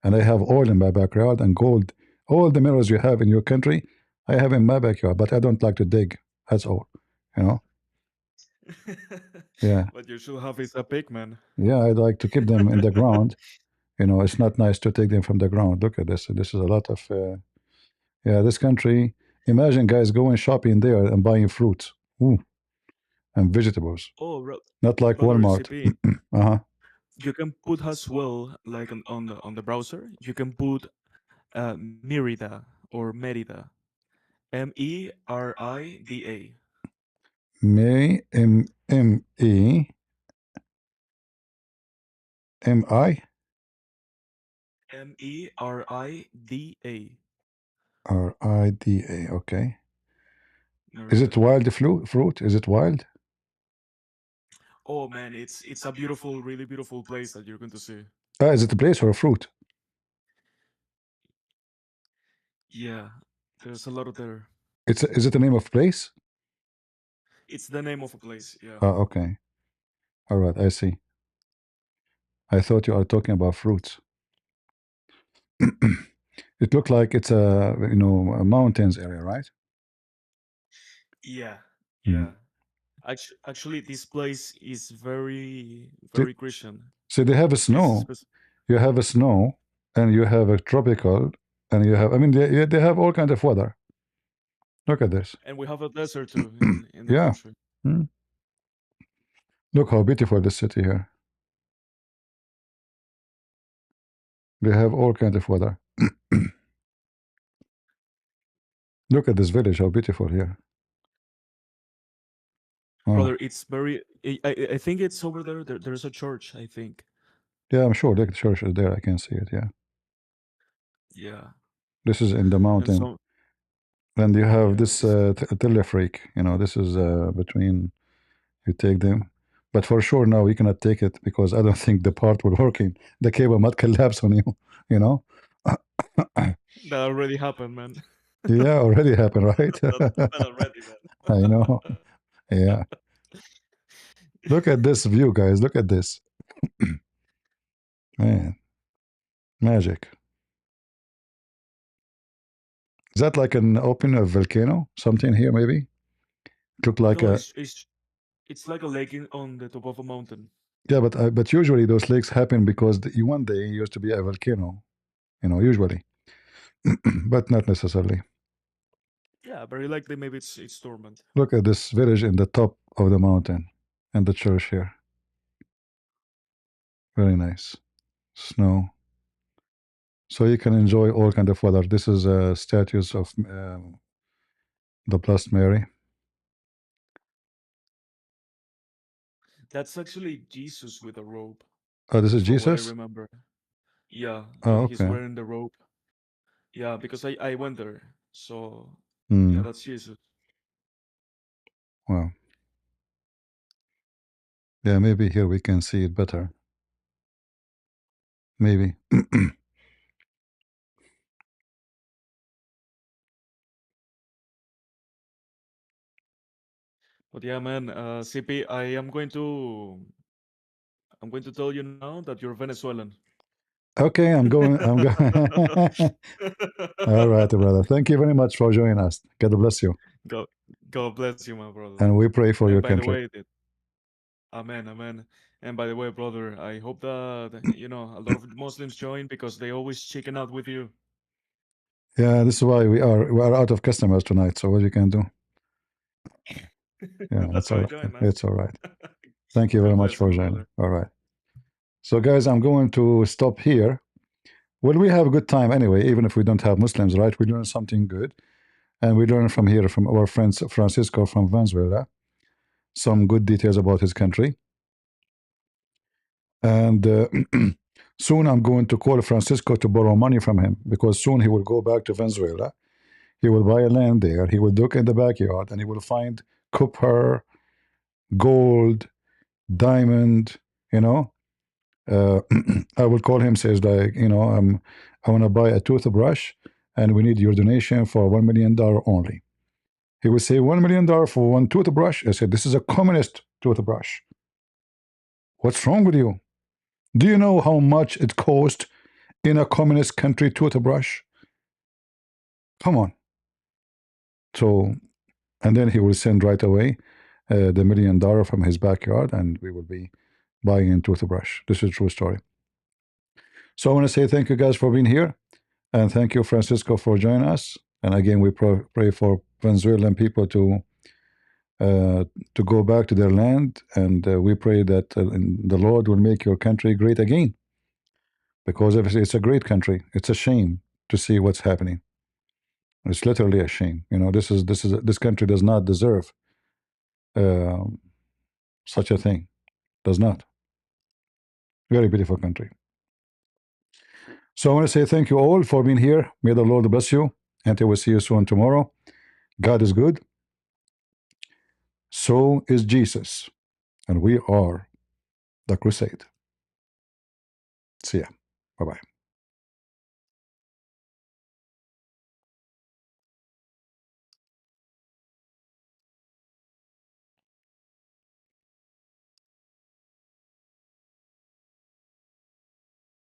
And I have oil in my backyard and gold. All the minerals you have in your country, I have in my backyard, but I don't like to dig. That's all, you know? Yeah. What you should have is a pig, man. Yeah, I like to keep them in the ground. You know, it's not nice to take them from the ground. Look at this. This is a lot of, yeah, this country. Imagine guys going shopping there and buying fruits. Ooh, and vegetables. Oh, Not like brother Walmart. CP, Uh-huh. you can put as well, like on the browser, you can put Merida or Merida, Merida, May M-E-M-I Merida. R-I-D-A. Okay. Is it Merida. wild fruit? Is it wild? Oh man, it's a beautiful, really beautiful place that you're going to see. Is it a place or a fruit? Yeah, there's a lot of there. Is it the name of place? It's the name of a place. Yeah. Okay. All right, I see. I thought you are talking about fruits. It looked like it's a mountains area, right? Yeah. Mm. Yeah. Actually, this place is very, See, very Christian. see, they have a It's snow. You have a snow, and you have a tropical, and you have. I mean, they have all kinds of weather. Look at this. and we have a desert too in the Yeah. country. Mm. Look how beautiful this city here. They have all kinds of weather. Look at this village, how beautiful here. Oh, Brother, it's very. I think it's over there. There's a church. I think. yeah, I'm sure the church is there. I can see it. Yeah, Yeah. this is in the And mountain, so and you have yeah, this telefreak. You know, this is between you take them, but for sure now you cannot take it because I don't think the part will working. The cable might collapse on you. You know. that already happened, man. Yeah, already happened, right? That happened already, man. I know. Yeah. Look at this view, guys. Look at this. Man, magic. Is that like an open a volcano? Something here, maybe? It looked like No, a. it's like a lake on the top of a mountain. Yeah, but usually those lakes happen because one day it used to be a volcano. Usually, but not necessarily. Yeah, very likely maybe it's dormant. Look at this village in the top of the mountain, and the church here. Very nice. Snow. So you can enjoy all kind of weather. This is statues of the Blessed Mary. That's actually Jesus with a robe, Oh, this is from what I Jesus. remember. Yeah, Oh, he's okay. wearing the robe. Yeah, because I went there. So yeah, Hmm. that's Jesus. Wow. Yeah, maybe here we can see it better. Maybe. But yeah, man, CP, I'm going to tell you now that you're Venezuelan. Okay, I'm going. I'm going. All right, brother. Thank you very much for joining us. God bless you, God, God bless you, my brother. and we pray for And your by the country. way, amen, amen. And by the way, brother, I hope that a lot of Muslims join because they always chicken out with you. Yeah, this is why we are out of customers tonight. So what you can do? Yeah, That's it's all why I right. joined, man. It's all right. Thank you very God much bless you, for my joining. brother. All right. So, guys, I'm going to stop here. Well, we have a good time anyway, even if we don't have Muslims, right? We learn something good. And we learn from here, from our friend Francisco from Venezuela, some good details about his country. And soon I'm going to call Francisco to borrow money from him because soon he will go back to Venezuela. He will buy a land there. He will look in the backyard and he will find copper, gold, diamond, you know. Uh, I will call him, says like, I want to buy a toothbrush and we need your donation for $1 million only. He will say $1 million for one toothbrush. I said, this is a communist toothbrush. What's wrong with you? Do you know how much it cost in a communist country toothbrush? Come on. So, and then he will send right away the $1 million from his backyard, and we will be buying a toothbrush. This is a true story. So I want to say thank you guys for being here, and thank you, Francisco, for joining us. And again, we pray for Venezuelan people uh, to go back to their land, and we pray that the Lord will make your country great again, because obviously it's a great country. It's a shame to see what's happening. It's literally a shame. This country does not deserve uh, such a thing. Does not. Very beautiful country. So I want to say thank you all for being here. May the Lord bless you. Until we see you soon tomorrow. God is good. So is Jesus. And we are the crusade. See ya. Bye bye.